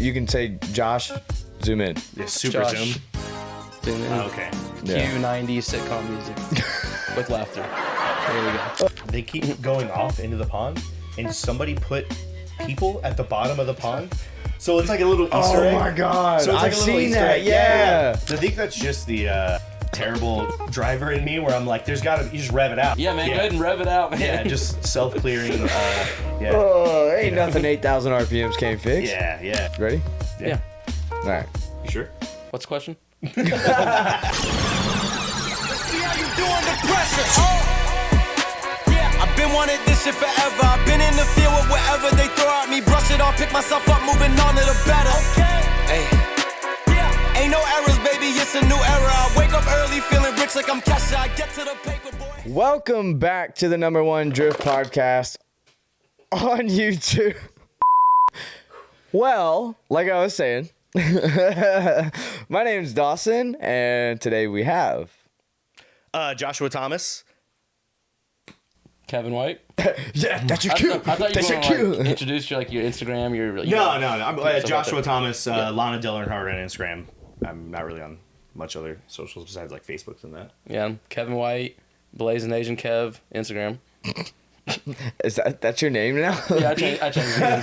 You can say Josh. Zoom in. Yeah, super Josh. zoom. Zoom in. Okay. Yeah. Q90 sitcom music with laughter. There we go. They keep going off into the pond, and somebody put people at the bottom of the pond. So it's like a little Easter egg. Oh my god! So it's like I've a little seen Easter that. egg. Yeah. I think that's just the terrible driver in me, where I'm like, "There's gotta, you just rev it out." Yeah, man, go ahead and rev it out, man. Yeah, just self-clearing. Yeah. Oh, ain't nothing 8,000 RPMs can't fix. Yeah, yeah. Ready? Yeah. All right. You sure? What's the question? See how you doing the pressure. Yeah, I've been wanting this shit forever. I've been in the field with whatever they throw at me. Brush it off, pick myself up, moving on to the better. Hey. Yeah. Ain't no errors, baby, it's a new era. I wake up early feeling rich like I'm Kesha. I get to the paper, boy. Welcome back to the #1 Drift Podcast on YouTube. Well, like I was saying, my name's Dawson, and today we have Joshua Thomas. Kevin White? yeah, that's your I cue. thought you That's were your going cue. to like, introduce your Instagram, your No. I'm stuff Joshua like that. Thomas, Lana Dillernhard on Instagram. I'm not really on much other socials besides like Facebook and that. Yeah, Kevin White, Blazing Asian Kev, Instagram. Is that's your name now? Yeah, I changed his name.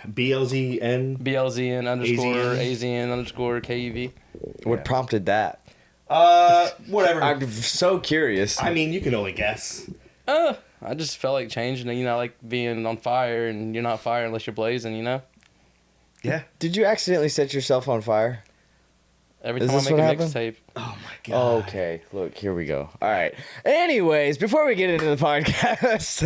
BLZN. BLZN _, AZN _KUV. What prompted that? Whatever. I'm so curious. I mean, you can only guess. I just felt like changing it, like being on fire, and you're not fire unless you're blazing, Yeah. Did you accidentally set yourself on fire? Every Is time I this make a what happened? mixtape. Oh my god. Okay, look, here we go. All right. Anyways, before we get into the podcast,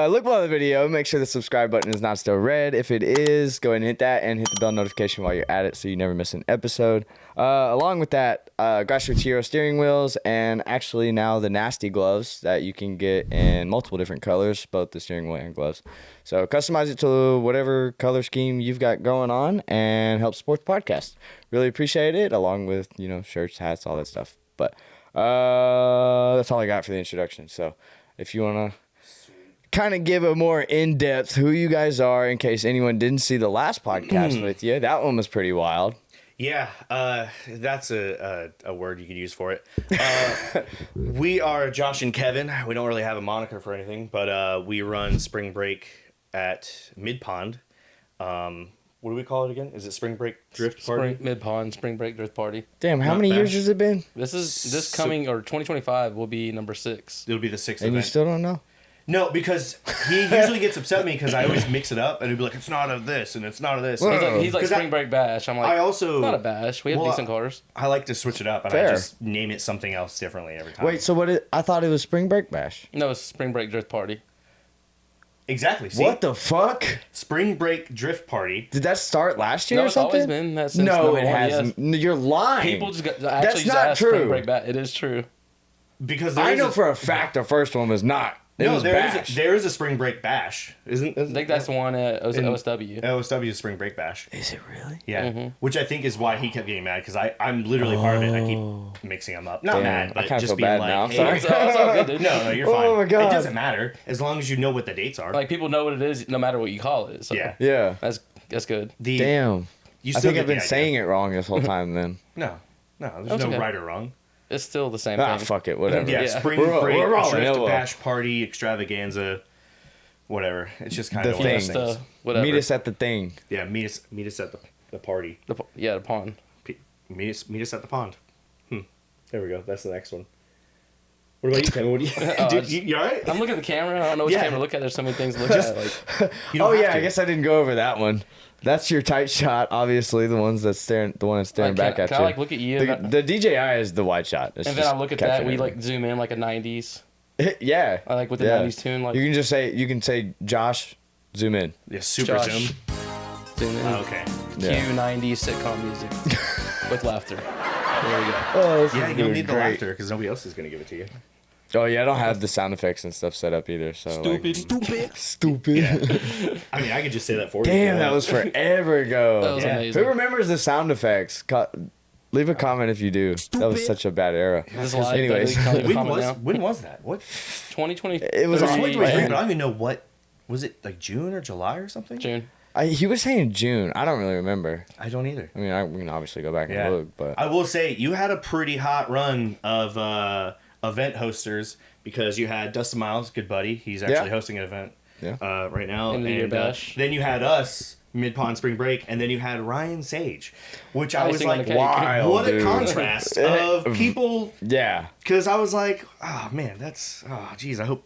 look below the video. Make sure the subscribe button is not still red. If it is, go ahead and hit that and hit the bell notification while you're at it so you never miss an episode. Along with that, Grassroots Hero steering wheels and actually now the nasty gloves that you can get in multiple different colors, both the steering wheel and gloves. So customize it to whatever color scheme you've got going on and help support the podcast. Really appreciate it, along with, shirts, hats, all that stuff. But that's all I got for the introduction. So if you want to kind of give a more in-depth who you guys are in case anyone didn't see the last podcast with you, that one was pretty wild. Yeah, that's a word you could use for it. We are Josh and Kevin. We don't really have a moniker for anything, but we run Spring Break at Midpond. What do we call it again? Is it Spring Break Drift Party? Midpond Spring Break Drift Party. Damn, how Not many bad. years has it been? This coming, or 2025 will be number 6. It'll be the 6th And event. you still don't know? No, because he usually gets upset with me because I always mix it up and he'd be like, it's not of this and it's not of this. He's like 'Cause Spring Break Bash. I'm like, I also not a bash. We have well, decent cars. I like to switch it up and Fair. I just name it something else differently every time. Wait, so I thought it was Spring Break Bash. No, it's Spring Break Drift Party. Exactly. See? What the fuck? Spring Break Drift Party. Did that start last year No, or it's something? always been that since No, number it one, hasn't. yes. You're lying. People just got, That's actually just not asked true. Spring Break Bash. It is true. Because I is know a- for a fact the first one was not. It was there Bash. there is a Spring Break Bash, isn't? I think that's the one at OSW. OSW is Spring Break Bash. Is it really? Yeah, which I think is why he kept getting mad because I'm literally part of it. I keep mixing them up. Not Damn, mad, I but kinda just feel being bad like, now. I'm hey, sorry. It's all good, dude. No, you're fine. Oh my God. It doesn't matter as long as you know what the dates are. Like, people know what it is no matter what you call it. So Yeah. Yeah. That's good. Damn. You I still think get I've been the saying it wrong this whole time then. No, there's That's no okay. right or wrong. It's still the same Ah, thing. fuck it. Whatever. Yeah, Yeah. Spring We're Break rolling. Drift Hello. Bash Party Extravaganza, whatever. It's just kind The of thing. one of those things. Whatever. Meet us at the thing. Yeah, meet us at the party. The pond. Meet us at the pond. There we go. That's the next one. What about you, Kevin? What do you? Dude, you all right? I'm looking at the camera. I don't know which Yeah. camera to look at. There's so many things to look at. Like, You don't Oh have yeah, to. I guess I didn't go over that one. That's your tight shot, obviously. The one that's staring back at can you. I like look at you? The DJI is the wide shot. It's and then just I look at catching that. We everything. like zoom in like a 90s. Yeah. I like with the Yeah. 90s tune. Like, You can say Josh, zoom in. Yeah, super Josh. zoom. zoom in. Okay. Yeah. Q90 sitcom music with laughter. There we go. Oh, this Yeah, is you gonna don't be need the great. laughter because nobody else is gonna give it to you. Oh yeah, I don't have the sound effects and stuff set up either. So stupid. I mean, I could just say that for you. Damn, that was forever ago. That was Yeah. amazing. Who remembers the sound effects? Leave a comment if you do. That was such a bad era. This live, Anyways. but we can't leave a comment now. When was that? What? 2020. It was It was on- 2023, yeah. but I don't even know what was it, like June or July or something. June. He was saying June. I don't really remember. I don't either. I mean, we can obviously go back and look, but I will say you had a pretty hot run of event hosters because you had Dustin Miles, good buddy. He's actually hosting an event right now. End of the year bash. Then you had us, Midpond Spring Break, and then you had Ryan Sage, which I was Icing on like, the cake. Wild, what a dude. contrast of people. yeah. Because I was like, oh man, geez, I hope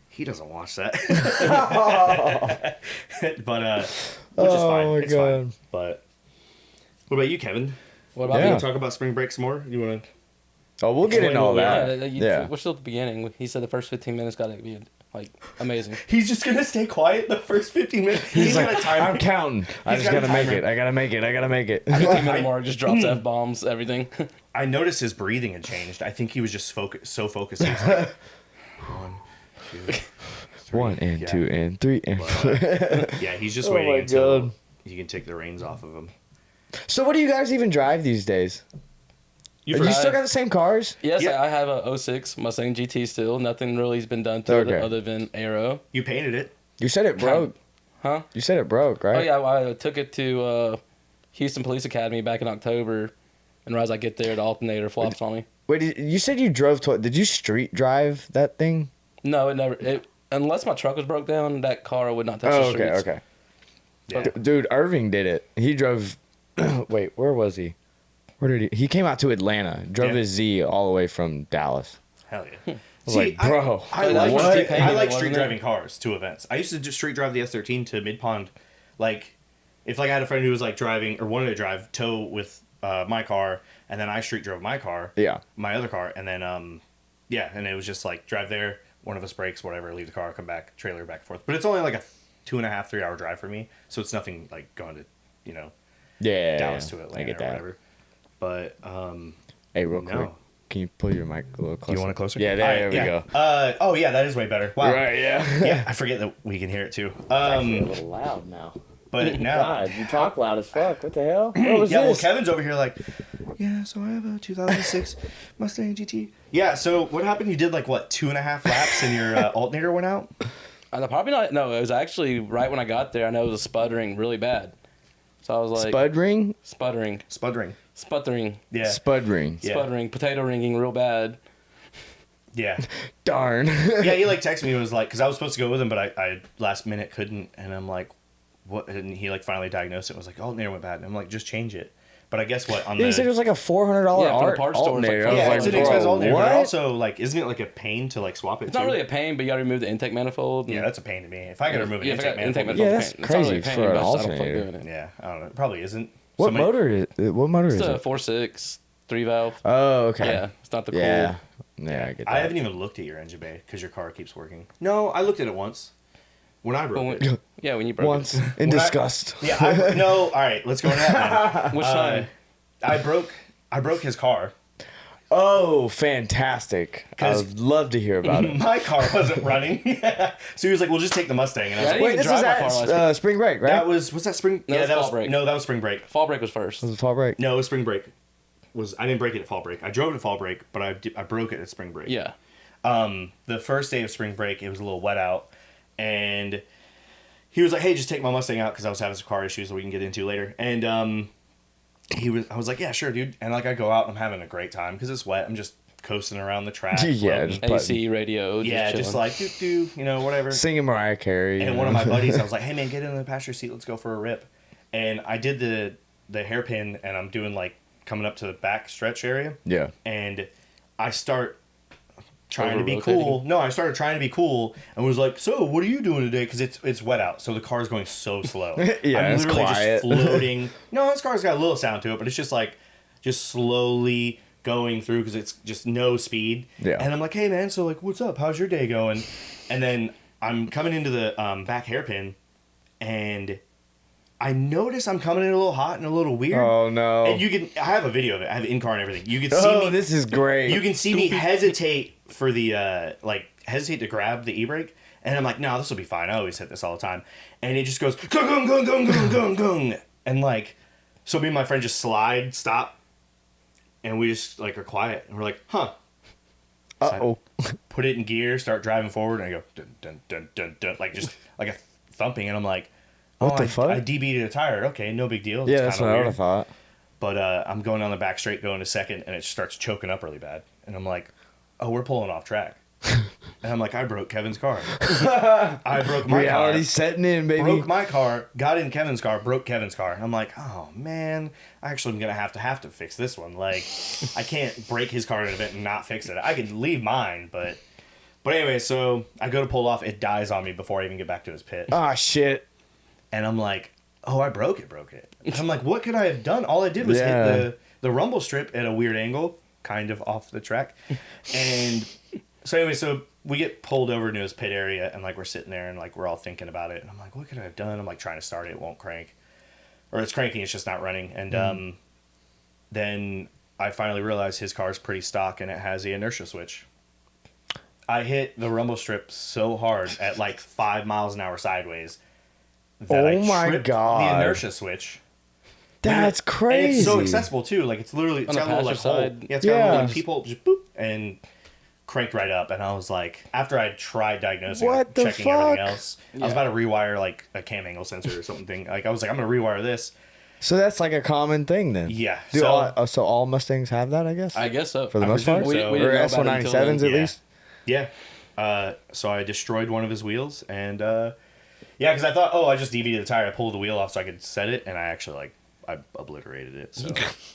he doesn't watch that. But which is fine. my It's God. fine. But what about you, Kevin? What You about Yeah. want to talk about spring break some more? You want to? Oh, we'll get into all that. Yeah, we're still at the beginning. He said the first 15 minutes got to be like amazing. He's just gonna stay quiet the first 15 minutes. He's got like, a timer. I'm counting. I just got a gotta make timer. it. I gotta make it. I gotta make it. 15-minute mark just drops F-bombs, everything. I noticed his breathing had changed. I think he was just so focused. He was like, 1, 2, 3. 1 and Yeah. 2 and 3 and. Yeah, he's just Oh waiting my until God. you can take the reins off of him. So, what do you guys even drive these days? You You still got the same cars? Yes, Yeah. I have a 06 Mustang GT still. Nothing really has been done to it Okay. other than aero. You painted it. You said it broke. Huh? You said it broke, right? Oh, yeah, I took it to Houston Police Academy back in October. And right as I get there, the alternator flops on me. Wait, you said you drove to. Did you street drive that thing? No, it never. Unless my truck was broke down, that car would not touch the Oh, okay, streets. okay. Yeah. Dude, Irving did it. He drove. Wait, where was he? Where did he? He came out to Atlanta. Drove Yeah. his Z all the way from Dallas. Hell yeah. was like, bro, I that like, was street, street I painting, like street wasn't it? driving cars to events. I used to just street drive the S13 to Midpond. Like, if like I had a friend who was like driving or wanted to drive tow with my car, and then I street drove my car, Yeah. my other car, and then and it was just like drive there, one of us breaks, whatever, leave the car, come back, trailer back and forth. But it's only like a 2.5, 3 hour drive for me, so it's nothing like going to Yeah. Dallas to I Atlanta get or that. whatever. But Hey, real No. quick, can you pull your mic a little closer? you want it closer? Yeah, there we go. Oh yeah, that is way better. Wow. Right, yeah. Yeah, I forget that we can hear it too. A little loud now. But now, God, you talk loud as fuck. What the hell? What was yeah, well, this? Kevin's over here like, yeah, so I have a 2006 Mustang GT. Yeah, so what happened? You did like, what, 2.5 laps and your alternator went out? Probably not. No, it was actually right when I got there. I know it was sputtering really bad. So I was like, Spud ring? sputtering, Sputtering. yeah, Spud ring. Yeah. sputtering, potato ringing real bad. Yeah. Darn. Yeah, he like texted me and was like, because I was supposed to go with him, but I last minute couldn't. And I'm like, what? And he like finally diagnosed it and was like, alternator went bad. And I'm like, just change it. But I guess what? On Yeah, he said it was like a $400 Yeah, for the art parts store, it's like alternator. I was yeah, like, it's an bro, expensive alternator, what? but also like, isn't it like a pain to like swap it? It's not really a pain, but you got to remove the intake manifold. Yeah, that's a pain to me. If I gotta remove an if I intake got intake manifold, Yeah, manifold's that's a pain. It's not really a crazy pain, for an but I just don't fuck alternator. doing it. yeah, I don't know. It probably isn't. What Somebody- motor is it? What motor It's is a it? 4.6 3-valve. Oh, okay. Yeah, it's not the cool. Yeah. Yeah, I get that. I haven't even looked at your engine bay because your car keeps working. No, I looked at it once when I broke it. Yeah, when you broke Once it. in When I- disgust. Yeah, no. All right, let's go into that. Which Then. time? I broke his car. Oh, fantastic! I 'Cause- would love to hear about it. My car wasn't running, so he was like, "We'll just take the Mustang." And I was Yeah, like, I Wait, didn't this was drive my car at last spring break, right? "That was that spring? No, yeah, it's that fall was break. no, that was spring break. Fall break was first. Was it fall break? No, it was spring break. I didn't break it at fall break. I drove it at fall break, but I broke it at spring break. Yeah. The first day of spring break, it was a little wet out, and he was like, "Hey, just take my Mustang out," because I was having some car issues that we can get into later. And I was like, "Yeah, sure, dude." And like I go out, and I'm having a great time because it's wet. I'm just coasting around the track. Yeah, floating. just AC, radio. yeah, just chilling. like do whatever. Singing Mariah Carey. And one of my buddies, I was like, "Hey man, get in the passenger seat. Let's go for a rip." And I did the hairpin, and I'm doing like coming up to the back stretch area. Yeah. And I start trying to be Over-rotating? cool. No, I started trying to be cool and was like, "So, what are you doing today?" Because it's wet out, so the car's going so slow. Yeah, I'm it's literally quiet. just floating. No, this car's got a little sound to it, but it's just like slowly going through because it's just no speed. Yeah. And I'm like, "Hey man, so like, what's up? How's your day going?" And then I'm coming into the back hairpin, and I notice I'm coming in a little hot and a little weird. Oh no. And I have a video of it. I have it in car and everything. You can see Oh, me. this is great. You can see me hesitate for the hesitate to grab the e-brake, and I'm like, "No, this will be fine. I always hit this all the time." And it just goes gung gung gung gung gung gung gung, and like, so me and my friend just stop, and we just like are quiet, and we're like, "Huh." Uh-oh. Put it in gear, start driving forward, and I go dun dun dun dun dun, like just like a thumping, and I'm like, What the fuck? I DB'd a tire. Okay, no big deal. Yeah, It's that's kinda what I would weird. have thought. But I'm going on the back straight, going to second, and it starts choking up really bad. And I'm like, oh, we're pulling off track. And I'm like, I broke Kevin's car. I broke my Reality car. setting in, baby. Broke my car, got in Kevin's car, broke Kevin's car. I'm like, oh man, I actually am gonna have to fix this one. Like, I can't break his car in an event and not fix it. I could leave mine, but anyway, so I go to pull off. It dies on me before I even get back to his pit. Ah, shit. And I'm like, oh, I broke it. And I'm like, what could I have done? All I did was Yeah. hit the rumble strip at a weird angle, kind of off the track. And so anyway, so we get pulled over into his pit area, and like we're sitting there, and like we're all thinking about it. And I'm like, what could I have done? I'm like trying to start it, it won't crank, or it's cranking, it's just not running. And then I finally realized his car's pretty stock, and it has the inertia switch. I hit the rumble strip so hard at like 5 miles an hour sideways that Oh I my tripped God. the inertia switch. That's And crazy. it's so accessible too. Like it's literally On got the a little like passenger hole. side? Yeah, it's got a little Yeah. like people just boop and cranked right up. And I was like, after I tried diagnosing, What like, the checking everything fuck? else, I was about to rewire like a cam angle sensor or something. Like I was like, I'm gonna rewire this. So that's like a common thing then. Yeah. Do So so all Mustangs have that, I guess? I guess so. For the I most presume part? so. We Or didn't know about it until S197s then. at Yeah. least? yeah. So I destroyed one of his wheels, and yeah, because I thought, oh, I just DV'd the tire, I pulled the wheel off so I could set it, and I actually like I obliterated it. So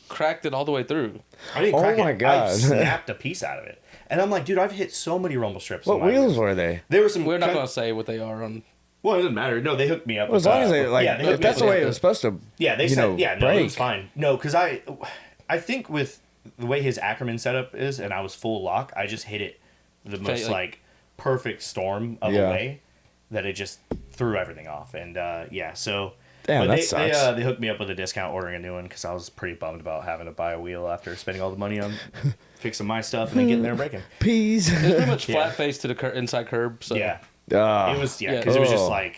Cracked it all the way through. I didn't Oh crack my it. God. I snapped a piece out of it, and I'm like, dude, I've hit so many rumble strips. What on my wheels were they? There were some. We're not going to say what they are on. Well, it doesn't matter. No, they hooked me up. Well, as long as they, like, yeah, they if hooked me that's up the with way it was supposed to, Yeah, they you said, know, yeah, no, it was break. fine. No, because I think with the way his Ackerman setup is, and I was full lock, I just hit it the most like perfect storm of Yeah. a way that it just threw everything off. And yeah, so Damn, but that they sucks. they hooked me up with a discount ordering a new one because I was pretty bummed about having to buy a wheel after spending all the money on fixing my stuff and then getting there and breaking. Peas. It's pretty much Yeah. flat face to the inside curb. So Yeah, Ah. it was Yeah. because it was just Oh. like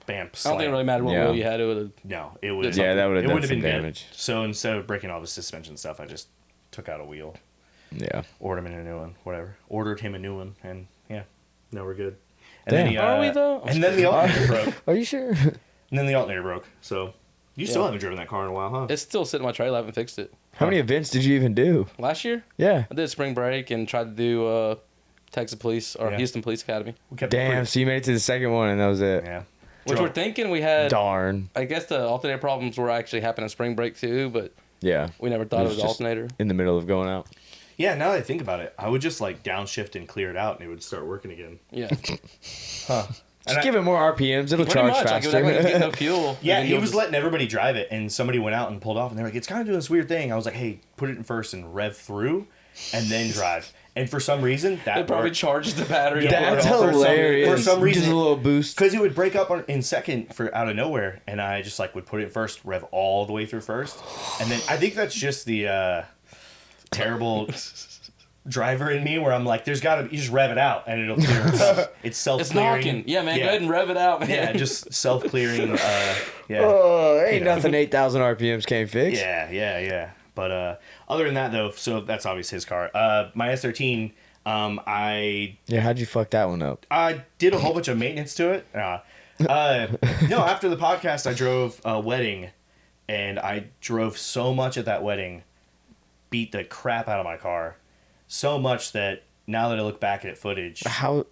bam. I don't think slam. it really mattered what Yeah. wheel you had. It would. No, it would. Yeah, that would've it done would've some been good. damage. So instead of breaking all the suspension stuff, I just took out a wheel, Yeah. ordered him a new one, whatever. Ordered him a new one, and yeah, now we're good. And Damn. then the, Are we, though? And then the alternator broke. Are you sure? And then the alternator broke. So you still Yeah. haven't driven that car in a while, huh? It's still sitting in my trailer. I haven't fixed it. How many events did you even do? Last year, Yeah. I did spring break and tried to do Texas Police or Yeah. Houston Police Academy, We kept it Damn, pretty- so you made it to the second one and that was it. Yeah. which Drove- we're thinking we had. Darn. I guess the alternator problems were actually happening in spring break too, but Yeah. we never thought It it was was just- alternator. In the middle of going out. Yeah, now that I think about it, I would just like downshift and clear it out, and it would start working again. Yeah, Just I- give it more RPMs. It'll pretty charge much. Like, it faster. was like getting no fuel. Yeah, and he you'll was just- letting everybody drive it, and somebody went out and pulled off, and they're like, "It's kind of doing this weird thing." I was like, "Hey, put it in first and rev through, and then drive." And for some reason, that It probably worked. charges the battery. Yeah, That's for some- hilarious. for some reason- Just a little boost. Because it would break up in second for out of nowhere, and I just like would put it first, rev all the way through first, and then I think that's just the terrible driver in me where I'm like, there's got to you just rev it out and it'll clear itself. It's self It's clearing. knocking. Yeah, man. Go ahead and rev it out, man. yeah, just self clearing. Yeah. Oh, ain't You know. nothing 8,000 RPMs can't fix. Yeah. But other than that, though, so that's obviously his car. My S13, I Yeah, how'd you fuck that one up? did a whole bunch of maintenance to it. No, after the podcast, I drove a wedding, and I drove so much at that wedding, beat the crap out of my car, so much that now that I look back at footage. How?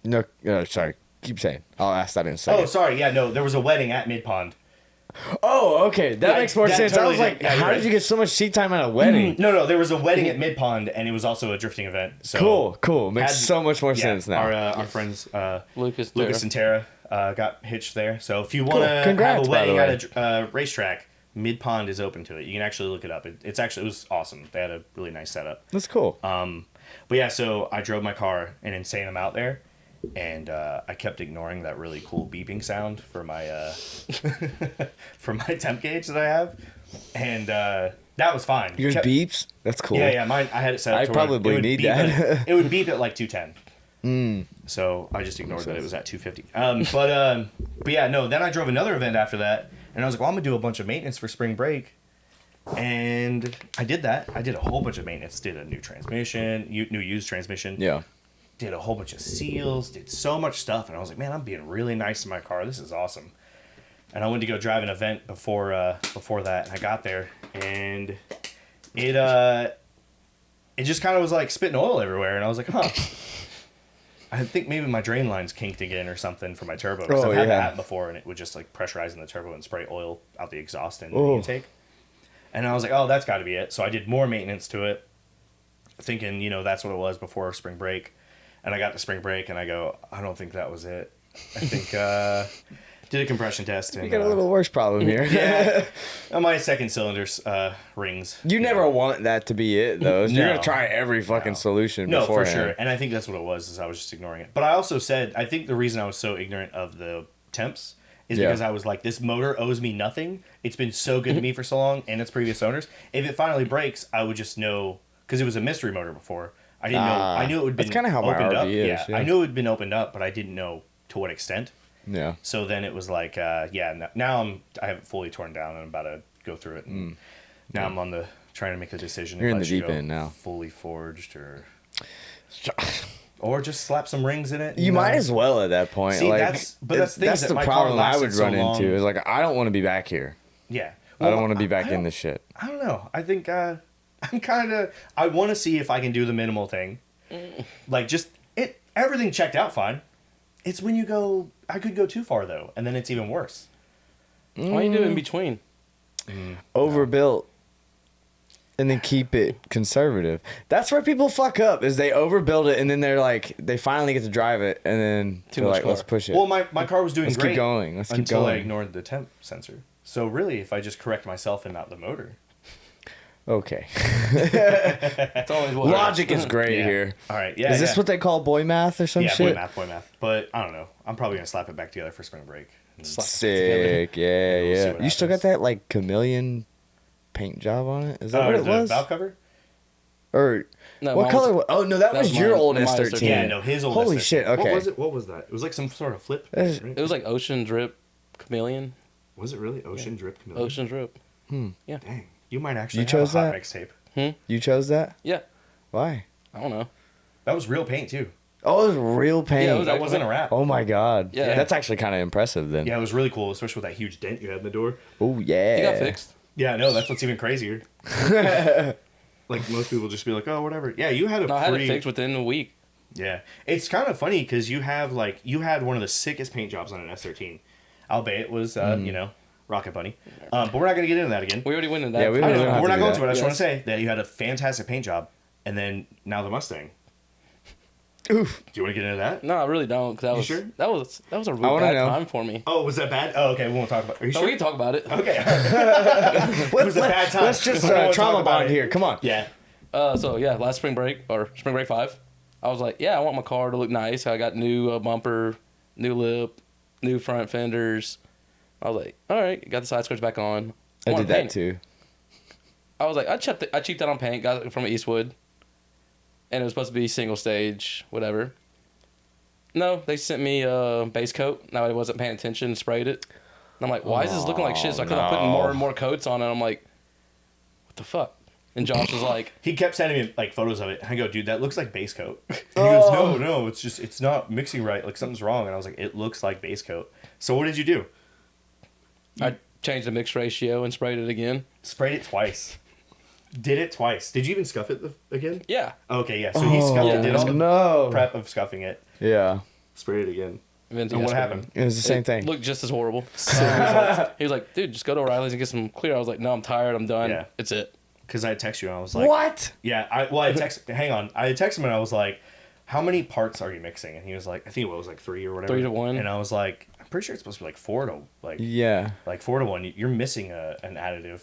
No, sorry. Keep saying. I'll ask that in a Oh, second. sorry. Yeah, no, there was a wedding at Midpond. Oh, okay. That Yeah, makes more that sense. I totally was like, did. Yeah, you're how did right. you get so much seat time at a wedding? No, there was a wedding at Midpond, and it was also a drifting event. So Cool. Makes had- so much more yeah, sense now. Our friends Lucas and Tara got hitched there. So if you want to have Congrats, a by the wedding way. at a racetrack, Midpond is open to it. You can actually look it up. It was awesome. They had a really nice setup. That's cool. But yeah, so I drove my car an insane amount there, and I kept ignoring that really cool beeping sound for my for my temp gauge that I have, and that was fine. Yours Kept- beeps? That's cool. Yeah, mine. I had it set up. I to where probably it would need beep that. it would beep at like 210. So I just ignored that it was at 250. But yeah, no. Then I drove another event after that, and I was like, well, I'm gonna do a bunch of maintenance for spring break. And I did that. I did a whole bunch of maintenance. Did a new transmission, new used transmission. Yeah. Did a whole bunch of seals. Did so much stuff, and I was like, man, I'm being really nice to my car. This is awesome. and I went to go drive an event before that, and I got there, and it just kind of was like spitting oil everywhere, and I was like, huh. I think maybe my drain line's kinked again or something for my turbo. Because I've had that before, and it would just like pressurize in the turbo and spray oil out the exhaust and the intake. And I was like, oh, that's got to be it. So I did more maintenance to it, thinking, that's what it was before spring break. And I got to spring break, and I go, I don't think that was it. I think did a compression test. And, You got a little worse problem here. yeah. My second cylinder rings. You never want that to be it, though. You're No. going to try every fucking solution No, beforehand. for sure. And I think that's what it was, is I was just ignoring it. But I also said, I think the reason I was so ignorant of the temps is because I was like, this motor owes me nothing. It's been so good to me for so long, and its previous owners. If it finally breaks, I would just know, because it was a mystery motor before. I didn't know. I knew it would be That's kind of how my opened RV up. is. Yeah. I knew it had been opened up, but I didn't know to what extent. Yeah. So then it was like, now I have it fully torn down, and I'm about to go through it. And now I'm on trying to make the decision. You're if in I the should deep go end now. fully forged or just slap some rings in it. You might as well at that point. See, like, that's things that's that the my car problem I lasted would so run long. into. Is like, I don't want to be back here. Yeah. I don't want to be back in this shit. I don't know. I think I want to see if I can do the minimal thing. Like everything checked out fine. It's when you go, I could go too far though, and then it's even worse. Why you do in between? Overbuilt. And then keep it conservative. That's where people fuck up, is they overbuild it, and then they're like, they finally get to drive it, and then Too they're much like, let's car. push it. Well, my car was doing Let's great. keep going. Let's keep until I going. ignored the temp sensor. So really, if I just correct myself and not the motor. Okay. It's always what Logic is great Yeah. here. All right. Yeah. Is this what they call boy math or some Yeah, shit? boy math. But I don't know. I'm probably gonna slap it back together for spring break. Sick. Yeah, We'll see yeah. what You still got happens. that like chameleon paint job on it? Is that Oh, what it the was? valve cover? Or No, what mine color? was- Oh no, that was was your mine. old Mine was S13. 13. Yeah, no, his old. Holy S13. shit, okay. What was it? What was that? It was like some sort of flip. That is- right? It was like Ocean Drip Chameleon. Was it really Ocean Drip Chameleon? Ocean Drip. Dang, you might actually You have chose a hot that? mix tape. You chose that? Yeah. Why? I don't know. That was real paint too. Oh, it was real paint. Yeah, it was That wasn't a wrap. Oh my god. Yeah. That's actually kind of impressive then. Yeah, it was really cool, especially with that huge dent you had in the door. Oh yeah. It got fixed. Yeah, no, that's what's even crazier. Like most people just be like, oh, whatever. Yeah, you had a No, I had pretty. it fixed within a week. Yeah, it's kind of funny because you had one of the sickest paint jobs on an S13. Albeit it was Rocket Bunny. But we're not gonna get into that again. We already went into that. Yeah, we I don't know, have but we're to not do going that. to it. I just want Yes. to say that you had a fantastic paint job, and then now the Mustang. Oof. Do you want to get into that? No, I really don't. Cause sure? that was a I real wanna bad know. time for me. Oh, was that bad? Oh, okay. We won't talk about. Are you No, sure? we can talk about it. Okay. It was a bad time. Let's just I don't wanna trauma talk about bond it. here. Come on. Yeah. So yeah, last spring break or spring break 5, I was like, yeah, I want my car to look nice. I got new bumper, new lip, new front fenders. I was like, all right, got the side skirts back on. I wanna did that paint it. too. I was like, I cheaped out on paint, got it from Eastwood, and it was supposed to be single stage, whatever. No, they sent me a base coat. Now I wasn't paying attention and sprayed it. And I'm like, why is this looking like shit? So I kept on putting more and more coats on it. I'm like, what the fuck? And Josh was like, He kept sending me like photos of it. I go, dude, that looks like base coat. And he goes, no, it's not mixing right. Like something's wrong. And I was like, it looks like base coat. So what did you do? I changed the mix ratio and sprayed it again. Sprayed it twice. Did it twice. Did you even scuff it again? Yeah. Okay, yeah. So he scuffed yeah. it. Did Oh, a no. prep of scuffing it. Yeah. Sprayed it again. Eventually And I what sprayed happened? It was the same It thing. looked just as horrible. He was like, dude, just go to O'Reilly's and get some clear. I was like, no, I'm tired. I'm done. Yeah. It's it. Because I had texted you and I was like, What? Yeah, I had texted him and I was like, how many parts are you mixing? And he was like, I think it was like 3 or whatever. 3 to 1. And I was like, I'm pretty sure it's supposed to be like 4 to Yeah. like 4 to 1. You're missing an additive.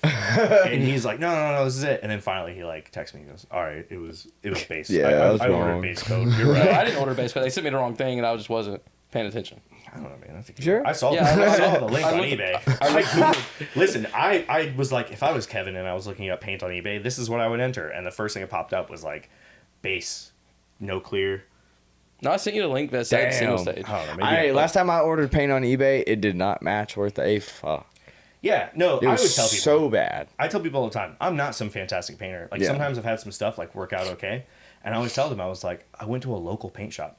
And he's like, no, this is it. And then finally he like texts me and goes, all right, it was base. Yeah, I was ordered wrong. base code. You're No, right. I didn't order base coat. They sent me the wrong thing, and I just wasn't paying attention. I don't know, man. I think Sure? I saw, Yeah, I saw the link I on looked- eBay. I Googled. Listen, I was like, if I was Kevin and I was looking up paint on eBay, this is what I would enter. And the first thing that popped up was like base, no clear. No, I sent you the link that said single Damn. stage. I don't know. Maybe Last time I ordered paint on eBay, it did not match worth a fuck. Yeah, no, It I would was tell people. so bad. I tell people all the time, I'm not some fantastic painter. Like Yeah. sometimes I've had some stuff like work out okay, and I always tell them I was like, I went to a local paint shop,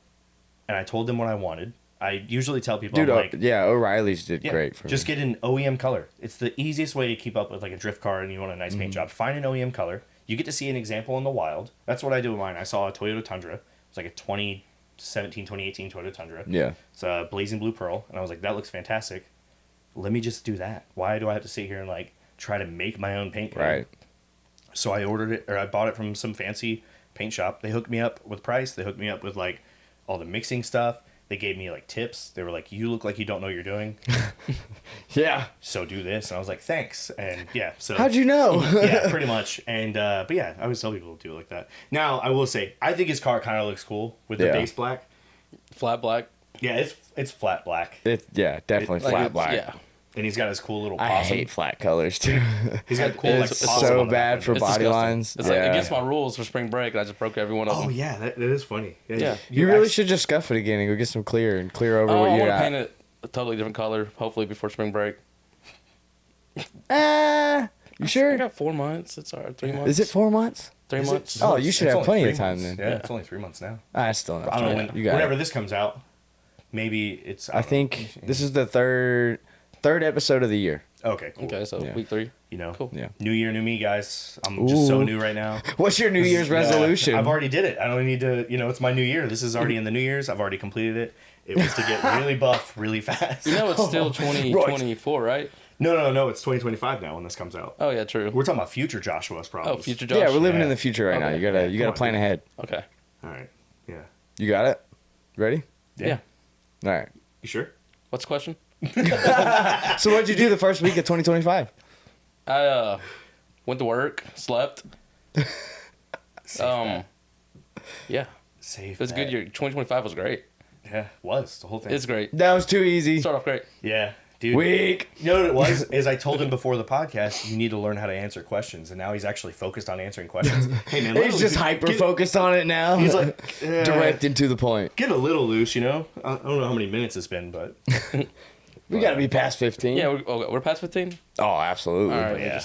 and I told them what I wanted. I usually tell people, Dude, I'm like, yeah, O'Reilly's did yeah, great for just me. get an OEM color. It's the easiest way to keep up with like a drift car and you want a nice paint job. Find an OEM color. You get to see an example in the wild. That's what I do with mine. I saw a Toyota Tundra. It's like a 2017, 2018 Toyota Tundra. Yeah. It's a blazing blue pearl. And I was like, that looks fantastic. Let me just do that. Why do I have to sit here and like try to make my own paint color? Right. So I ordered it, or I bought it from some fancy paint shop. They hooked me up with price. They hooked me up with like all the mixing stuff. They gave me like tips. They were like, "You look like you don't know what you're doing, Yeah. so do this." And I was like, "Thanks." And yeah, so How'd you know? yeah, pretty much. And but yeah, I always tell people to do it like that. Now I will say, I think his car kind of looks cool with the Yeah. base black. Flat black. Yeah, it's flat black, Yeah, definitely Like, flat it's- black. Yeah. and he's got his cool little I possum. hate flat colors too. He's got cool like It's possum so on the bad back for window. It's body disgusting. lines. It's yeah. like against my rules for spring break, and I just broke every one of them. Oh yeah, that is funny. Yeah. You really actually- should just scuff it again and go get some clear and clear over Oh, what I you want to got. paint it a totally different color, hopefully before spring break. You I sure? got 4 months. It's all right. 3 months. Is it 4 months? 3 Is it? months? Oh, you should It's have only plenty 3 of time months. then. Yeah, it's only 3 months now. I still have I don't know time. when. You got Whenever it. this comes out, maybe it's. I think this is the third episode of the year. Okay, cool. Okay, so Yeah. week 3. You know, Cool. Yeah. New year, new me, guys. I'm just so Ooh. new right now. What's your New Year's Yeah, resolution? I've already did it. I don't need to. You know, it's my new year. This is already in the New Year's. I've already completed it. It was to get really buff, really fast. You know it's still 2024, right? No. It's 2025 now when this comes out. Oh, yeah, true. We're talking about future Joshua's Oh, problems. future Josh. Yeah, we're living Yeah. in the future right now. Okay. You gotta Come on, plan dude. ahead. Okay. All right. Yeah. You got it? Ready? Yeah. All right. You sure? What's the question? So what'd you do the first week of 2025? I went to work, slept. Safe Yeah, Safe. it was a good bet. year. 2025 was great. Yeah, was the whole thing. It's great. That was too easy. Start off great. Yeah, dude. Weak. You know what it was? Is I told him before the podcast, you need to learn how to answer questions, and now he's actually focused on answering questions. Hey man, He's just hyper focused on it now. He's like direct and to the point. get a little loose, you know. I don't know how many minutes it's been, but We gotta be past 15. Yeah, we're past 15. Oh, absolutely. All right. yeah.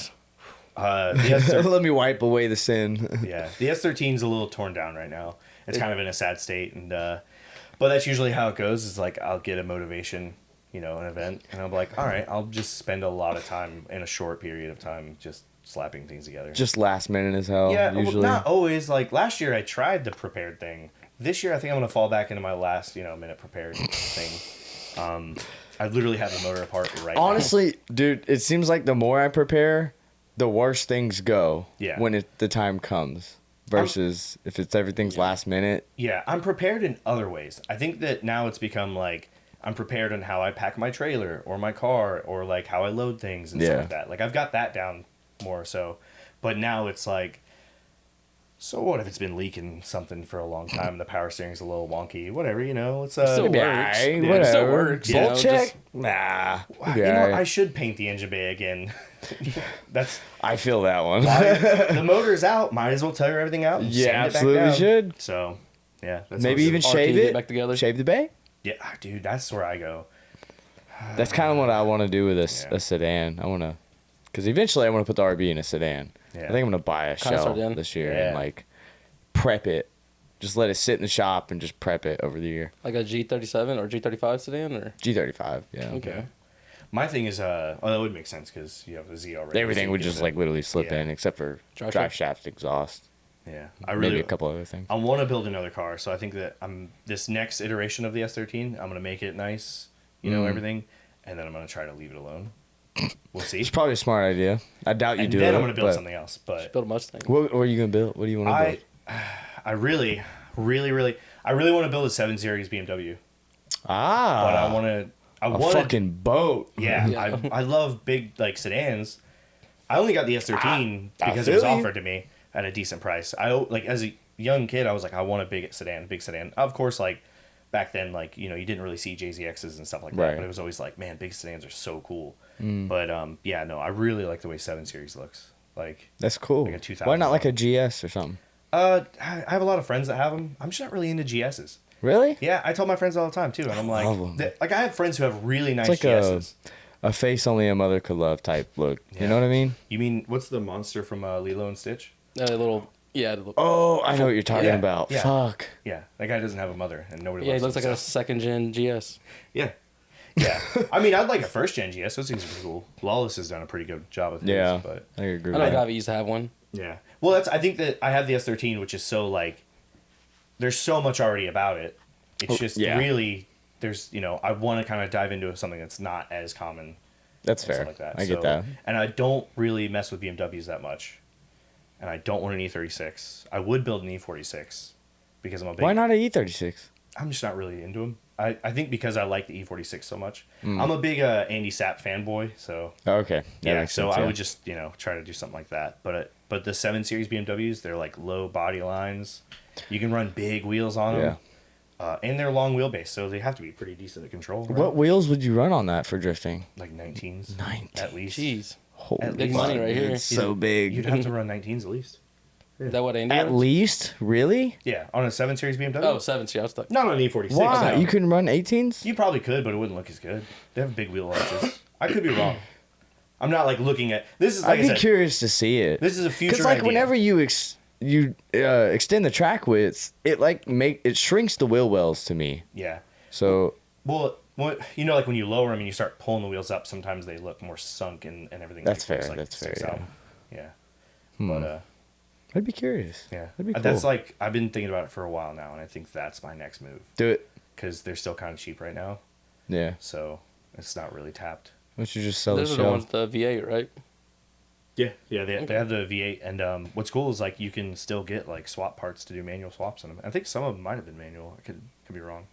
The S13, Let me wipe away the sin. yeah, the S13's a little torn down right now. It's kind of in a sad state, and but that's usually how it goes. Is like I'll get a motivation, you know, an event, and I'm like, all right, I'll just spend a lot of time in a short period of time just slapping things together. Just last minute as hell. Yeah, well, usually. not always. Like last year, I tried the prepared thing. This year, I think I'm gonna fall back into my last, minute prepared thing. I literally have the motor apart right Honestly, dude, it seems like the more I prepare, the worse things go. Yeah. When the time comes. Versus if it's everything's last minute. now. Yeah, I'm prepared in other ways. I think that now it's become like I'm prepared on how I pack my trailer or my car or like how I load things and Yeah. stuff like that. Like I've got that down more so, but now it's like. So what if it's been leaking something for a long time and the power steering's a little wonky? Whatever, it's Still Maybe works. aight, Yeah, whatever. it still works, you Bolt know, check? just- Nah. You Yeah, know, I should paint the engine bay again. That's I feel that one. the motor's out. Might as well tear everything out. And Yeah, sand it back absolutely down. should. So, yeah. That's Maybe how even it's- Or can shave you get it. back together? Shave the bay. Yeah, dude, that's where I go. That's kind of what I want to do with Yeah. a sedan. I want to, because eventually I want to put the RB in a sedan. Yeah. I think I'm gonna buy a Kinda shell start in. this year Yeah. and like prep it. Just let it sit in the shop and just prep it over the year. Like a G37 or G35 sedan, or G35, yeah. okay. My thing is, that would make sense because you have the Z already. Everything so would you just can- like literally slip Yeah. in except for Drive drive shaft. shaft exhaust. Yeah, I really. Maybe a couple other things. I want to build another car, so I think that this next iteration of the S13. I'm gonna make it nice, everything, and then I'm gonna try to leave it alone. We'll see. It's probably a smart idea. I doubt you And do then it. I'm gonna build but something else, but Build a Mustang. What are you gonna build? What do you want to build? I really want to build a 7 Series BMW, but I Ah, want to. I a want fucking boat. Yeah, Yeah. I love big like sedans. I only got the S13 I because it was feel you. offered to me at a decent price. I like as a young kid, I was like, I want a big sedan. Of course, like back then, like you didn't really see JZXs and stuff like that, Right. but it was always like, man, big sedans are so cool. Mm. But yeah, no, I really like the way 7 Series looks. Like, That's cool. Like a 2000 Why not like a GS or something? I have a lot of friends that have them. I'm just not really into GSs. Really? Yeah, I tell my friends all the time too, and I'm like, love 'em. like I have friends who have really nice like GSs. a face only a mother could love type look. Yeah. You know what I mean? You mean what's the monster from Lilo and Stitch? A little Yeah. Oh, I know what you're talking Yeah, about. yeah. Fuck. Yeah, that guy doesn't have a mother, and nobody. Yeah, he loves looks him, like a so. second gen GS. Yeah. Yeah. I mean, I'd like a first gen GS. Those things are pretty cool. Lawless has done a pretty good job with his, Yeah. but I agree I with know a that. guy that used to have one. yeah. Well, I think that I have the S13, which is so like, there's so much already about it. It's just yeah. really I want to kind of dive into something that's not as common. That's and fair. stuff like that. I get that. And I don't really mess with BMWs that much. And I don't want an E36. I would build an E46 because I'm a big. Why not an E36? I'm just not really into them. I think because I like the E46 so much. I'm a big Andy Sapp fanboy, so Okay. That yeah. makes So sense, I yeah. would just try to do something like that. But the 7 Series BMWs, they're like low body lines. You can run big wheels on them. And they're long wheelbase, so they have to be pretty decent at control. Right? What wheels would you run on that for drifting? Like 19s. 19. At least. Jeez. Holy At Big least. money right here. It's so big. You'd have to run 19s at least. Is that what Andy At runs? least? Really? Yeah, on a 7 Series BMW. Oh, 7 Series. I was like, Not on an E46. Why? no. You can run 18s? You probably could, but it wouldn't look as good. They have big wheel arches. I could be wrong. I'm not like looking at this. Is like I'd I be said, curious to see it. This is a future Because like idea. whenever you extend the track width, it like it shrinks the wheel wells to me. Yeah. So Well, like when you lower them and you start pulling the wheels up, sometimes they look more sunk and everything. That's like, fair, like that's sticks fair, out. Yeah. But I'd be curious. yeah, That'd be cool. that's like I've been thinking about it for a while now, and I think that's my next move Do it. because they're still kind of cheap right now, Yeah. so it's not really tapped. Why don't you just sell the those are the show? ones, the V8, right? Yeah, they have the V8, and what's cool is like you can still get like swap parts to do manual swaps on them. I think some of them might have been manual. I could be wrong.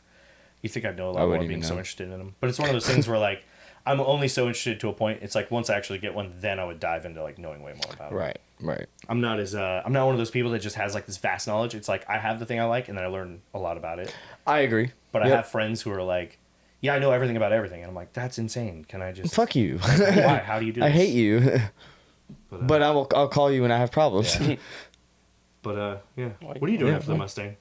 You think I'd know a lot more wouldn't being even so know. interested in them, but it's one of those things where like I'm only so interested to a point. It's like once I actually get one, then I would dive into like knowing way more about it. Right. Right. I'm not one of those people that just has like this vast knowledge. It's like I have the thing I like, and then I learn a lot about it. I agree. But I Yep. have friends who are like, yeah, I know everything about everything, and I'm like, that's insane. Can I just Fuck you. Why? How do you do this? I hate you. But, But I'll call you when I have problems. yeah. Yeah. What are you doing after the Mustang?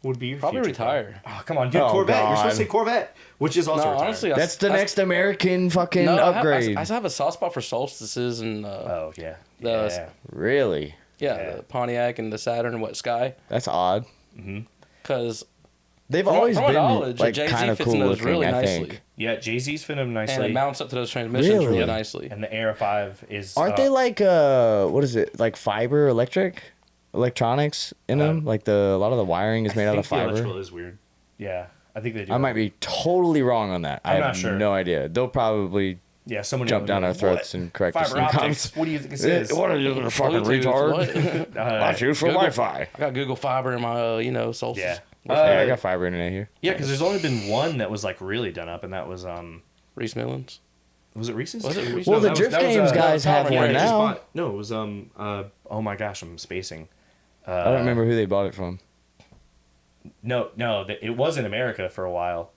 What would be your Probably future plan? retire. Oh, come on, dude, Oh, Corvette. You're supposed God. to say Corvette, which is also No, retire. honestly, That's the next American fucking upgrade. I have a soft spot for solstices and Oh yeah. The- Really? Yeah. the Pontiac and the Saturn and What Sky. That's odd. Because They've From- always from my been knowledge, like Jay-Z kind of fits in cool those looking. really I nicely. think. Yeah, Jay-Z's fit him and nicely. it mounts up to those transmissions Really? really nicely. And the Air 5 is Aren't they like what is it? Like fiber electronics in them? Like a lot of the wiring is made out of The fiber. electrical is weird. Yeah, I think they do. I might be totally wrong on that. I I'm have not sure. no idea. They'll probably Yeah, someone jump down our throats and correct us Fiber in optics. comments. What do you think this is? What are you, a fucking Bluetooth, retard? what? I choose for Google- Wi-Fi. I got Google Fiber in my, Solstice. Yeah. Yeah, I got fiber internet here. Yeah, because there's only been one that was like really done up, and that was Reese Millens. was it Reese's? Was it Reese's? Well, the that was- Drift that was, Games guys Tom have and one Harry just now. bought- no, it was oh my gosh, I'm spacing. I don't remember who they bought it from. No, it was in America for a while.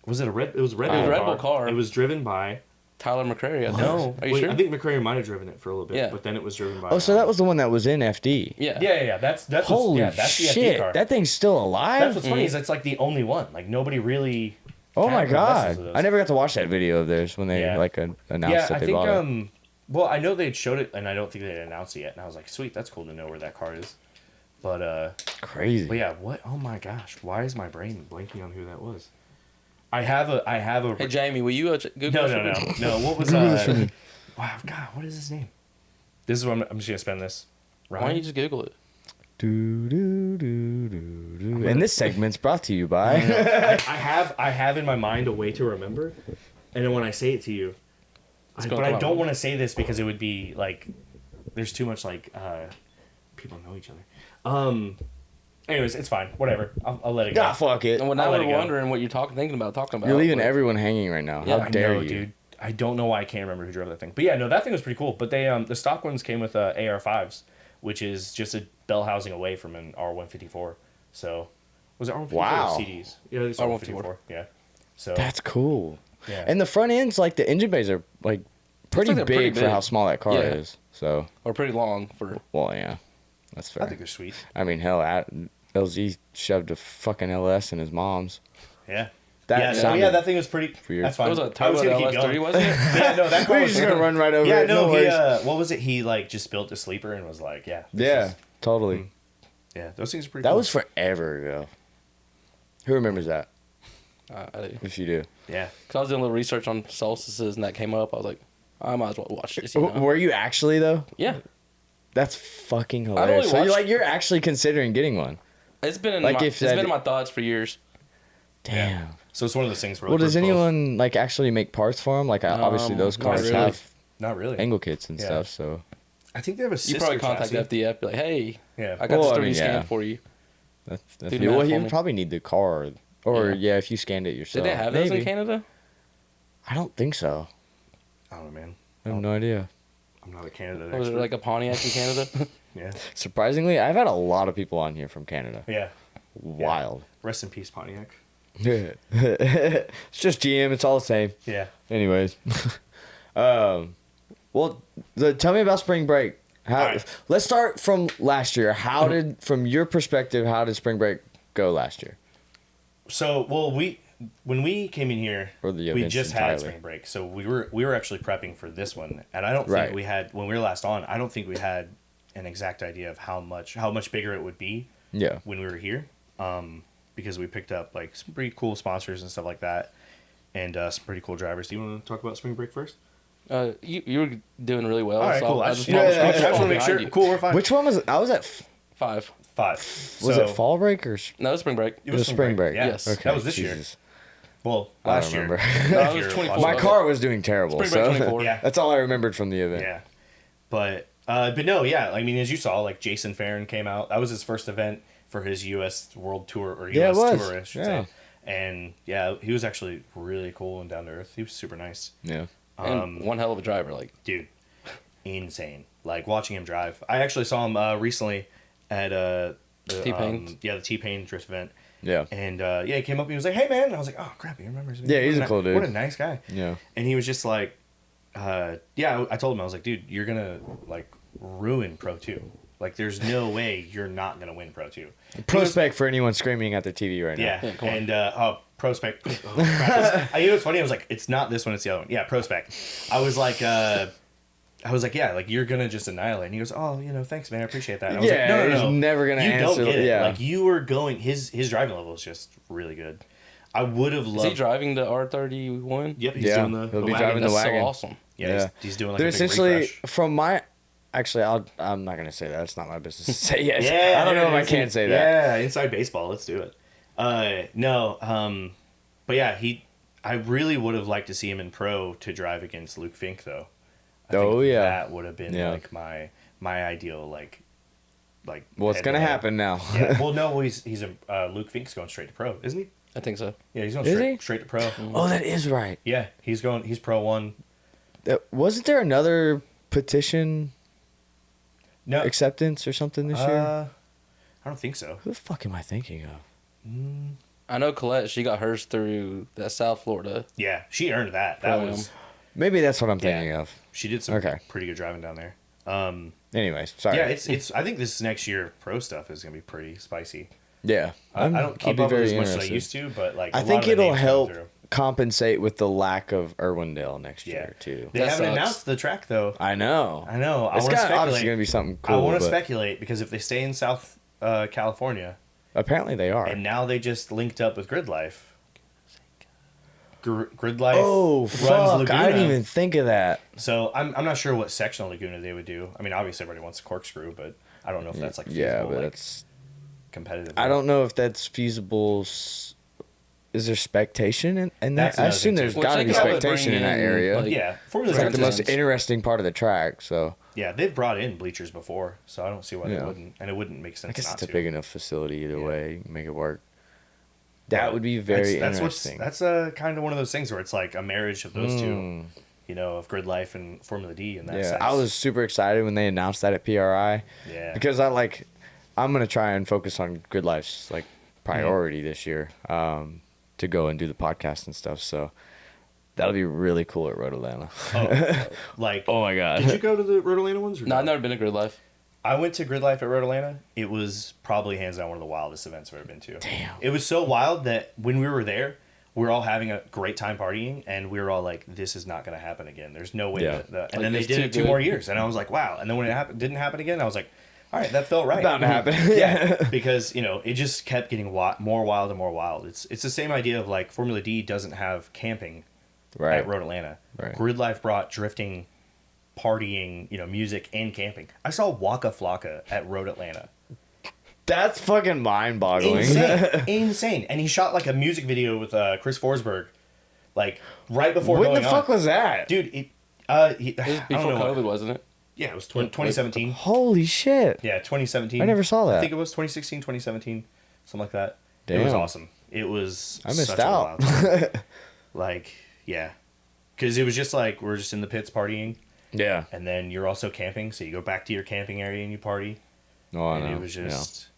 Was it a red? It was a Red It was Bull a Red Bull car. It was driven by. Tyler McCrary, I think. No, Are you wait, sure? I think McCrary might have driven it for a little bit, Yeah. but then it was driven by. Oh, so that was the one that was in FD. Yeah. Yeah. That's Holy that's the FD shit! car. That thing's still alive. That's what's funny is it's like the only one. Like nobody really. Oh my messes god! with those. I never got to watch that video of theirs when they Yeah. announced Yeah, that I they think bought it. well, I know they'd showed it, and I don't think they had announced it yet. And I was like, sweet, that's cool to know where that car is. But Crazy. but yeah, what? Oh my gosh, why is my brain blanking on who that was? I have a. Hey, Jamie, will you Google No. this? No, what was wow, God, what is his name? This is what I'm just gonna spend this. Why don't you just Google it? Do, do, do, do, do. And this segment's brought to you by. I have in my mind a way to remember, and then when I say it to you, gonna but come I out don't wrong. want to say this because it would be like, there's too much like, people know each other. Anyways, it's fine. Whatever. I'll let it go. Ah, fuck it. And well, now I'll let we're it go. wondering what you're talking about. You're leaving but- everyone hanging right now. Yeah, How I dare know, you, dude. I don't know why I can't remember who drove that thing. But yeah, no, that thing was pretty cool. But they the stock ones came with AR5s, which is just a bell housing away from an R154. So was it R154 Wow. or CDs? Yeah, it's R154. Yeah. So That's cool. yeah. And the front ends, like the engine bays, are like pretty they're big pretty for big. how small that car Yeah. is. So, Or pretty long for. well, yeah, that's fair. I think they're sweet. I mean, hell, LZ shoved a fucking LS in his mom's. Yeah. That Yeah, sounded that thing was pretty. weird. That's fine. It was a I was Turbo gonna keep LS3, going. wasn't it? Yeah, no, that car We're was just gonna run right over Yeah, it. no, worries. what was it? He like just built a sleeper and was like, yeah, this Yeah, is- totally. yeah, those things are pretty. That cool. was forever ago. Who remembers that? I do. If you do. yeah. Cause I was doing a little research on solstices and that came up. I was like, I might as well watch this. You know? Were you actually though? Yeah, That's fucking don't hilarious. really So you're watch- like you're actually considering getting one. it's been in Like, my if it's that- been in my thoughts for years. Damn. So it's one of those things where. Well, like, does we're both- anyone like actually make parts for them? Like obviously those not cars really. have Not really. angle kits and Yeah. stuff. So I think they have a You sister probably contact chassis. FDF, be like, hey, Yeah. I got Well, this I 3D mean, scan yeah. for you. that's Do well, that you for would me. probably need the car, or Yeah. yeah, if you scanned it yourself. Did they have those Maybe. in Canada? I don't think so. I don't know, man. I have no idea. I'm not a Canada Or was expert. it like a Pontiac in Canada? Yeah. Surprisingly, I've had a lot of people on here from Canada. Yeah. Wild. Rest in peace, Pontiac. It's just GM. It's all the same. Yeah. Anyways, well, tell me about spring break. How? All right. Let's start from last year. How did, from your perspective, how did spring break go last year? So, well, when we came in here, Or the we events just had entirely. spring break, so we were actually prepping for this one, and I don't Right. think we had when we were last on. I don't think we had an exact idea of how much bigger it would be Yeah. when we were here, because we picked up like some pretty cool sponsors and stuff like that, and some pretty cool drivers. Do you want to talk about spring break first? You were doing really well. All right, so cool. I I just, just followed- I just followed want to make behind sure. you. Cool, we're fine. Which one was it? I was at. 5. 5? Was it fall break or? No, it's spring break. It It was spring break. Yeah. Yes. Okay. That was this year. Jesus. Well, I don't last year. remember. No, If it was you're 24. watching. My car was doing terrible, Spring break so 24. Yeah. that's all I remembered from the event. Yeah, but no, yeah. I mean, as you saw, like Jason Farron came out. That was his first event for his U.S. World Tour or Yeah, it U.S. was. Tour, I should Yeah. say. And yeah, he was actually really cool and down to earth. He was super nice, Yeah. And one hell of a driver. Like, dude. Insane. Like watching him drive. I actually saw him recently at the T-Pain? the T-Pain drift event. Yeah. And he came up and he was like, "Hey, man!" And I was like, "Oh crap, he remembers me." Yeah, he's What a cool dude. What a nice guy. Yeah. And he was just like, yeah. I told him, I was like, "Dude, you're gonna like ruin Pro 2. Like, there's no way you're not gonna win Pro 2." Prospect for anyone screaming at their TV right now. Yeah, Yeah, come on. and Prospect. Oh, crap. You know what's funny? I was like, "It's not this one; it's the other one." Yeah, Prospect. I was like, yeah, like you're gonna just annihilate. And he goes, "Oh, thanks, man. I appreciate that." And I was Yeah, like, no, he's no, never gonna You answer. don't get it. Yeah. Like you were going. His driving level is just really good. I would have is loved. he driving the R31? Yep, he's Yeah, doing the he'll be wagon. driving the That's wagon. so awesome. Yeah, Yeah. He's doing like They're a big essentially refresh. from my. Actually, I'm not gonna say that. It's not my business to say yet. Yeah, I don't know if there I it is. can say that. Yeah, inside baseball. Let's do it. No. But yeah, I really would have liked to see him in pro to drive against Luke Fink though. I think Oh, yeah. that would have been Yeah. like my ideal like. What's gonna head-to-head. happen now? Yeah. Well, no, he's Luke Fink's going straight to pro, isn't he? I think so. Yeah, he's going Is straight, he? straight to pro. Oh, that is right. Yeah, he's pro 1. Wasn't there another petition No, acceptance or something this year? I don't think so. Who the fuck am I thinking of? I know Colette. She got hers through that South Florida. Yeah, she earned that. That Pro-Am. was Maybe that's what I'm Yeah. thinking of. she did some Okay. pretty good driving down there. Anyways, sorry. Yeah, it's. I think this next year pro stuff is gonna be pretty spicy. Yeah. I don't I'll keep be up with it as very much as I interested. used to, but like I a lot think of the it'll names come help through. compensate with the lack of Irwindale next Yeah, year too. they That haven't sucks. announced the track though. I know. I know. I It's want to obviously speculate. gonna be something cool. I want to but speculate because if they stay in South California apparently they are. and now they just linked up with Grid Life. Grid Life. Oh runs fuck! Laguna. I didn't even think of that. So I'm not sure what sectional Laguna they would do. I mean, obviously everybody wants a corkscrew, but I don't know if that's like feasible, Yeah, but like, it's. competitive. I don't know if that's feasible. Is there spectation in That's that? I another assume thing, there's too. got to Which be they probably spectation in bring that in, area. like- Yeah, Formula It's like the most Distance. interesting part of the track. So Yeah, they've brought in bleachers before, so I don't see why Yeah. they wouldn't, and it wouldn't make sense. I guess not it's a to. big enough facility either Yeah. way. You can make it work. That would be very that's interesting. That's kind of one of those things where it's like a marriage of those two, of Grid Life and Formula D in that Yeah, sense. I was super excited when they announced that at PRI. Yeah. Because I'm gonna try and focus on Grid Life's priority this year, to go and do the podcast and stuff. So that'll be really cool at Road Atlanta. Oh my god! Did you go to the Road Atlanta ones? Or No, I've never been to Grid Life. I went to Grid Life at Road Atlanta. It was probably hands down one of the wildest events I've ever been to. Damn. It was so wild that when we were there, we're all having a great time partying, and we were all like, this is not going to happen again. There's no way. Yeah. And then they it's did too it 2 good. more years, and I was like, wow. And then when it didn't happen again, I was like, all right, that felt right. Bound to happen. Yeah, because it just kept getting more wild and more wild. It's the same idea of like Formula D doesn't have camping Right. at Road Atlanta. Right. Grid Life brought drifting, partying, music and camping. I saw Waka Flocka at Road Atlanta. That's fucking mind-boggling. Insane. And he shot like a music video with Chris Forsberg, like right before When going the fuck on. was that? Dude, It was I before don't know COVID, wasn't it? Yeah, it was 2017. Holy shit. Yeah, 2017. I never saw that. I think it was 2016, 2017, something like that. It was Damn. awesome. It was. I missed such a out. wild time. Like, yeah, because it was just like we're just in the pits partying, Yeah. and then you're also camping. So you go back to your camping area and you party. Oh, I And know. it was just,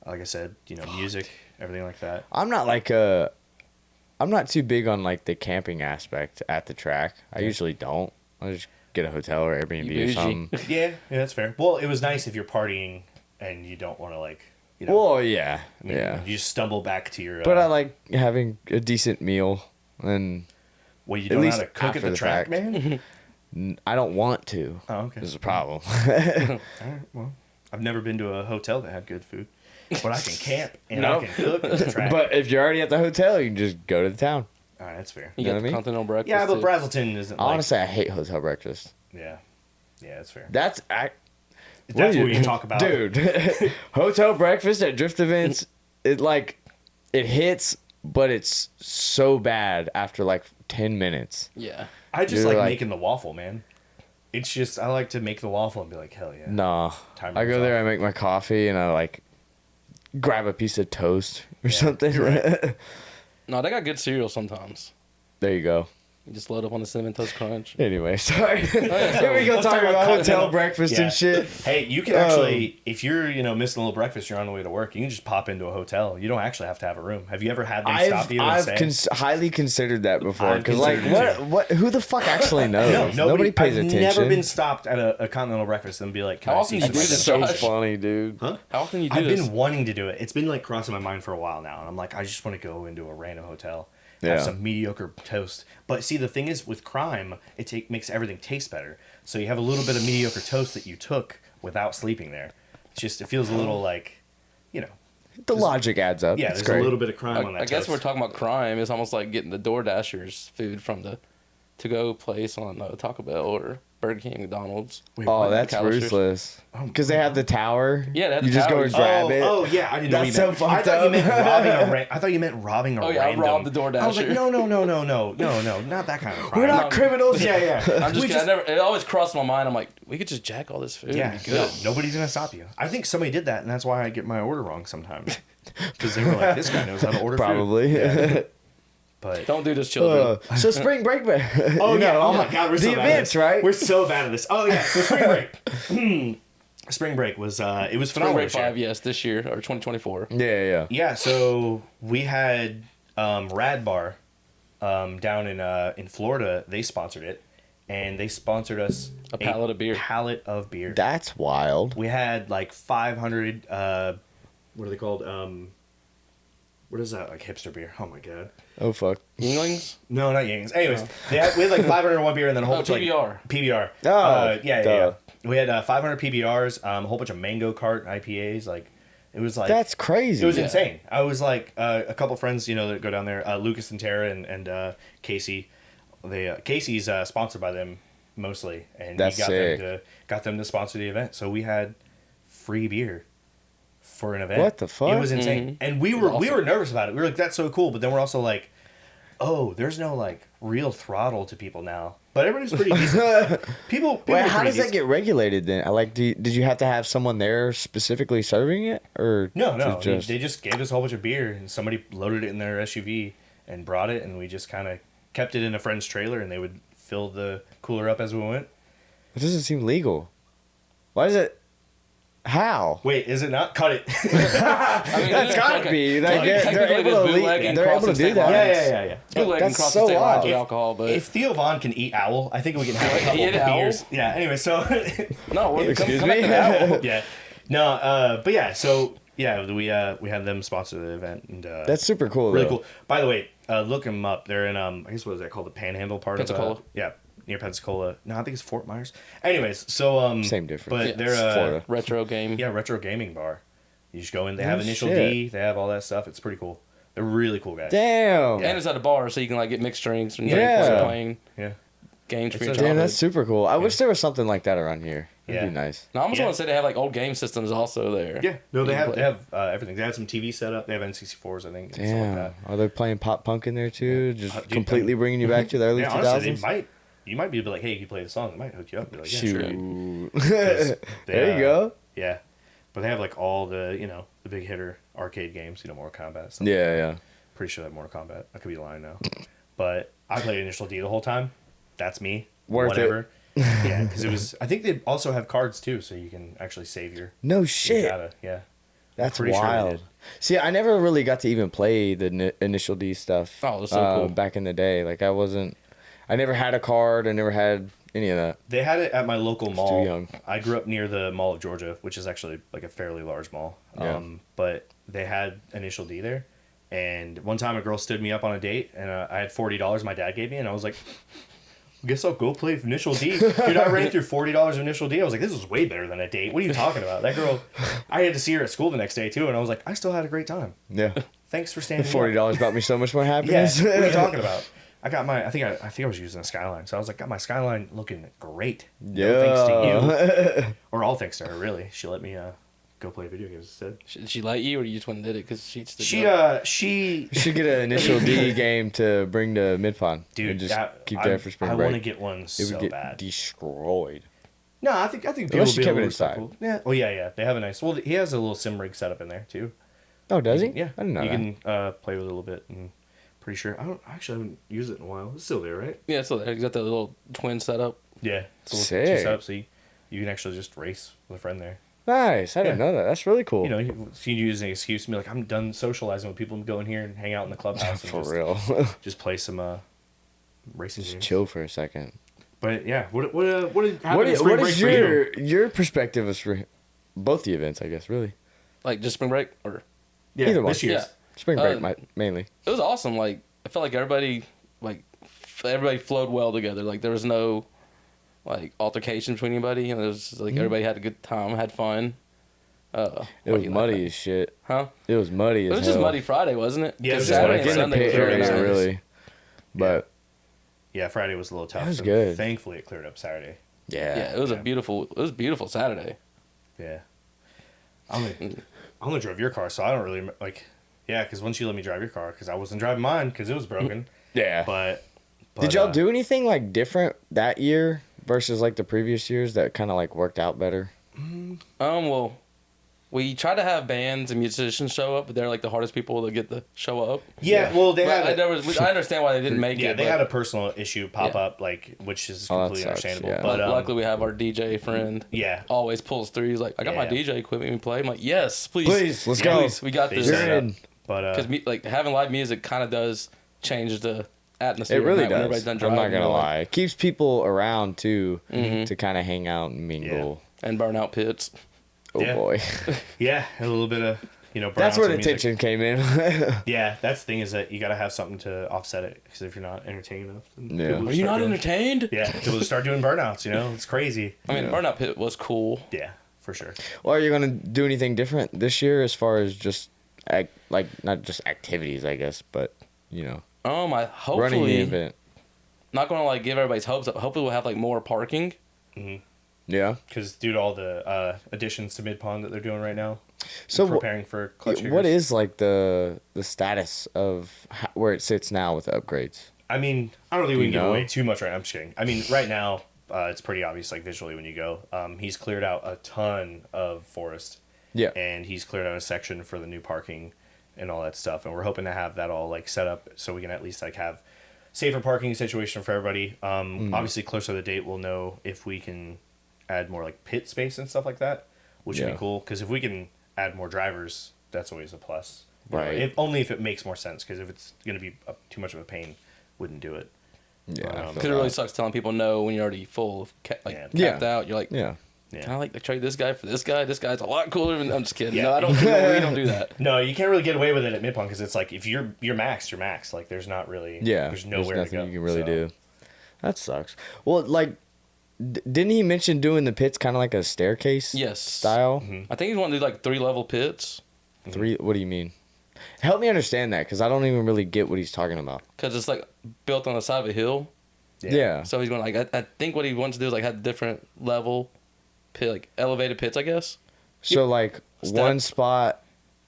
like I said, music, everything like that. I'm not I'm not too big on like the camping aspect at the track. I usually don't. I just get a hotel or Airbnb You or bougie. something. Yeah, that's fair. Well, it was nice if you're partying and you don't want to like, Well, yeah, you yeah. you just stumble back to your. But I like having a decent meal, and Well, you at don't know least how to cook at after the the track, fact. man. I don't want to. Oh, okay. Is a problem. All right. Well, I've never been to a hotel that had good food, but I can camp and Nope. I can cook at the track. But if you're already at the hotel, you can just go to the town. All right, that's fair. You know got what I the mean? continental breakfast. Yeah, but too. Brazelton isn't like. Honestly, I hate hotel breakfast. Yeah, that's fair. That's That's what you talk about, dude. Hotel breakfast at drift events, it hits, but it's so bad after like 10 minutes. Yeah. I just You're like like- making the waffle, man. It's just I like to make the waffle and be like, hell yeah. Nah, Timer I go goes there, off. I make my coffee, and I like grab a piece of toast or Yeah, something. you're No, they got good cereal sometimes. There you go. You just load up on the Cinnamon Toast Crunch. Anyway, sorry. yeah, Here we go Let's talking talk about about hotel continental- breakfast Yeah. and shit. Hey, you can actually, if you're missing a little breakfast, you're on the way to work. You can just pop into a hotel. You don't actually have to have a room. Have you ever had them stop you and I've say? highly considered that before I've because like considered it what who the fuck actually knows? No, nobody pays I've attention. never been stopped at a continental breakfast and be like, "Can How I often see you some do of this, that?" so Josh? funny, dude. Huh? How often you do I've this? been wanting to do it. It's been like crossing my mind for a while now, and I'm like, I just want to go into a random hotel, Yeah. have some mediocre toast. But see, the thing is, with crime, it makes everything taste better. So you have a little bit of mediocre toast that you took without sleeping there. It feels a little like, The logic adds up. yeah, it's there's great. a little bit of crime on that. I guess toast. we're talking about crime. It's almost like getting the DoorDashers food from the to-go place on Taco Bell or Burger King, McDonald's. Wait, Oh, what? that's McAllister's. ruthless. Oh, Because they have the tower. Yeah, they have you the just go towers. and grab oh, it. oh yeah, I didn't know That's you meant. so I fucked thought you up. meant robbing a. I thought you meant robbing a Oh, yeah, I random. robbed the I was like, DoorDasher. no, not that kind of crime. We're not criminals. Yeah, yeah. I'm just, We kidding. It always crossed my mind. I'm like, we could just jack all this food. Yeah, It'd be good. no, nobody's gonna stop you. I think somebody did that, and that's why I get my order wrong sometimes. Because they were like, "This guy knows how to order food." Probably. But Don't do this, children. So spring break. oh my god, we're so the bad at events, this. right? We're so bad at this. Oh yeah, so spring break. Spring break was it was Spring phenomenal. Break this year. 5, yes, this year, or 2024. Yeah. Yeah, so we had Rad Bar down in Florida. They sponsored it, and they sponsored us A pallet of beer. Pallet of beer. That's wild. We had like 500. What are they called? What is that? Like hipster beer? Oh my god. Oh fuck. Yinglings? No, not Yang's. Anyways, we had like 501 beer and then a whole Oh, bunch of PBR. PBR. Oh, yeah. duh. We had 500 PBRs, a whole bunch of Mango Cart IPAs. Like it was like That's crazy. it was Yeah. insane. I was like a couple friends, that go down there. Lucas and Tara and Casey. Casey's sponsored by them mostly, and That's he got sick. got them to sponsor the event. So we had free beer for an event. What the fuck? It was insane, and we were awesome. nervous about it. We were like, "That's so cool," but then we're also like, "Oh, there's no like real throttle to people now." But everybody's pretty decent. People Wait, are how pretty does that decent. get regulated then? Like, did you have to have someone there specifically serving it, or No. just- They just gave us a whole bunch of beer, and somebody loaded it in their SUV and brought it, and we just kind of kept it in a friend's trailer, and they would fill the cooler up as we went. It doesn't seem legal. Why is it? How? Wait, is it not? Cut it. I mean, That's gotta okay. be. Like, Technically, they're able it's to bootleg leak- and they're able crossing to do state that. lines. yeah. It's bootleg and That's crossing so state lines wild. with If- alcohol, but If Theo Vaughn can eat owl, I think we can have a couple Eat owl? beers. Yeah. Anyway, so no, come Excuse back me? to that. yeah, no, but yeah, so yeah, we had them sponsor the event, and That's super cool. really though. cool. By the way, Look them up. They're in I guess what is that called? The Panhandle part Pensacola. of yeah, near Pensacola. No, I think it's Fort Myers. Anyways, so Same difference. But Yeah, they're Florida. Retro game. yeah, retro gaming bar. You just go in. They have Oh, Initial shit. D. They have all that stuff. It's pretty cool. They're really cool guys. Damn. Yeah. And it's at a bar, so you can like get mixed drinks and Yeah. playing Yeah. games for It's your a- Damn, childhood. that's super cool. I wish there was something like that around here. That'd Yeah. be nice. No, I almost Yeah. want to say they have like old game systems also there. Yeah. No, they You can have play. everything. They have some TV set up. They have N64s, I think. And stuff Damn. like Are they playing pop punk in there too? Just Dude, completely bringing you back to the that. early Yeah, 2000s? honestly, you might be like, hey, you play the song. They might hook you up. Be like, yeah, sure. Shoot. 'Cause there they, you go. Yeah. But they have like all the, the big hitter arcade games, Mortal Kombat. Stuff. Yeah, yeah. Pretty sure that Mortal Kombat. I could be lying now. But I played Initial D the whole time. That's me. Worth it. Whatever. Yeah, because it was. I think they also have cards too, so you can actually save your No shit. data. Yeah. That's pretty sure they wild. did. See, I never really got to even play the Initial D stuff. Oh, it was so cool. Back in the day, like I never had a card. I never had any of that. They had it at my local mall. too young. I grew up near the Mall of Georgia, which is actually like a fairly large mall. Yeah. But they had Initial D there. And one time a girl stood me up on a date, and I had $40 my dad gave me, and I was like, guess I'll go play Initial D. Dude, I ran through $40 of Initial D. I was like, this is way better than a date. What are you talking about? That girl, I had to see her at school the next day, too, and I was like, I still had a great time. Yeah. Thanks for standing $40 brought me so much more Yeah, happiness. what are you talking about? I got my, I think I was using a Skyline, so I was like, got my Skyline looking great. No thanks to you. Or all thanks to her, really. She let me go play video games instead. Did she let you, or you just went and did it because she stood She, you up? she, You should get an Initial D game to bring to Midpond. dude, and just that, keep I, that for spring I break. want to get one It so would get bad. destroyed. No, I think people Unless will you be keep able it to inside. recycle. Yeah. Oh yeah. They have a nice. Well, he has a little sim rig setup in there too. Oh, does he? Yeah. I didn't know you that. can play with it a little bit, and pretty sure I haven't used it in a while. It's still there, right? Yeah, so you got the little twin setup. Yeah. It's a little Sick. setup, so you can actually just race with a friend there. Nice. I didn't Yeah. know that. That's really cool. So you can use an excuse to be like, I'm done socializing with people. I'm going here and hang out in the clubhouse and for just, real. just play some racing Just games. chill for a second. But yeah, what did What happen in is, spring what break is for you? your perspective of both the events, I guess, really? Like just spring break, or Yeah, Either one. this year's. Yeah. Spring break, mainly. it was awesome. Like I felt like everybody flowed well together. Like there was no like altercation between anybody, and it was just, like everybody had a good time, had fun. It was muddy as shit. Huh? It was muddy It as was just hell. muddy Friday, wasn't it? Yeah, it 'Cause was just Saturday muddy. and Like in the Sunday pit was really area, nice. really. But Yeah, Friday was a little tough. That was but good. Thankfully, it cleared up Saturday. Yeah, it was a beautiful Saturday. Yeah. I only drove your car, so I don't really like. Yeah, because once you let me drive your car, because I wasn't driving mine because it was broken. yeah. But Did y'all do anything like different that year versus like the previous years that kind of like worked out better? Well, we tried to have bands and musicians show up, but they're like the hardest people to get to show up. Yeah, well, they But had. I understand why they didn't make Yeah, it. they but had a personal issue pop Yeah. up, like, which is Oh, that completely sucks, understandable. yeah. But luckily we have our DJ friend. yeah, Always pulls through. He's like, I got my Yeah. DJ equipment. We play. I'm like, yes, please, Please, let's go. Please, we got they this. set it up. in. But Because like having live music kind of does change the atmosphere. It really at night when everybody's does. done I'm not driving, gonna you know, lie. It keeps people around too to kind of hang out and mingle. and burnout pits. Oh Yeah. boy, yeah, a little bit of that's where burnouts the of music. tension came in. Yeah, that's the thing is that you got to have something to offset it, because if you're not entertaining enough, then Yeah. people Are you start not doing- entertained? Yeah, people start doing burnouts. It's crazy. I mean, burnout pit was cool. Yeah, for sure. Well, are you gonna do anything different this year as far as just like not just activities, I guess, but I running the hopefully event? not going to like give everybody's hopes up. Hopefully we'll have like more parking. Yeah. Because due to all the additions to Midpond that they're doing right now, So preparing for Klutch what Hitters. is like the status of where it sits now with the upgrades? I mean, I don't think we You can give know? away too much right now. I'm just kidding. I mean, right now, it's pretty obvious, like visually when you go. He's cleared out a ton of forest, Yeah. and he's cleared out a section for the new parking and all that stuff. And we're hoping to have that all like set up so we can at least like have safer parking situation for everybody. Obviously, closer to the date, we'll know if we can add more like pit space and stuff like that, which would Yeah. be cool. Because if we can add more drivers, that's always a plus. You know, Right. only if it makes more sense. Because if it's going to be too much of a pain, wouldn't do it. Yeah. I feel Because it really that. sucks telling people no when you're already full, Yeah. capped out. You're like, Yeah. can I like trade this guy for this guy? This guy's a lot cooler. I'm just kidding. Yeah. No, I don't. We don't do that. No, you can't really get away with it at Midpond because it's like if you're maxed, you're maxed. Like there's not really there's nowhere nothing to go. you can really do. That sucks. Well, like, didn't he mention doing the pits kind of like a staircase? Yes. Style. I think he's wanting to do like 3-level pits. What do you mean? Help me understand that, because I don't even really get what he's talking about. Because it's like built on the side of a hill. Yeah. So he's going like I think what he wants to do is like have different level pit, like elevated pits, I guess. So like one spot,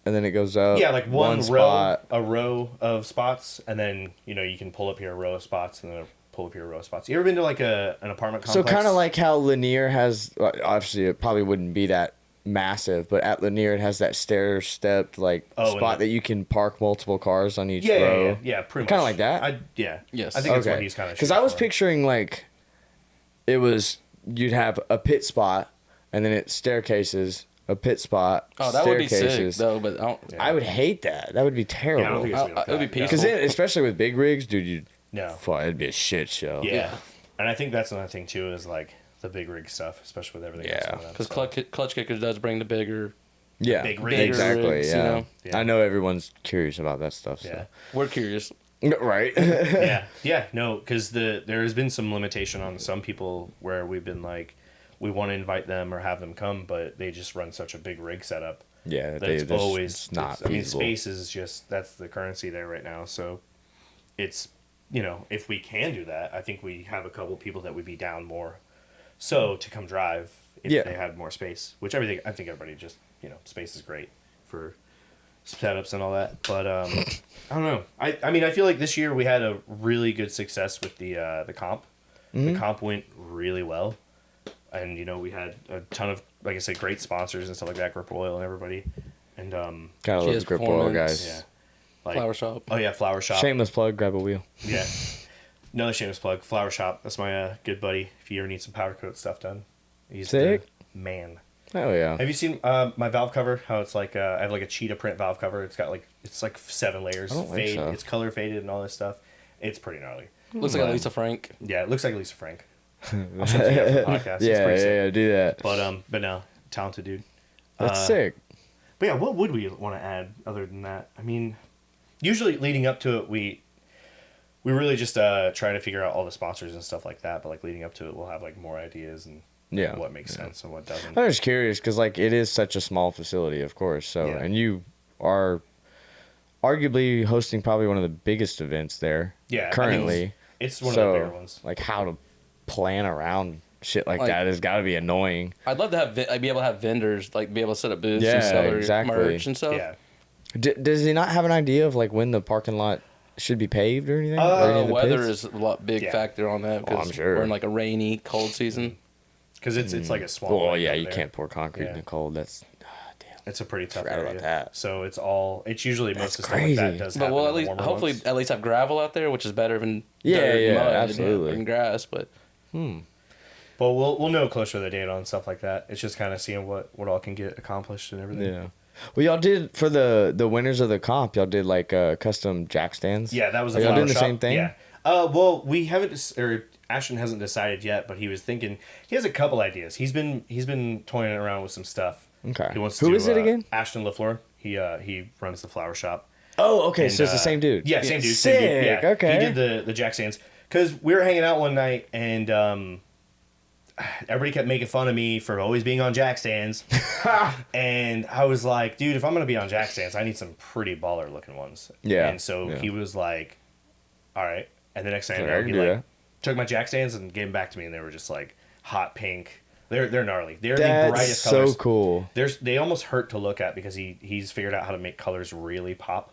and then it goes up. Yeah, like one row, spot. a row of spots, and then you can pull up here a row of spots, and then pull up here a row of spots. You ever been to like an apartment complex? So kind of like how Lanier has. Obviously, it probably wouldn't be that massive, but at Lanier it has that stair stepped like spot that you can park multiple cars on each row. Yeah, pretty much. Kind of like that. Yes. I think that's what he's kind of. Because I was picturing like it was you'd have a pit spot and then it staircases, a pit spot. Oh, that would be sick though. But I would hate that. That would be terrible. Yeah, I don't think it's gonna be like it would be that. peaceful. Because especially with big rigs, dude, No. it'd be a shit show. Yeah. And I think that's another thing too is like the big rig stuff, especially with everything. Yeah. Because clutch kickers does bring the bigger. Yeah, Big rigs. exactly. rigs, Yeah. you know? Yeah. I know everyone's curious about that stuff. So. Yeah. We're curious. Right. No, because there has been some limitation on some people where we've been like, we want to invite them or have them come, but they just run such a big rig setup. Yeah, That it's always it's not. I mean, feasible. space is just that's the currency there right now. So it's if we can do that, I think we have a couple people that would be down more. So to come drive if they had more space, which I think everybody just space is great for setups and all that. But I don't know. I mean I feel like this year we had a really good success with the comp. Mm-hmm. The comp went really well. And we had a ton of, like I said, great sponsors and stuff like that, Grip Oil and everybody. And Kind of love GS the Grip Oil Performance. guys. yeah, like Flower shop. Oh yeah, Flower Shop. Shameless plug. Grab a wheel. Yeah, another shameless plug. Flower Shop. That's my good buddy. If you ever need some powder coat stuff done, he's Sick. the man. Oh yeah. Have you seen my valve cover? How it's like I have like a cheetah print valve cover. It's got like 7 layers. I don't think so. It's color faded and all this stuff. It's pretty gnarly. Looks like a Lisa Frank. Yeah, it looks like Lisa Frank. I'll show it to you after the podcast. It's pretty sick. Yeah, do that. But no, talented dude. That's sick. But yeah, what would we want to add other than that? I mean, usually leading up to it, we really just try to figure out all the sponsors and stuff like that. But like leading up to it, we'll have like more ideas and what makes sense and what doesn't. I'm just curious because like it is such a small facility, of course. So and you are arguably hosting probably one of the biggest events there. Yeah, currently. It's one of the bigger ones. Like how to plan around shit like that has got to be annoying. I'd love to have be able to have vendors like be able to set up booths Yeah, and sell their exactly. merch and stuff. Yeah. Does he not have an idea of like when the parking lot should be paved or anything? Or any of the Weather pits? is a big factor on that because I'm sure. we're in like a rainy, cold season. Because it's like a swamp. Well, land yeah, over you there. can't pour concrete in Yeah. the cold. That's It's a pretty tough Forgot area. about that. So it's usually most That's of the stuff like that crazy. does But happen we'll in at the least warmer hopefully months. at least have gravel out there, which is better than Yeah, dirt and yeah, mud absolutely. and grass. But But we'll know closer to the date on stuff like that. It's just kind of seeing what all can get accomplished and everything. yeah. Well, y'all did for the winners of the comp. Y'all did like custom jack stands. Yeah, that was Are a y'all flower doing the shop. same thing? Yeah. Well, we haven't, or Ashton hasn't decided yet, but he was thinking he has a couple ideas. He's been toying around with some stuff. Okay. He wants to Who do, is it again? Ashton LaFleur. He runs the flower shop. Oh, okay. And, so it's the same dude. Yeah, same dude. Sick. Same dude. Yeah. Okay. He did the jack stands because we were hanging out one night and everybody kept making fun of me for always being on jack stands, and I was like, dude, if I'm gonna be on jack stands, I need some pretty baller looking ones. Yeah. And so Yeah. he was like, all right. And the next thing I Like, know, I can he do like that. took my jack stands and gave them back to me, and they were just like hot pink. They're gnarly. They're the That's brightest so colors. cool. They almost hurt to look at because he's figured out how to make colors really pop.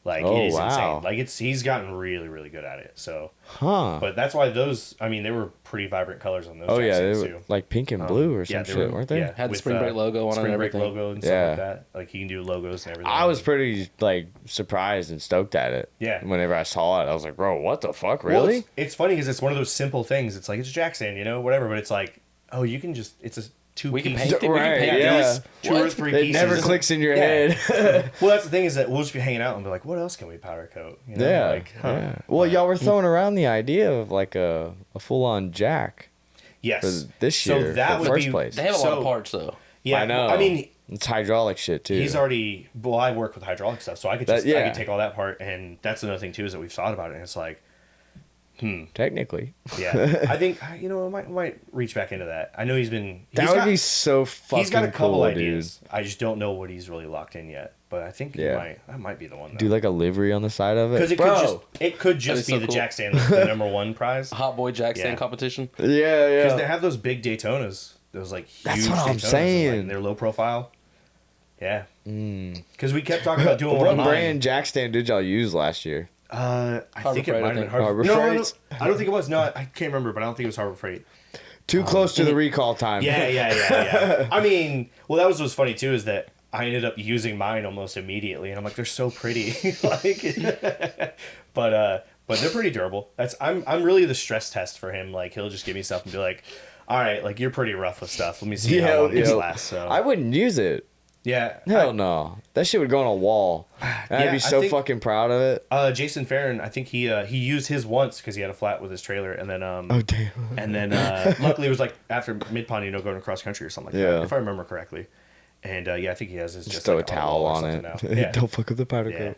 Like Oh, it is wow. insane. Like he's gotten really really good at it. So, Huh. but that's why those. I mean, they were pretty vibrant colors on those. Oh yeah, they Jacksons, were too. like pink and blue or some Yeah, they shit, were, weren't they? Yeah, Had the with, Spring Break logo on it and Spring Break everything. logo and stuff Yeah. like that. Like you can do logos and everything. I was pretty like surprised and stoked at it. Yeah. Whenever I saw it, I was like, "Bro, what the fuck? Well, Really?" it's funny because it's one of those simple things. It's like it's a jack stand, whatever. But it's like, oh, you can just it's a two. we can piece. paint it. We can Right, paint yeah. these. Two or What? three It pieces. never clicks in your Yeah. head. Well, that's the thing is that we'll just be hanging out and be like, what else can we powder coat? Yeah. Like, huh. yeah. Well, y'all were throwing around the idea of like a full on jack. Yes. for this So year. that for would first be- place. They have a lot So- of parts though. Yeah, I know. I mean, it's hydraulic shit too. he's already. Well, I work with hydraulic stuff, so I could That- just I yeah. could take all that part, and that's another thing too is that we've thought about it, and it's like, technically. yeah, I think I might reach back into that. I know he's been. That he's would got- be so fucking He's got a couple cool, ideas. I just don't know what he's really locked in yet. But I think Yeah. that might be the one. dude. Do like a livery on the side of it, because it could just be so the cool. jack stand, the number one prize. Hot boy jack stand Yeah. competition. Yeah, Because they have those big Daytonas, those like huge That's what I'm Daytonas, saying. Like, they're low profile. Yeah. Because we kept talking about doing one What of mine. brand jack stand did y'all use last year? I think it Freight, I might have been think. Harbor, Harbor no, Freight? I don't think it was. No, I can't remember, but I don't think it was Harbor Freight. Too close to the recall time. Yeah. I mean, well, that was what's funny too is that I ended up using mine almost immediately, and I'm like, they're so pretty, like, but they're pretty durable. I'm really the stress test for him. Like, he'll just give me stuff and be like, all right, like you're pretty rough with stuff. Let me see how long this lasts. So I wouldn't use it. yeah, Hell no. That shit would go on a wall. And I'd Yeah, be I so think- fucking proud of it. Jason Farron, I think he used his once because he had a flat with his trailer, and then Oh damn. and then luckily it was like after Midpond, going across country or something like Yeah. that, if I remember correctly. And yeah, I think he has his Just throw like a towel or on something it. now. Yeah. Don't fuck with the powder Yeah. coat.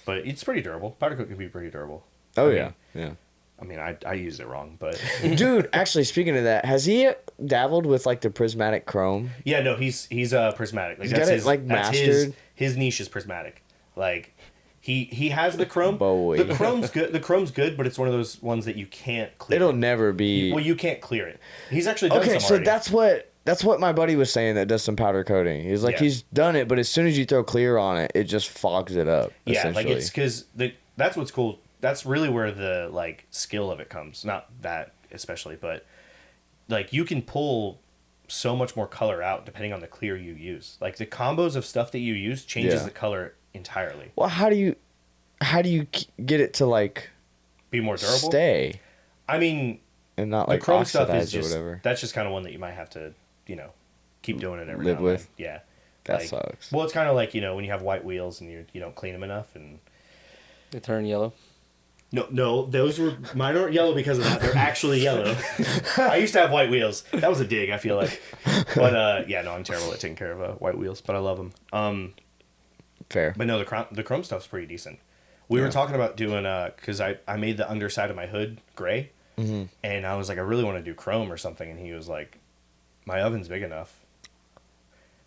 But it's pretty durable. Powder coat can be pretty durable. Oh I yeah, I mean, I used it wrong, but yeah. Dude, actually, speaking of that, has he dabbled with like the prismatic chrome? yeah, no, he's prismatic. Like He's got it, like, that's mastered? his niche is prismatic. Like he has the chrome. Boy. The chrome's good. The chrome's good, but it's one of those ones that you can't clear. It'll never be. Well, you can't clear it. He's actually done Okay, some so already. that's what my buddy was saying that does some powder coating. He's like, Yeah. he's done it, but as soon as you throw clear on it, it just fogs it up. Yeah, essentially. like it's because that's what's cool. That's really where the like skill of it comes. Not that especially, but like you can pull so much more color out depending on the clear you use. Like the combos of stuff that you use changes Yeah. the color entirely. Well, how do you get it to like Be more durable. stay I mean, and not the like chrome stuff oxidize is just or whatever? that's just kind of one that you might have to keep doing it every Live now and with? then. Yeah, That like, sucks. Well, it's kind of like when you have white wheels and you don't clean them enough and. They turn yellow. No, those were mine aren't yellow because of that. They're actually yellow. I used to have white wheels. That was a dig, I feel like. But yeah, no, I'm terrible at taking care of white wheels, but I love them. Fair. But no, the chrome stuff's pretty decent. We were talking about doing because I made the underside of my hood gray, and I was like, I really want to do chrome or something, and he was like, my oven's big enough.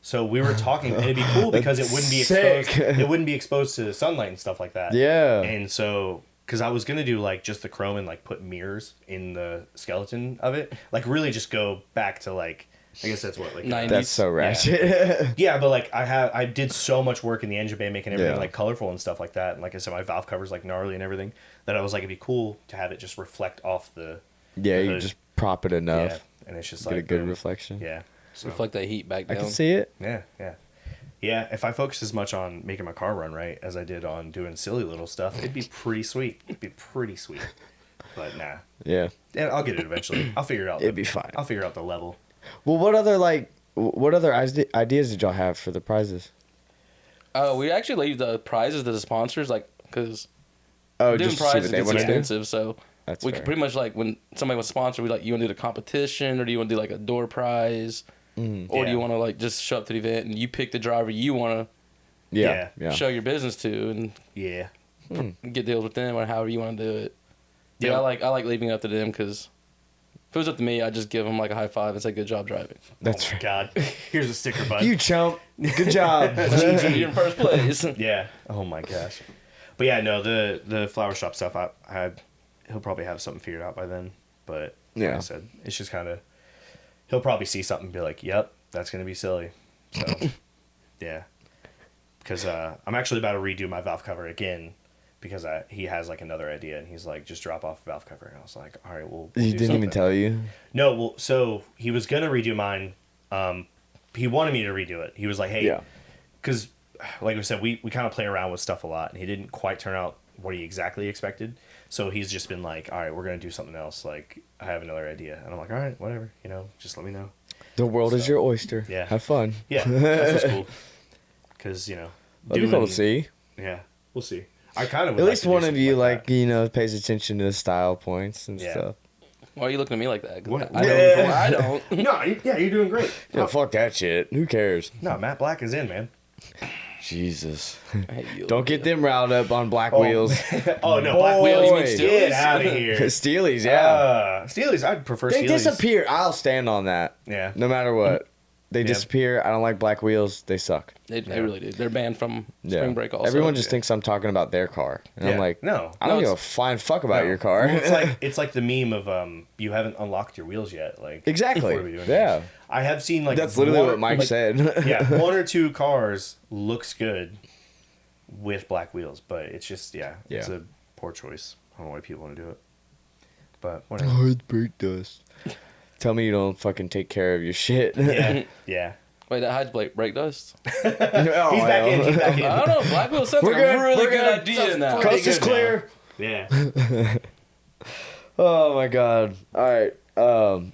So we were talking, and it'd be cool because it wouldn't be Sick. exposed. It wouldn't be exposed to sunlight and stuff like that. Yeah. And so, because I was gonna do like just the chrome and like put mirrors in the skeleton of it, like really just go back to like, I guess that's what like 90s. That's so ratchet. yeah, but like I did so much work in the engine bay making everything Yeah. like colorful and stuff like that. And like I said, my valve cover's like gnarly and everything. That I was like, it'd be cool to have it just reflect off the Yeah, you hood. just prop it enough. Yeah, and it's just Get like a good boom. reflection. Yeah, so, Reflect that heat back I down. can see it. yeah. If I focused as much on making my car run right as I did on doing silly little stuff, it'd be pretty sweet. But nah, Yeah. and I'll get it eventually. I'll figure it out. It'd be fine. I'll figure out the level. Well, what other ideas did y'all have for the prizes? We actually leave the prizes to the sponsors, like, because Oh, doing just to see prizes what they gets want to do. expensive, so That's we fair. could pretty much, like, when somebody wants to sponsor, we like, you want to do the competition, or do you want to do like a door prize, or do Yeah. you want to like just show up to the event and you pick the driver you want Yeah. to Yeah. show your business to and Yeah. get deals with them or however you want to do it. Yeah, Yeah. I like leaving it up to them because if it was up to me, I'd just give them like a high five and say good job driving. That's Oh fair. my God. Here's a sticker, bud. You chump. Good job. You're in first place. Yeah. Oh my gosh. But yeah, no, the flower shop stuff. He'll probably have something figured out by then. But like Yeah. I said, it's just kind of he'll probably see something and be like, "Yep, that's gonna be silly." So yeah, because I'm actually about to redo my valve cover again because he has like another idea and he's like, "Just drop off valve cover." And I was like, "All right, we'll He do didn't even something." tell you. No, well, so he was gonna redo mine. He wanted me to redo it. He was like, "Hey," Yeah. because like we said, we kind of play around with stuff a lot, and he didn't quite turn out what he exactly expected. So he's just been like, "All right, we're gonna do something else. Like, I have another idea," and I'm like, "All right, whatever. Just let me know." The world is So, your oyster. yeah. Have fun. Yeah, that's what's cool. Because That'd be cool to see. Yeah, we'll see. I kind of At least one of you pays attention to the style points and Yeah. stuff. Why are you looking at me like that? 'Cause What? I don't. No, you're doing great. Yeah, fuck that shit. Who cares? No, Matt Black is in, man. Jesus. I hate you. Don't get them riled up on Black Wheels. Oh no, Black Boy. Wheels. You mean Get Steelers? out of here. Steelies, yeah. Steelies. I'd prefer They Steelies. disappear. I'll stand on that. Yeah. No matter what. They disappear. I don't like Black Wheels. They suck. They really do. They're banned from spring break also. Everyone just thinks I'm talking about their car. And I'm Yeah. like, No. I don't No, give a it's- flying fuck about your car. Well, it's like the meme of you haven't unlocked your wheels yet. Like Exactly. what are we doing Yeah. here? I have seen like That's literally one- what Mike like, said. Yeah, one or two cars looks good with black wheels, but it's just it's Yeah. a poor choice. I don't know why people want to do it, but whatever. Oh, it's brake dust. Tell me you don't fucking take care of your shit. Yeah, yeah. Wait, that hides brake dust? He's back in. He's back in. I don't know. Black Wheel sounds like We're a good, really we're good good. idea now. Pretty Coast is good now. clear. Yeah. Oh my god. All right.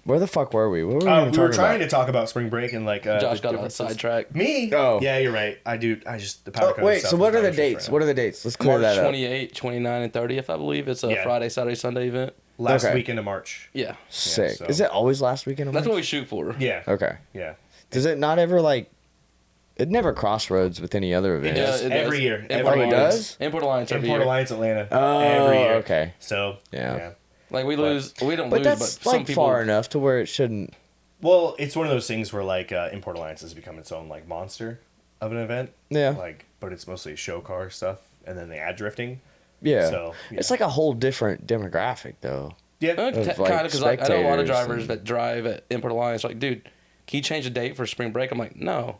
Where the fuck were we? What were we, even We were talking trying about? to talk about spring break and like Josh the got on a differences. sidetrack. Me? Oh. Yeah, you're right. I do. I just the powder Oh, coated wait, stuff so is what are my the issue dates? right What are the dates? Let's clear March that up. 28, 29, and 30th, I believe. It's a Yeah. Friday, Saturday, Sunday event. now. Last Okay. weekend of March. Yeah. Sick. so- Is it always last weekend? of That's March? what we shoot for. Yeah. Okay. Yeah. Does it not ever like? It never crossroads with any other event. does. it Every year. Import Every year. Alliance. Does? Import Alliance every Import year. Alliance Atlanta. Oh, every year. okay. So Yeah. Like we lose, we don't But lose, that's but some like people. far enough to where it shouldn't. Well, it's one of those things where like Import Alliance has become its own like monster of an event. Yeah. Like, but it's mostly show car stuff, and then they add drifting. Yeah. So, yeah. It's like a whole different demographic, though. Yeah. Of, like, Kind of, because I know a lot of spectators drivers and- that drive at Import Alliance. Like, dude, can you change the date for spring break? I'm like, no.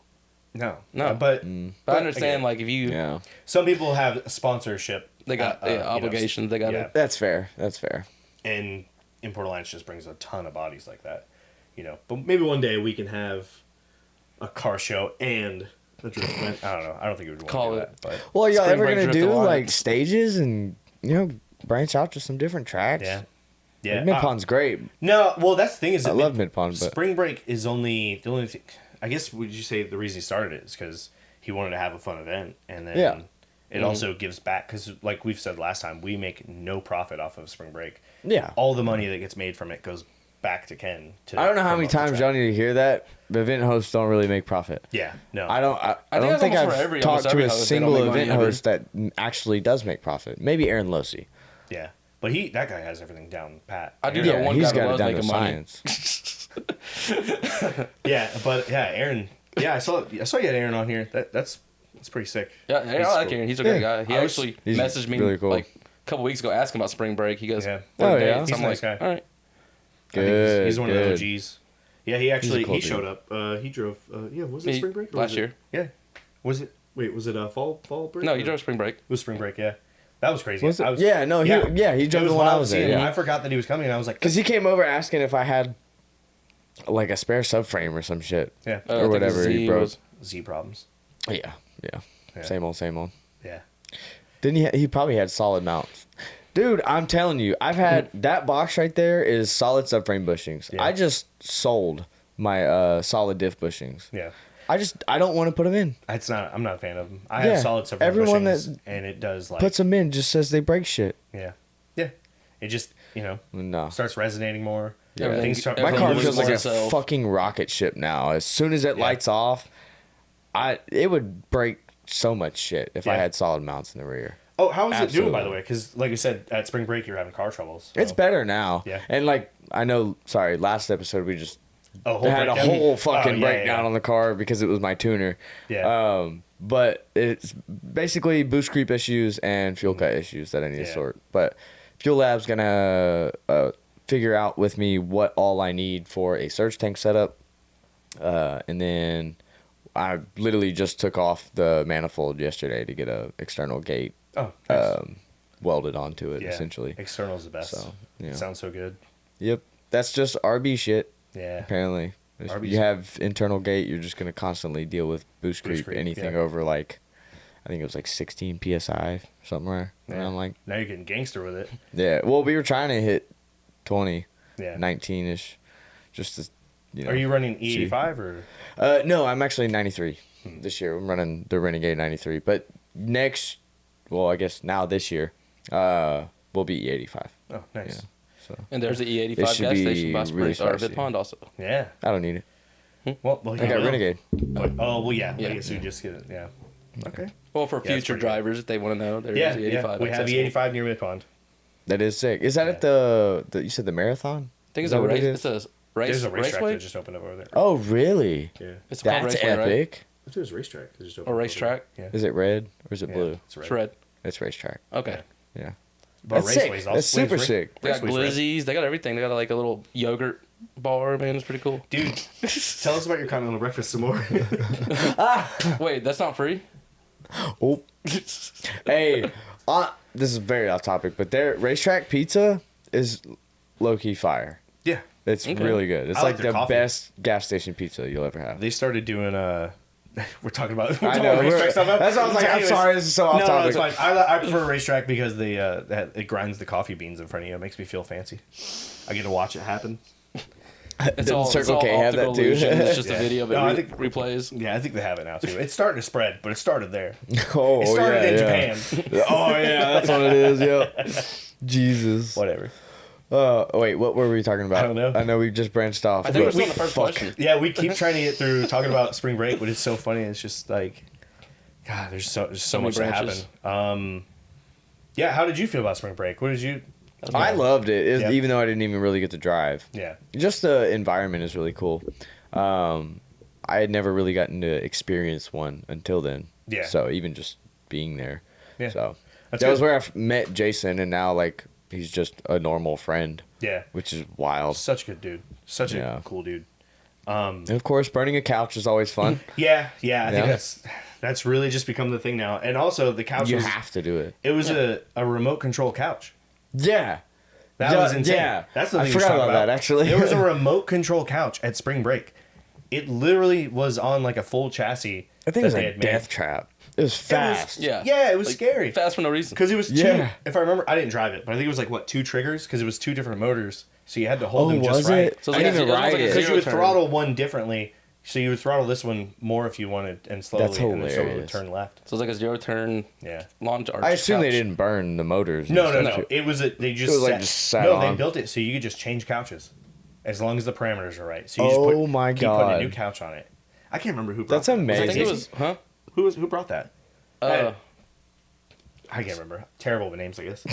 No. No. But But I understand, again, like, if you, Yeah. some people have sponsorship. they got you know, obligations, they got yeah. to. That's fair. That's fair. And Import Alliance just brings a ton of bodies like that, you know. But maybe one day we can have a car show and a drift event. I don't know. I don't think we would want Call to do it. that. But Well, y'all Spring ever Break gonna Drift do Alliance. like stages and branch out to some different tracks? yeah, yeah. Midpond's great. No, well, that's the thing is I that love Midpond, but Spring Break is only the only thing. I guess would you say the reason he started it is because he wanted to have a fun event, and then Yeah. it also gives back because, like we've said last time, we make no profit off of Spring Break. yeah. All the money that gets made from it goes back to Ken. To I don't know how many promote the times track. y'all need to hear that. But event hosts don't really make profit. Yeah, no, I don't. I think don't that's think almost for I've every- talked almost to every a host, they don't single make money event of it. host that actually does make profit. Maybe Aaron Losey. Yeah, but that guy has everything down pat. I do Aaron- know one he's guy that got it loves down to making money. science. Yeah, Aaron. Yeah, I saw you had Aaron on here. That's pretty sick. Yeah, He's I like cool. Aaron. He's a great Yeah. guy. He I was- actually He's messaged me really cool. like a couple weeks ago asking about spring break. He goes, Yeah. "What Oh, dates?" yeah? I'm He's a nice like, guy. all right. I think Good. he's one of good. the OGs. Yeah, he actually cool he dude. showed up. He drove. Was it He- spring break or last was year. It, yeah. Was it? Wait, was it fall break? No, or- you drove spring break. It was spring break. Yeah, that was crazy. Was it? I was, Yeah, no, he drove It the one I wild was seeing there. him. Yeah. I forgot that he was coming, and I was like, Because he came over asking if I had like a spare subframe or some shit. yeah, I Or think whatever Z he broke. was- Z problems. Yeah. Yeah. Same old, same old. Yeah, Didn't he probably had solid mounts. Dude, I'm telling you, I've had that box right there is solid subframe bushings. Yeah. I just sold my solid diff bushings. yeah. I don't want to put them in. I'm not a fan of them. I Yeah, have solid stuff. everyone bushings, and it does like Puts them in just says they break shit. yeah. It just No. starts resonating more. Yeah. Everything- Things start. My everything car moves feels like more a itself. fucking rocket ship now. As soon as it Yeah. lights off, it would break so much shit if I Yeah. had solid mounts in the rear. Oh, how is it doing, by Absolutely. the way? Because, like you said, at spring break, you're having car troubles. So. It's better now. Yeah. And like I know, sorry, last episode we just a whole had a breakdown? whole fucking Oh, yeah, breakdown yeah. on the car because it was my tuner. Yeah. But it's basically boost creep issues and fuel cut issues that I need to Yeah. sort. But Fuel Lab's gonna figure out with me what all I need for a surge tank setup, and then I literally just took off the manifold yesterday to get a external gate Oh, nice. welded onto it yeah. essentially. External's the best. So, yeah. Sounds so good. Yep, that's just RB shit. Yeah. Apparently, if RB's you have internal gate, you're just gonna constantly deal with boost creep. creep, Anything yeah. over like, I think it was like 16 psi, somewhere around like. Now you're getting gangster with it. Yeah, well, we were trying to hit 20, Yeah. 19 ish, just to, Are you running see. E85 or? No, I'm actually 93 this year. I'm running the Renegade 93, but I guess now this year, we'll be E85. Oh, nice. Yeah. So And there's the It E85 should gas be station by really Spring or spicy. Midpond also. Yeah. I don't need it. Well, I you got will. Renegade. Oh, well, yeah. Yeah. I guess we just get it. Yeah. Okay. Well, for Yeah, it's future pretty good. drivers, if they want to know, there's Yeah, the yeah. 85. We have the accessible. 85 near Midpond. That is sick. Is that at the you said the marathon? I think Is it's that a what it race. is? It's a race. There's a racetrack raceway that just opened up over there. Oh, really? Yeah. It's called That's raceway, right? epic. I thought it was a racetrack. It just opened Or up over racetrack. there. Yeah. Is it red or is it Yeah, blue? It's red. It's red. It's racetrack. Okay. Yeah. But That's sick. Raceway's also- That's super Race- sick. They got Raceway's red. glizzies. They got everything. They got like a little yogurt bar. Man, it's pretty cool. Dude, tell us about your continental breakfast some more. Wait, that's not free. Oh. Hey, this is very off topic, but their racetrack pizza is low key fire. Yeah. It's Okay. really good. It's I like like their the coffee. best gas station pizza you'll ever have. They started doing we're talking about I know. racetrack stuff. That's why I was like, I'm Anyways, sorry, this is so off no, topic. it's fine. I prefer racetrack because it grinds the coffee beans in front of you. It makes me feel fancy. I get to watch it happen. It's all Circle it's K all have that optical too? illusion. It's just Yeah. a video that No, I think- replays. Yeah, I think they have it now too. It's starting to spread, but it started there. Oh, It started yeah, in yeah. Japan. Oh yeah, that's what it is. Yeah. Jesus. Whatever. Wait, what were we talking about? I don't know. I know we just branched off. I think we're but still on the first fuck. question. Yeah, we keep trying to get through talking about spring break, but it's so funny. It's just like, God, there's so many much to branches. happen. Yeah, how did you feel about spring break? What did you? I loved it, Yep. even though I didn't even really get to drive. Yeah, Just the environment is really cool. I had never really gotten to experience one until then. Yeah. So even just being there. Yeah. So That's that was good. where I met Jason, and now like he's just a normal friend, yeah. which is wild. Such a good dude. Such Yeah. a cool dude. And of course, burning a couch is always fun. Yeah, I think Yeah. that's really just become the thing now. And also the couch You was have to do it. it was a remote control couch. Yeah. That Yeah, was insane. yeah. That's the I thing forgot we should talk about that, actually. There was a remote control couch at spring break. It literally was on like a full chassis. I think it that was they a had made. death trap. It was fast. Yeah. Yeah, it was Like, scary. Fast for no reason. Because it was two. Yeah. If I remember, I didn't drive it, but I think it was like what 2 triggers because it was 2 different motors, so you had to hold Oh, them just was right. it? So I it's didn't like even a- it's almost ride like a it. Because you zero would turn. throttle one differently, so you would throttle this one more if you wanted, and slowly, That's and then slowly would hilarious. turn left. So it's like a zero turn Yeah. launch arch. I assume they couch. didn't burn the motors. and No. stuff, too. It was they just It was, like, sat, just sat no. They on. built it so you could just change couches, as long as the parameters are right. So you just Oh my keep putting a God. new couch on it. I can't remember who. Brought That's that. I amazing. think it was, huh? Who brought that? I can't remember. Terrible with names, I guess.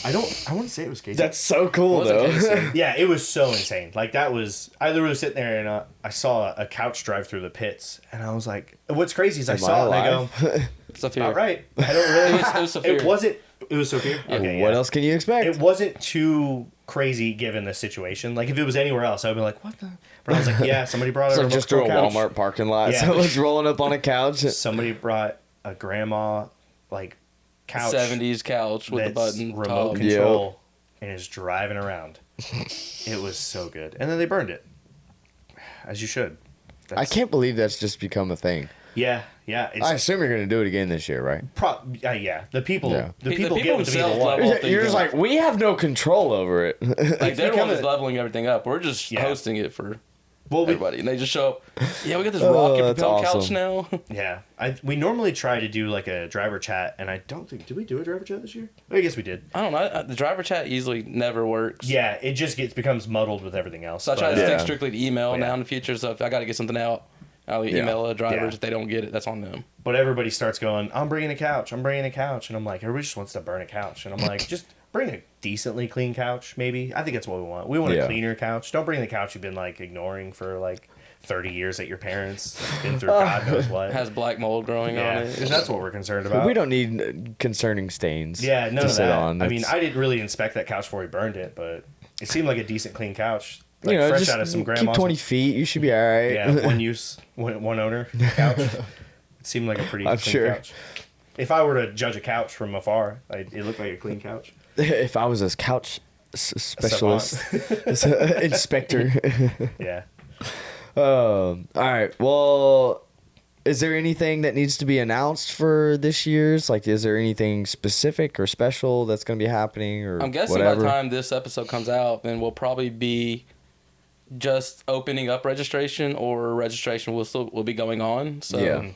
I want to say it was Casey. That's so cool, Was it though. Casey? Yeah, it was so insane. Like that was. I literally was sitting there and I saw a couch drive through the pits, and I was like, "What's crazy is I Am saw it I and I go, alive? Sophia. all right, I don't really." It was Sophia. It wasn't. It was Sophia. Okay, What yeah. else can you expect? It wasn't too crazy given the situation. Like if it was anywhere else, I'd be like, "What the?" But I was like, "Yeah, somebody brought It's a like just through a couch. Walmart parking lot. Yeah. Someone's rolling up on a couch. Somebody brought a grandma like couch 70s couch with the that's button remote top. control and is driving around. It was so good, and then they burned it, as you should. I can't believe that's just become a thing. Yeah, yeah. It's I assume you're gonna do it again this year, right? yeah. The people, Yeah. the The people people get what the people themselves want. level up. You're just like, we have no control over it. Like they're the become one that's a- leveling everything up. We're just Yeah. hosting it for Well, we, everybody, and they just show up. Yeah, we got this Oh, rocket that's propelled couch awesome. now. yeah. We normally try to do like a driver chat, and I don't think did we do a driver chat this year? I guess we did. I don't know. The driver chat easily never works. Yeah, it just becomes muddled with everything else. So I try but, to Yeah. stick strictly to email Yeah. now in the future. So if I got to get something out, I'll Yeah. email the drivers. Yeah. If they don't get it, that's on them. But everybody starts going, I'm bringing a couch, and I'm like, everybody just wants to burn a couch, and I'm like, just bring a decently clean couch, maybe. I think that's what we want. We want Yeah. a cleaner couch. Don't bring the couch you've been like ignoring for like 30 years at your parents. It's been through God knows what. It has black mold growing Yeah, on it. because that's what we're concerned about. we don't need concerning stains. Yeah, none to of sit that. on. I mean, That's- I didn't really inspect that couch before we burned it, but it seemed like a decent clean couch. Like you know, fresh just out of some keep grandma's. 20 feet. You should be all right. Yeah, one use, one owner couch. It seemed like a pretty I'm clean sure. couch. If I were to judge a couch from afar, it looked like a clean couch. If I was a couch specialist, inspector. Yeah. All right. Well, is there anything that needs to be announced for this year's? Like, is there anything specific or special that's going to be happening, or I'm guessing whatever? by the time this episode comes out, then we'll probably be just opening up registration, or registration will be going on. So yeah.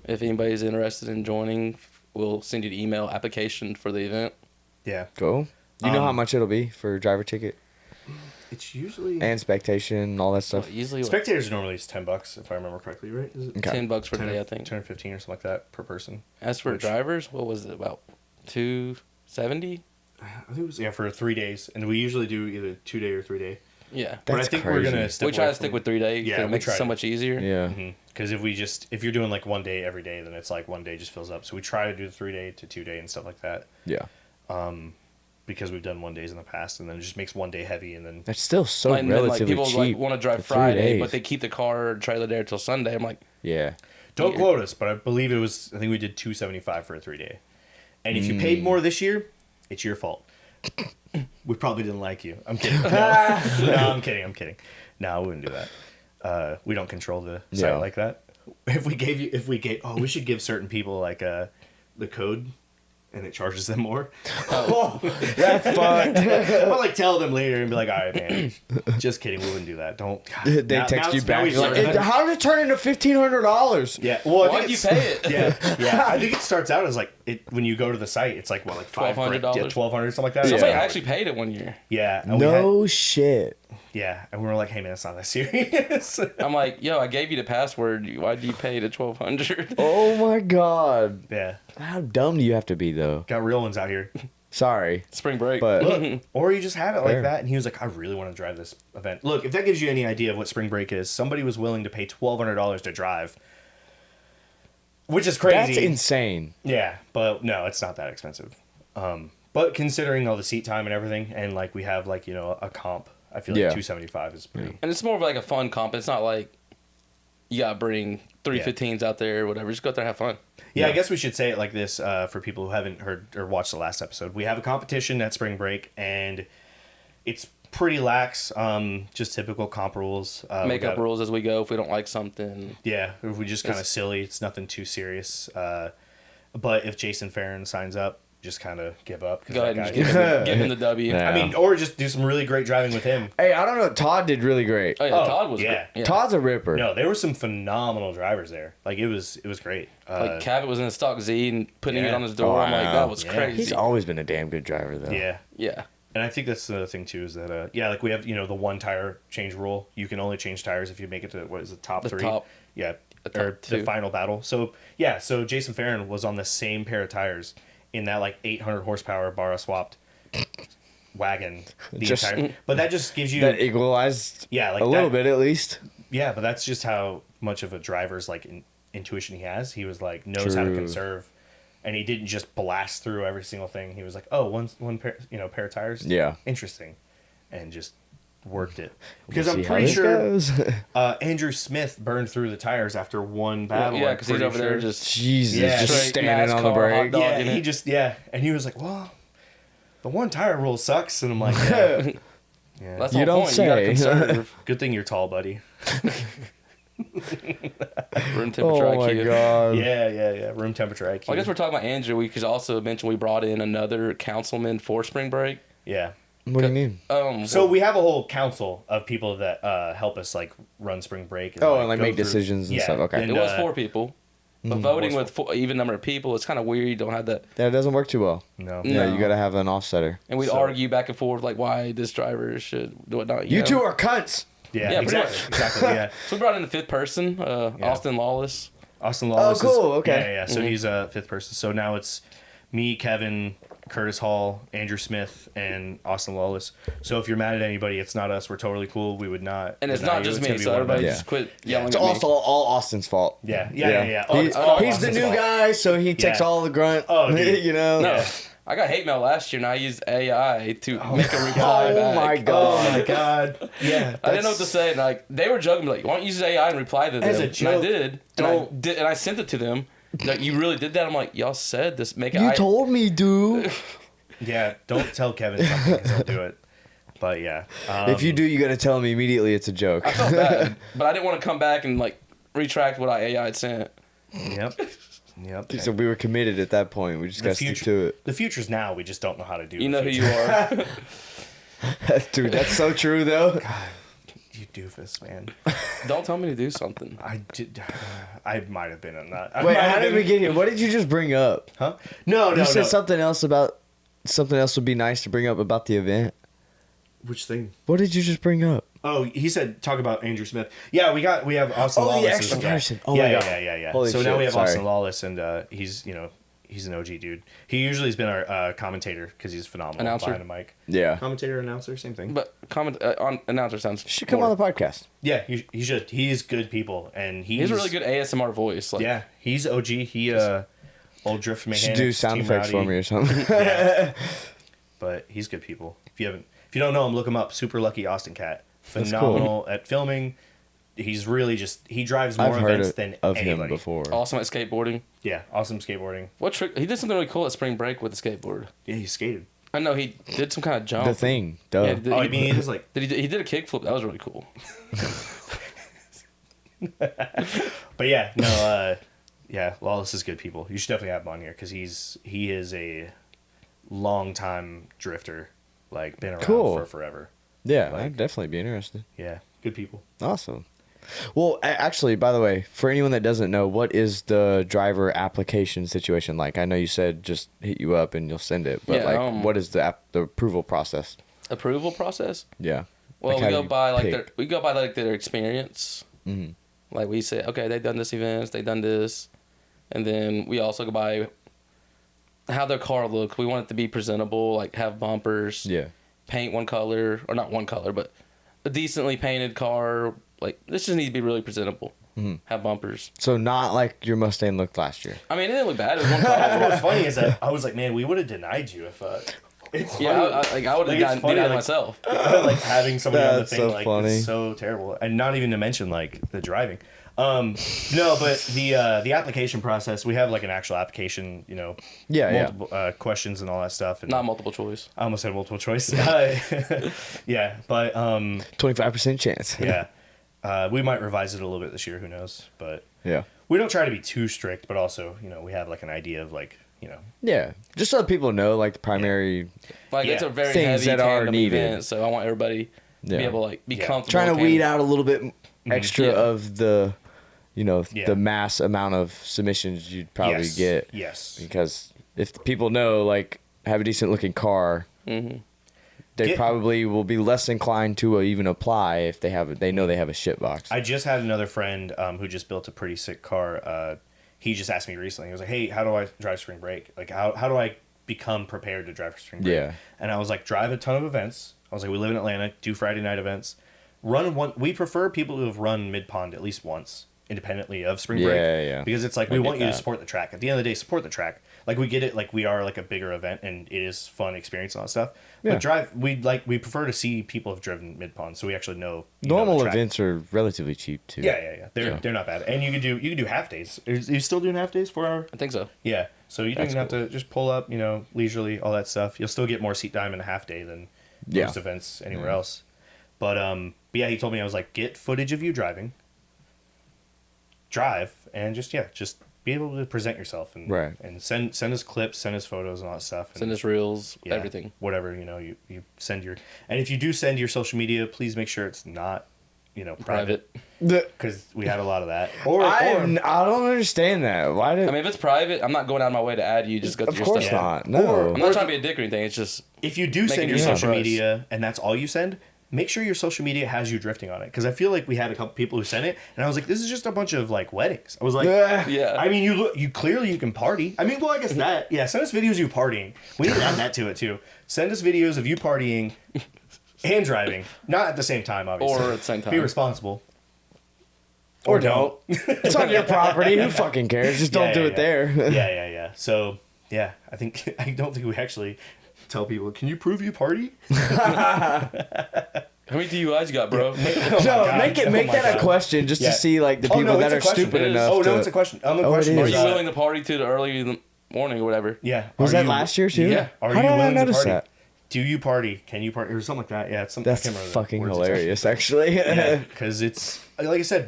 if anybody's interested in joining, we'll send you the email application for the event. Yeah. Cool. You know how much it'll be for driver ticket It's usually and spectation, all that stuff. Usually spectators normally is $10 if I remember correctly, right? Is it Okay. $10 for the 10 day, or, I think. 10 or 15 or something like that per person? As for drivers, what was it, about $270? I think it was for 3 days, and we usually do either 2 day or 3 day. Yeah. But I That's think crazy. we're gonna We try to stick with 3 days. Yeah, It we makes try it so to. much easier. Yeah. Because if you're doing like 1 day every day, then it's like 1 day just fills up. So we try to do the 3 day to 2 day and stuff like that. Yeah. Because we've done 1 days in the past, and then it just makes 1 day heavy, and then That's still so And then, relatively people cheap. want to drive for 3 Friday, days. but they keep the car or trailer there till Sunday. I'm like, Yeah. don't quote us, but I believe I think we did $275 for a 3 day. And if you paid more this year, it's your fault. We probably didn't like you. I'm kidding. No, I'm kidding. No, I wouldn't do that. We don't control the site Yeah. like that. We should give certain people like the code, and it charges them more. That's fucked. But like tell them later and be like, all right, man, just kidding. We wouldn't do that. Don't. They Now- text now you it's- now back. we Like, start- how did it turn into $1,500? Yeah. Well, I why'd think you it's- pay it? Yeah. I think it starts out as like when you go to the site, it's like like $1,200? $1,200, something like that. Somebody Yeah. actually paid it 1 year. Yeah. And we had- No shit. yeah, and we were like, hey man, it's not that serious. I'm like, yo, I gave you the password. Why do you pay the $1,200? Oh my god. Yeah. How dumb do you have to be though? Got real ones out here. Sorry. Spring break. But Look, or you just had it like Fair. that, and he was like, I really want to drive this event. Look, if that gives you any idea of what spring break is, somebody was willing to pay $1,200 to drive, which is crazy. that's insane. Yeah, but no, it's not that expensive. But considering all the seat time and everything, and like we have like a comp, I feel like Yeah. $275 is pretty. And it's more of like a fun comp. It's not like you got to bring 315s out there or whatever. Just go out there and have fun. Yeah, I guess we should say it like this for people who haven't heard or watched the last episode. We have a competition at spring break, and it's pretty lax. Just typical comp rules. Make up rules as we go if we don't like something. Yeah, if we just kind of silly, it's nothing too serious. But if Jason Farron signs up, just kind of give up. 'cause Go that ahead and guy- just give him the W. Yeah. I mean, or just do some really great driving with him. Hey, I don't know. Todd did really great. Oh, yeah, Oh, Todd was yeah. great. Yeah. Todd's a ripper. No, there were some phenomenal drivers there. Like it was great. Like Cabot was in a stock Z and putting it Yeah. on his door. I'm like, Wow. that was Yeah. crazy. He's always been a damn good driver though. Yeah. Yeah. And I think that's the thing too is that like we have the one tire change rule. You can only change tires if you make it to what is it, top The 3? top- Yeah, top or the 2. final battle. So so Jason Farron was on the same pair of tires in that like 800 horsepower Barra swapped wagon. Just- But that just gives you That equalized like a little that- bit at least. Yeah, but that's just how much of a driver's like intuition he has. He was like knows how to True. conserve. And he didn't just blast through every single thing. He was like, "Oh, one pair, pair of tires. Yeah. Interesting," and just worked it. Because We'll I'm see how pretty this sure goes. Andrew Smith burned through the tires after one battle. Yeah, I'm because he's pretty over there sure. just Jesus, Yeah, just straight standing on the NASCAR brake. hot dog. Yeah, in he it. just and he was like, "Well, the one tire rule sucks," and I'm like, "Yeah, yeah. That's You the whole don't point. You gotta say. conserve. Good thing you're tall, buddy." Room temperature Oh my IQ. god. Yeah. Room temperature IQ. Well, I guess we're talking about Andrew. We could also mention we brought in another councilman for spring break. Yeah. What do you mean? So we have a whole council of people that help us like run spring break. And, Oh, and, like, go make through- decisions and stuff. Okay. and, it was 4 people. But voting was with even number of people, it's kind of weird. You don't have that. That doesn't work too well. No. Yeah, No. you gotta have an offsetter. And we'd So- argue back and forth like why this driver should do it not. You know? two are cunts. Yeah, Yeah, pretty exactly. much. Exactly. Yeah. So we brought in the 5th person, Austin Lawless. Austin Lawless. Oh, cool, Is, okay. Yeah. So he's a 5th person. So now it's me, Kevin, Curtis Hall, Andrew Smith, and Austin Lawless. So if you're mad at anybody, it's not us. We're totally cool. We would not. And it's deny not you. just It's me, gonna be so one of everybody us. Yeah. just quit yelling It's at me. also all Austin's fault. Yeah. He- it's all he's the Austin's new fault. guy, so he takes Yeah. all the grunt. Oh, dude. you know. No, Yeah. I got hate mail last year, and I used AI to make a reply Oh back. my god. Oh my god. Yeah. I didn't know what to say, and like they were joking, like, "Why don't you use AI and reply to them?" As a And I joke, did, and I sent it to them. Like, you really did that? I'm like, y'all said this. Make it. You told me, dude. Yeah. Don't tell Kevin something because he'll do it. But yeah. If you do, you gotta tell him immediately it's a joke. I felt bad, but I didn't want to come back and like retract what AI had sent. Yep. Yep. So we were committed at that point. We just The gotta stick future- to it. The future's now. We just don't know how to do. You the know who future. you are. Dude, that's so true though. You doofus, man. Don't tell me to do something. I might have been on that. I Wait, might how have did been- we get here? What did you just bring up? Huh? No. You said something else about something else would be nice to bring up about the event. Which thing? What did you just bring up? Oh, he said talk about Andrew Smith. Yeah, we have Austin Oh, the Lawless. extra person. Oh yeah, my yeah, God. yeah. Holy So now shit, we have sorry. Austin Lawless, and he's an OG dude. He usually has been our commentator because he's phenomenal Announcer. behind the mic. Yeah. Commentator, announcer, same thing. But comment on announcer sounds. Should come more- on the podcast. Yeah, he should. He's good people, and He's a really good ASMR voice. Like, Yeah, he's OG. He old drift You mechanic. should do sound Team effects for Rowdy. me or something. Yeah. But he's good people. If you don't know him, look him up. Super Lucky Austin Cat. That's Phenomenal at filming. He's really he drives more I've heard events than of anybody. him before. awesome at skateboarding. Yeah, awesome skateboarding. What trick? He did something really cool at spring break with the skateboard. Yeah, he skated. I know he did some kind of jump. The thing, duh. Yeah, did, Oh, he, I mean, he just like. he did a kickflip. That was really cool. But yeah, no, yeah, Lawless is good people. You should definitely have him on here because he is a long time drifter, like been around Cool. for forever. Yeah, Like- I'd definitely be interested. Yeah, good people. Awesome. Well, actually, by the way, for anyone that doesn't know, what is the driver application situation like? I know you said just hit you up and you'll send it, but Yeah, like, what is the approval process? Approval process. Yeah. Well, Like, we how go do you by like pick? their experience. Mhm. Like we say, okay, they've done this events, they've done this, and then we also go by how their car looks. We want it to be presentable, like have bumpers, Yeah. paint one color, or not one color, but a decently painted car. Like this just needs to be really presentable. Mhm. Have bumpers. So not like your Mustang looked last year. I mean, it didn't look bad. It was one That's color. what's funny is that I was like, man, we would have denied you if. It's Yeah, I would Like, have it's funny, denied like- myself. like having somebody on the That's thing so like funny. it's so terrible, and not even to mention like the driving. No, but the application process, we have like an actual application, Yeah, multiple questions and all that stuff. And Not multiple choice. I almost said multiple choice. Yeah, but 25% chance. yeah, we might revise it a little bit this year. Who knows? But Yeah. we don't try to be too strict, but also we have like an idea of like Yeah. Just so that people know, like, the primary. Like Yeah. it's a very Things heavy that are tandem needed. event, so I want everybody to Yeah. be able to like be Yeah. comfortable. Trying to in weed tandem. out a little bit extra Yeah. of the, Yeah. the mass amount of submissions you'd probably yes, get. Yes. Because if people know, like, have a decent looking car, Mm-hmm. they Get- probably will be less inclined to even apply if they know they have a shit box. I just had another friend who just built a pretty sick car. He just asked me recently. He was like, "Hey, how do I drive spring break? Like, how do I become prepared to drive for spring break?" Yeah. And I was like, "Drive a ton of events." I was like, "We live in Atlanta. Do Friday night events. Run one. We prefer people who have run Midpond at least once, independently of spring break. Yeah. Because it's like I we get want you to that. support the track. At the end of the day, support the track. Like we get it. Like we are like a bigger event, and it is fun experience and all that stuff. Yeah. But we prefer to see people have driven Midpond, so we actually know the Normal track. events are relatively cheap, too. Yeah. They're not bad, and you can do half days. Are you still doing half days for our? I think so. Yeah, so you don't That's even have to just pull up, leisurely, all that stuff. You'll still get more seat time in a half day than Yeah. most events anywhere else. But yeah, he told me, I was like, get footage of you driving, and just be able to present yourself and Right. and send us clips, send us photos and all that stuff. And, Send us reels, yeah, everything. whatever you send your, and if you do send your social media, please make sure it's not private, because we have a lot of that. Or I don't understand that. Why did? I mean, if it's private, I'm not going out of my way to add you. Just go through of your course stuff. not. No. Or- I'm not trying to be a dick or anything. It's just if you do Make send it your easy social for us. media and that's all you send, make sure your social media has you drifting on it. Because I feel like we had a couple people who sent it, and I was like, this is just a bunch of like weddings. I was like, yeah. I mean, you clearly you can party. I mean, well, I guess that. Yeah, send us videos of you partying. We need to add that to it too. Send us videos of you partying and driving, not at the same time, obviously. Or at the same Be time. responsible. Or don't. It's on your property. Who fucking cares? Just don't Yeah, do yeah, it there. Yeah. So yeah, I don't think we actually tell people. Can you prove you party? How many DUIs you got, bro? No, make that a question just Yeah. to see like the people no, that it's a are question. stupid It is. enough. Oh to, no, it's a question. The it question Are is. you was, willing to party to the early in the morning or whatever? Yeah. Was Are that you- last year too? Yeah. Are How you did I willing to notice party? that? Do you party? Can you party? Or something like that. Yeah, it's something. That's I can't remember the fucking words exactly. hilarious, actually. Yeah, because it's like I said,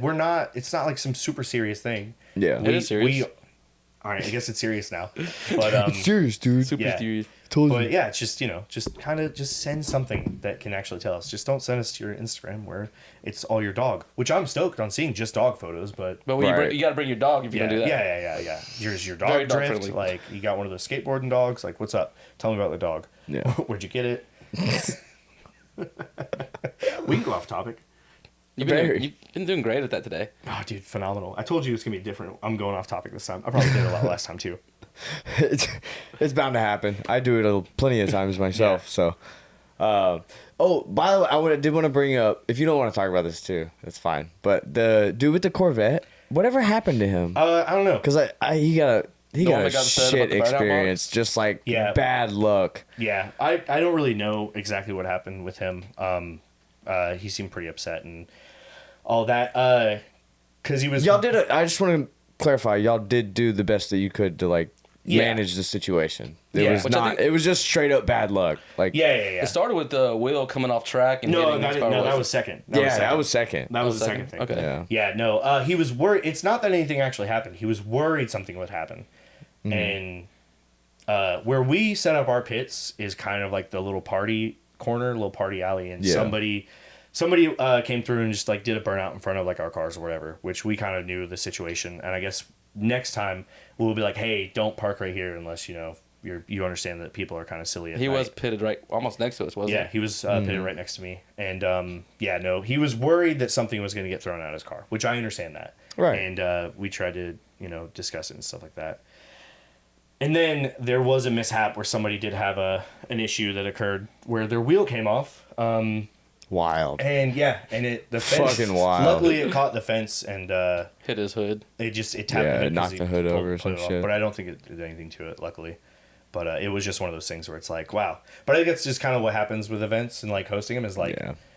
it's not like some super serious thing. Yeah. It is serious. All right, I guess it's serious now. But It's serious, dude. Super yeah. serious. But yeah, it's just, just kind of just send something that can actually tell us. Just don't send us to your Instagram where it's all your dog, which I'm stoked on seeing just dog photos, but you got to bring your dog if you're gonna do that. Yeah. Here's your dog Very dog drift. friendly. Like, you got one of those skateboarding dogs. Like, what's up? Tell me about the dog. Yeah. Where'd you get it? We can go off topic. You've been doing great at that today. Oh, dude, phenomenal. I told you it's going to be different. I'm going off topic this time. I probably did a lot last time, too. It's bound to happen. I do it plenty of times myself. So, by the way, I did want to bring up. If you don't want to talk about this too, that's fine. But the dude with the Corvette, whatever happened to him? I don't know. Because he got a shit the burnout experience, just like bad luck. Yeah, I don't really know exactly what happened with him. He seemed pretty upset and all that. Because he was. Y'all did. I just want to clarify. Y'all did do the best that you could to manage the situation. It was not. It was just straight up bad luck. Like Yeah. It started with the wheel coming off track and No, hitting his car. that was second. that was second. That was the second thing. Okay. Yeah. Yeah, no. He was worried. It's not that anything actually happened. He was worried something would happen, and where we set up our pits is kind of like the little party corner, little party alley, and somebody came through and just did a burnout in front of our cars or whatever, which we kind of knew the situation. And I guess next time we'll be like, hey, don't park right here unless you understand that people are kind of silly at He night. was pitted right almost next to us, wasn't Yeah, he was pitted right next to me. And he was worried that something was going to get thrown out of his car, which I understand that. Right. And we tried to, discuss it and stuff like that. And then there was a mishap where somebody did have an issue that occurred where their wheel came off. Wild. And the fence. Fucking wild. Luckily, it caught the fence and hit his hood. it tapped Yeah, it. it knocked the hood over or some shit. But I don't think it did anything to it, luckily. But it was just one of those things where it's like, wow. But I think it's just kind of what happens with events and hosting them is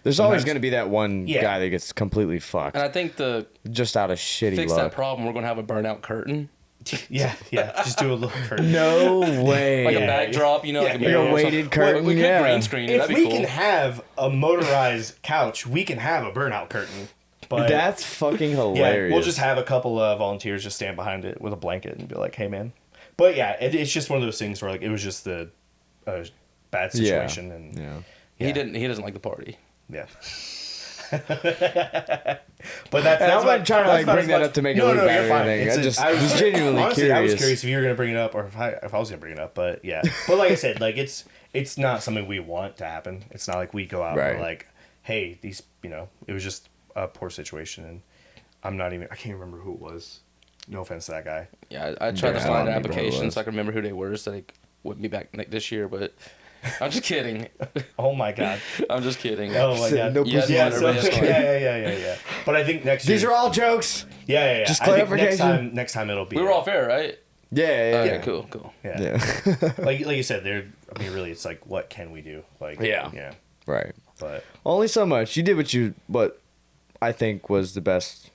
There's always going to be that one guy that gets completely fucked. And I think Just out of shitty fix luck. that problem, we're gonna have a burnout curtain, yeah. Just do a little curtain. No way. like a backdrop, like a Like a mural or weighted something. curtain, We could yeah. green screen it. If That'd be we cool. can have a motorized couch, we can have a burnout curtain. But That's fucking yeah, hilarious. we'll just have a couple of volunteers just stand behind it with a blanket and be like, "Hey, man." But yeah, it's just one of those things where it was just a bad situation, and He doesn't like the party. yeah. But that's I'm not trying to that's not bring as that much- up to make it no, look no, bad you're or fine. anything. It's I was genuinely honestly, curious. I was curious if you were gonna bring it up or if I was gonna bring it up, but yeah. But like I said, it's not something we want to happen. It's not like we go out and we're like, hey, these, it was just a poor situation, and I can't remember who it was. No offense to that guy. Yeah, I tried to I find don't an remember who it application was. so I could remember who they were so they wouldn't be back this year, but I'm just kidding. Oh my god. I'm just kidding. Oh my god. No Yeah, pussy. Yeah, Whatever, so, that's fine. yeah. But I think next year. These are all jokes. Yeah. Just I think clarification. next time it'll be. We were all fair, right? Yeah. Okay, cool. Yeah. Yeah. like you said, really, it's like, what can we do? Yeah. Right. But Only so much. You did what I think was the best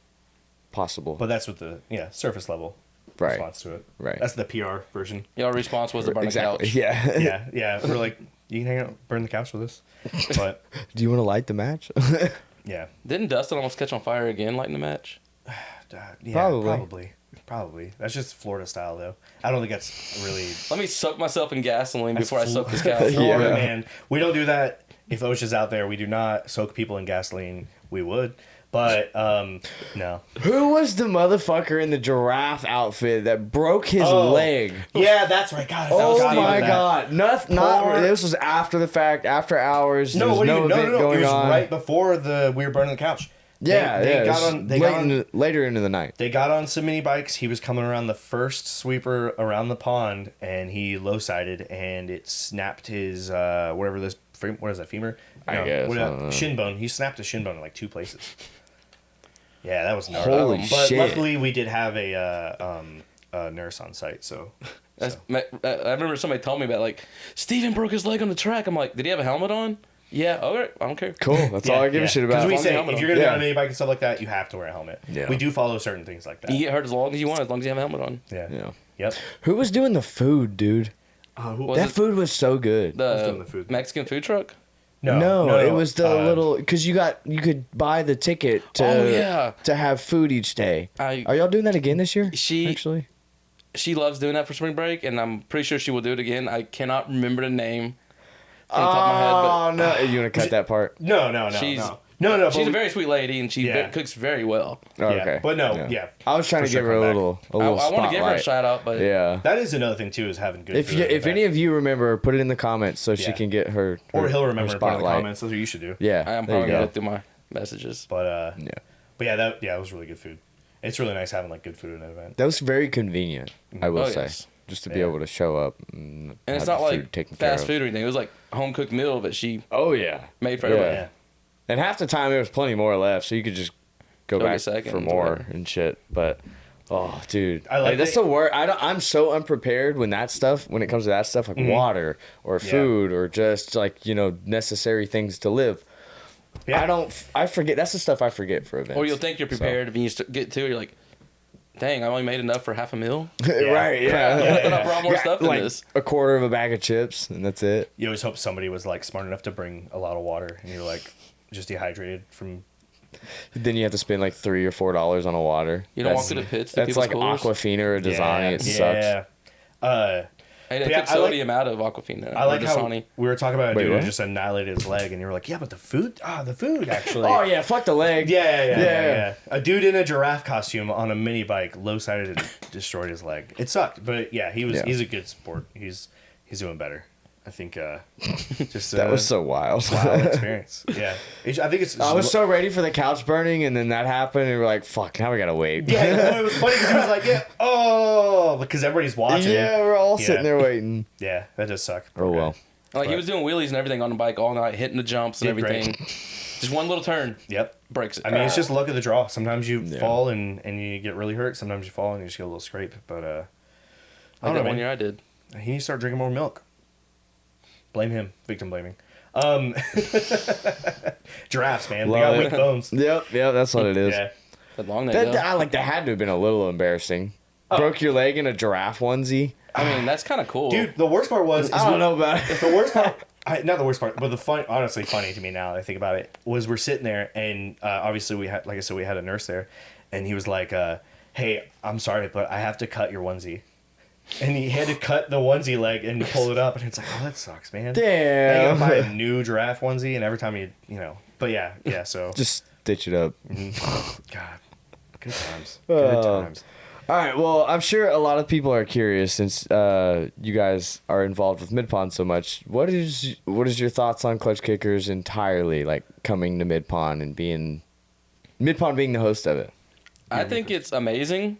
possible. that's what the surface level response to it. Right. That's the PR version. Our response was to burn exactly. the couch. Yeah. Yeah. We're like, you can hang out, burn the couch with us. But Do you want to light the match? yeah. Didn't Dustin almost catch on fire again, lighting the match? Yeah, probably. That's just Florida style, though. I don't think that's really. Let me soak myself in gasoline That's before I soak this couch. Florida, Yeah. man. We don't do that. If OSHA's out there, we do not soak people in gasoline. We would, but no. Who was the motherfucker in the giraffe outfit that broke his leg? Yeah, that's right. God, I Oh forgot my about that. god! Not. This was after the fact, after hours. No, There's no event It going was on. right before we were burning the couch. Yeah, they it got was on. They got on. later into the night. They got on some mini bikes. He was coming around the first sweeper around the pond, and he low-sided, and it snapped his whatever this. What is that, femur? I guess, shin bone. He snapped a shin bone in like 2 places. Yeah, that was gnarly. Holy But shit! luckily, we did have a nurse on site, so. I remember somebody told me about Steven broke his leg on the track. I'm like, did he have a helmet on? Yeah, all right, I don't care. Cool. That's all I give a shit about. Because we As long as say you have a if helmet you're gonna be on. on a mini bike and stuff like that, you have to wear a helmet. Yeah. We do follow certain things like that. You can get hurt as long as you want, as long as you have a helmet on. Yeah. Yep. Who was doing the food, dude? Was That it food was so good. doing the the food? Mexican food truck? No, it was the little because you could buy the ticket to Oh, yeah. to have food each day. I- Are y'all doing that again this year? She- actually. she loves doing that for spring break, and I'm pretty sure she will do it again. I cannot remember the name from the top of my head, but Oh, no. You want to cut that part? No. she's But a very sweet lady, and she cooks very well. Oh, yeah, okay. but no, yeah. I was trying For to give sure her a come back. little I spotlight. want to give her a shout out, but Yeah. That is another thing too, is having good. If food in the any back. of you remember, put it in the comments so she Yeah. can get her or he'll her remember and put it in the spotlight. comments. That's what you should do. Yeah. I am there you probably gonna go. look through my messages. But Yeah. it was really good food. It's really nice having like good food in an event. That was very convenient, I will Oh, say. yes. Just to be Yeah. able to show up and And it's have not the like food taken care fast of. food or anything. It was like home cooked meal that she Oh, yeah. made for Yeah. everybody. Yeah. And half the time there was plenty more left, so you could just go Go back get seconds for or more whatever. and shit. But oh, dude, I like that's that- the word. I'm so unprepared when it comes to that stuff, like water or Yeah. food or just like necessary things to live. Yeah. I forget. That's the stuff I forget for events. Or you'll think you're So- prepared, and you get to it, you're like, dang, I only made enough for half a meal. Right? Yeah. I thought I brought more stuff than like this. a quarter of a bag of chips, and that's it. You always hope somebody was like smart enough to bring a lot of water, and you're like just dehydrated from. Then you have to spend like $3 or $4 on a water. You don't walk That's- through the pits to That's people's like coolers? Aquafina or Dasani. It sucks. Yeah. Hey, they But yeah, took I like- sodium out of Aquafina. I like or how Dasani. we were talking about a Wait, dude what? who just annihilated his leg, and you were like, "Yeah, but the food, the food actually." Oh yeah, fuck the leg. Yeah. A dude in a giraffe costume on a mini bike low-sided and destroyed his leg. It sucked, but yeah, Yeah. he's a good sport. He's doing better. I think just That was so wild. wild experience. Yeah, I think it's. I was so ready for the couch burning, and then that happened, and we were like, "Fuck, now we gotta wait." Yeah, no, it was funny because he was like, "Yeah, because everybody's watching." Yeah, we're all Yeah. sitting there waiting. Yeah, that does suck. Oh well. Like, he But- was doing wheelies and everything on the bike all night, hitting the jumps and Did great. everything. Just one little turn Yep. breaks it. I mean, it's just luck of the draw. Sometimes you Yeah. fall and you get really hurt. Sometimes you fall and you just get a little scrape. But I like don't that know, one man. year I did. He needs to start drinking more milk. Blame him. Victim blaming. Giraffes, man. They Love got it. weak bones. Yep, that's what it is. Yeah. That long they That, go. that had to have been a little embarrassing. Broke your leg in a giraffe onesie. I mean, that's kind of cool. Dude, the worst part was... I don't know about it. The worst part... not the worst part, but honestly funny to me now that I think about it, was we're sitting there and obviously we had, like I said, we had a nurse there, and he was like, hey, I'm sorry, but I have to cut your onesie. And he had to cut the onesie leg and pull it up, and it's like, oh, that sucks, man. Now you gotta buy a Damn. new giraffe onesie, and every time but yeah, so Just stitch it up. God, good times, good Oh. times. All right. Well, I'm sure a lot of people are curious since you guys are involved with Midpond so much. What is your thoughts on Klutch Kickers entirely, like coming to Midpond and being the host of it? I think it's amazing,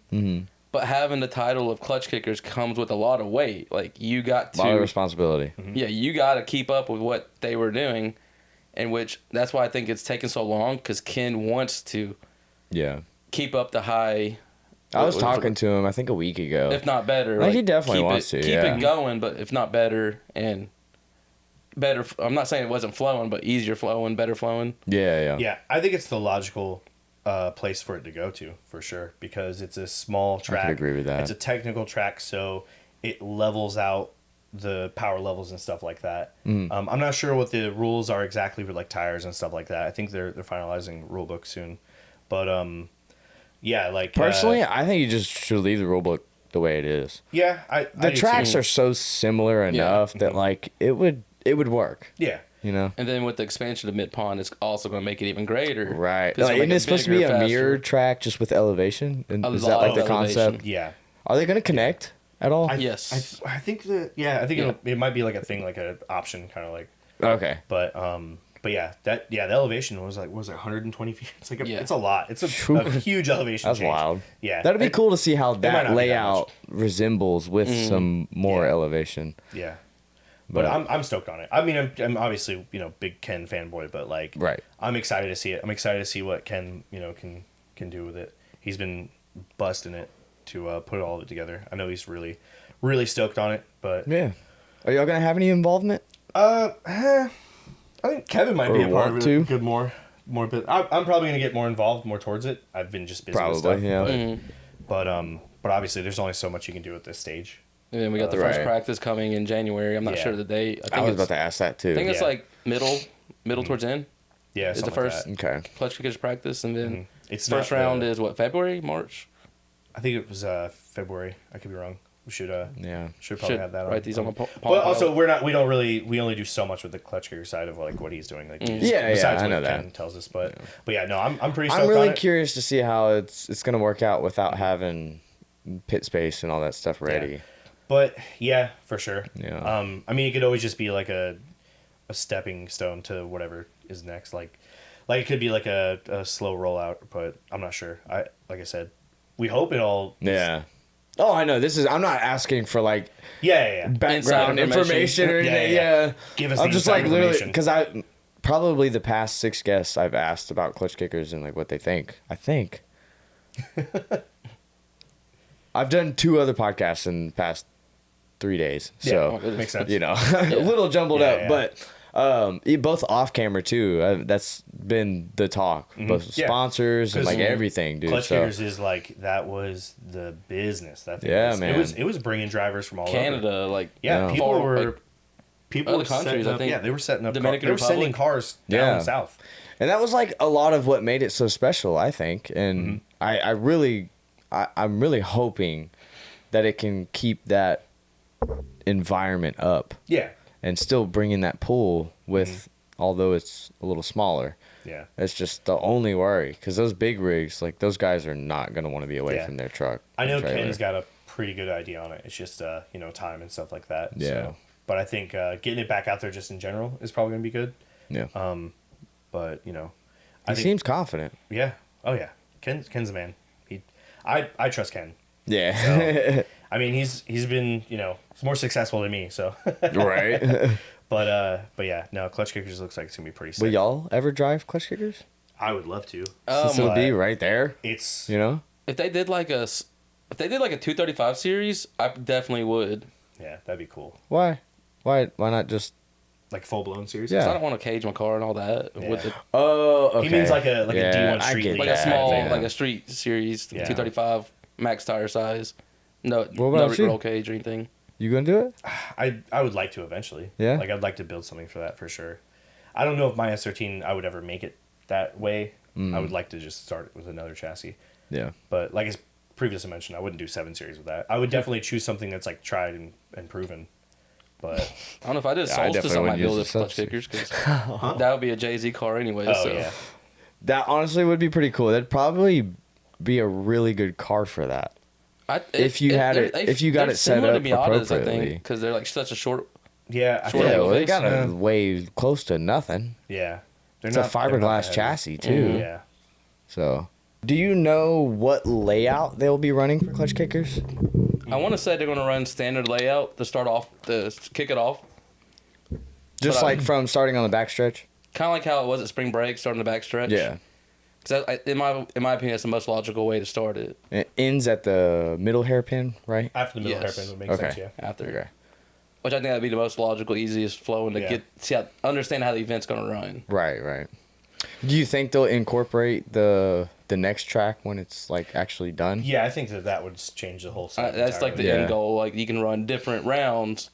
but having the title of Klutch Kickers comes with a lot of weight. Like, you got A lot of to, responsibility. yeah, you got to keep up with what they were doing, and that's why I think it's taken so long, because Ken wants to Yeah. keep up the high. I was talking to him, I think a week ago. If not better. Like, he definitely keep wants to, Keep yeah. it going, but if not better, and better. I'm not saying it wasn't flowing, but easier flowing, better flowing. Yeah. Yeah, I think it's the logical place for it to go to, for sure, because it's a small track. agree with that. It's a technical track, so it levels out the power levels and stuff like that. I'm not sure what the rules are exactly for like tires and stuff like that. I think they're finalizing rule book soon, but yeah, like Personally, I think you just should leave the rulebook the way it is. yeah, I The do tracks too. are so similar enough that like it would work. yeah. You know. And then with the expansion of Midpond, it's also going to make it even greater. Right. It's gonna Like, make isn't it it supposed to be bigger, a faster. mirrored track just with elevation? And A is that lot like of the elevation. concept? Yeah. Are they going to connect at all? Yes. I think that I think it might be like a thing, like an option, kind of like. Okay. But yeah, the elevation was like, what was it, 120 feet? It's like it's a lot. It's a huge elevation. That's change. wild. Yeah, That'd be cool to see how might that not be that layout resembles with some more Yeah. elevation. Yeah, but But- I'm stoked on it. I mean, I'm obviously big Ken fanboy, but like Right. I'm excited to see it. I'm excited to see what Ken can do with it. He's been busting it to put all of it together. I know he's really stoked on it. But Yeah. Are y'all going to have any involvement? I think Kevin might Or be a part of want it. to. Good more. But I'm probably gonna get more involved, more towards it. I've been just busy with Probably, stuff. yeah. But obviously, there's only so much you can do at this stage. And then we got the first Right. practice coming in January. I'm not Yeah. sure the date. I was about to ask that too. I think it's Yeah. like middle towards end. Yeah, It's the something like first that. Okay. Klutch Kickers practice, and then It's first not round the- is what, February, March? I think it was February. I could be wrong. We should probably have that on. Write these on my But also, we only do so much with the clutch kicker side of like what he's doing. Like, besides I know what that. Ken tells us. But yeah, no, I'm pretty stoked I'm really on it. curious to see how it's gonna work out without having pit space and all that stuff ready. Yeah. But yeah, for sure. Yeah. I mean, it could always just be like a stepping stone to whatever is next. Like it could be like a slow rollout, but I'm not sure. Like I said, we hope it all. Yeah. Oh, I know. I'm not asking for like Yeah. background Inside information or anything. Yeah. Give us I'm the just inside like literally information. because I probably the past 6 guests I've asked about clutch kickers and like what they think. I think I've done 2 other podcasts in the past 3 days, so makes sense. you know, a little jumbled Yeah, up, yeah. but both off camera too. That's been the talk, both Yeah. sponsors and 'Cause, like everything, dude. Clutch So, kickers is like that was the business. That thing Yeah, was. man. It was bringing drivers from all over. Canada, like Yeah, Yeah. people far, were like, people other were setting countries, I up, think. Yeah, they were setting up. Dominican They were sending Republic. cars down Yeah. south. and that was like a lot of what made it so special, I think. And I'm really hoping that it can keep that environment up Yeah, and still bring in that pool with, although it's a little smaller. yeah. That's just the only worry, because those big rigs, like those guys are not going to want to be away Yeah. from their truck. I know and trailer. Ken's got a pretty good idea on it. It's just time and stuff like that. Yeah. So, but I think getting it back out there just in general is probably gonna be good. Yeah. But he I think seems confident. yeah. Oh yeah. Ken's a man. I trust Ken. Yeah. I mean he's been he's more successful than me. So. Right. But yeah, no, clutch kickers looks like it's gonna be pretty sick. Will y'all ever drive clutch kickers? I would love to. Since it would be but right there, It's you know? if they did like a 235 series, I definitely would. yeah, that'd be cool. Why not just... Like full blown series. Yeah. 'Cause I don't want to cage my car and all that. Yeah. With the, Oh, okay. He means like a D1 I street get league. like that, a small, yeah. like a street series, Yeah. 235 max tire size. No, What no about you? roll cage or anything. You gonna do it? I would like to eventually. Yeah? Like I'd like to build something for that for sure. I don't know if my S13 I would ever make it that way. I would like to just start with another chassis. Yeah. But like as previously mentioned, I wouldn't do 7 series with that. I would definitely choose something that's like tried and proven. But I don't know if I did Yeah, I Solstice, definitely I might wouldn't build use it for the clutch kickers because that would be a Jay-Z car anyway. oh so. yeah. That honestly would be pretty cool. That'd probably be a really good car for that. If you got it set up appropriately. because they're like such a short. Yeah, I Short feel Yeah, like, well, they wheelbase. got Yeah. it way close to nothing. yeah. They're It's a they're not fiberglass that chassis heavy. too. Yeah. So, do you know what layout they'll be running for clutch kickers? I want to say they're going to run standard layout to start off, to kick it off. Just But I- like from starting on the backstretch? Kind of like how it was at spring break, starting the back stretch. Yeah. Because in my opinion, that's the most logical way to start it. It ends at the middle hairpin, right? After the middle Yes. hairpin would make Okay. sense, yeah. After, Okay. which I think that'd be the most logical, easiest flow, and to Yeah. understand how the event's going to run. Right. Do you think they'll incorporate the next track when it's like actually done? Yeah, I think that would change the whole setup That's like the entirely. Yeah. end goal. Like you can run different rounds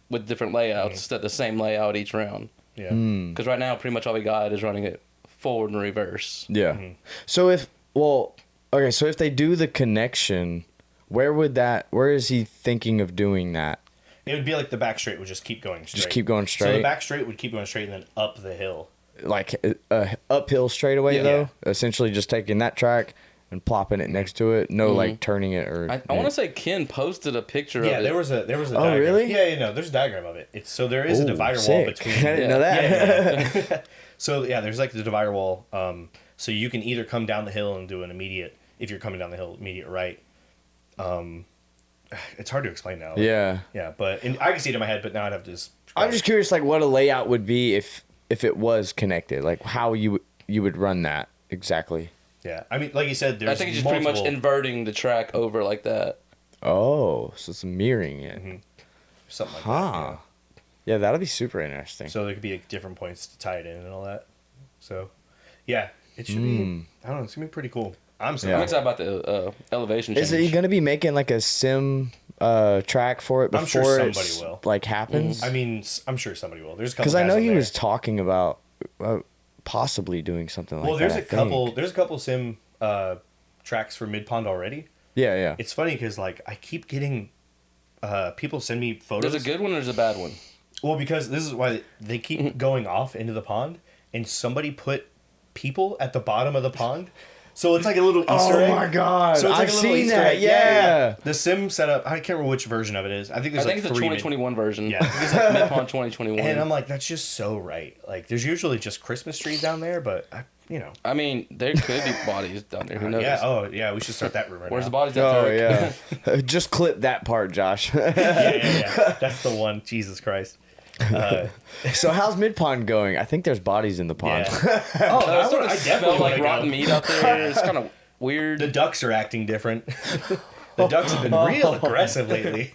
with different layouts instead of the same layout each round. Yeah. Because right now, pretty much all we got is running it forward and reverse. Yeah. So if they do the connection, where is he thinking of doing that? It would be like the back straight would just keep going straight. Just keep going So straight? the back straight would keep going straight and then up the hill. Like uphill straightaway Yeah. though? Essentially just taking that track and plopping it next to it. No like turning it or I want to say Ken posted a picture Yeah, of it. there was a Oh, diagram. really? Yeah, there's a diagram of it. There is a Ooh, divider wall sick. between I didn't know that. Yeah. So yeah, there's like the divider wall. So you can either come down the hill and do an immediate, if you're coming down the hill, immediate right. It's hard to explain now. Yeah. Yeah, but I can see it in my head, but now I'd have to just. I'm just curious like what a layout would be if it was connected. Like how you would run that exactly. Yeah, I mean, like you said, there's I think it's just pretty much inverting the track over like that. Oh, so it's mirroring it. something like Huh. that. Yeah, that'll be super interesting. So there could be like, different points to tie it in and all that. So, yeah, it should be. I don't know. It's gonna be pretty cool. I'm so. Yeah. I'm excited about the elevation change. Is he going to be making like a sim track for it I'm sure before somebody it's will. like happens? I mean, I'm sure somebody will. There's a couple. Because I know guys he on was there. talking about possibly doing something like Well, that. there's a couple. There's a couple sim tracks for Midpond already. Yeah, yeah. It's funny because like I keep getting people send me photos. There's a good one, there's a bad one. Well, because this is why they keep going off into the pond, and somebody put people at the bottom of the pond. So it's like a little Easter egg. Oh my god! So it's like I've a little seen Easter that. egg. Yeah. The sim setup, I can't remember which version of it is. I think there's I think like it's the three. 2021 version. Yeah. It's like Midpond 2021. And I'm like, that's just so right. Like, there's usually just Christmas trees down there, but you know. I mean, there could be bodies down there. Who knows? Yeah. Oh, yeah. We should start that rumor. Where's now. the bodies at? Oh Turk? yeah. Just clip that part, Josh. Yeah. That's the one. Jesus Christ. So how's Midpond going? I think there's bodies in the pond. Yeah. Oh, It sort of I smell definitely like wanna rotten go. meat out there. It's kind of weird. The ducks are acting different. The ducks have been real aggressive lately.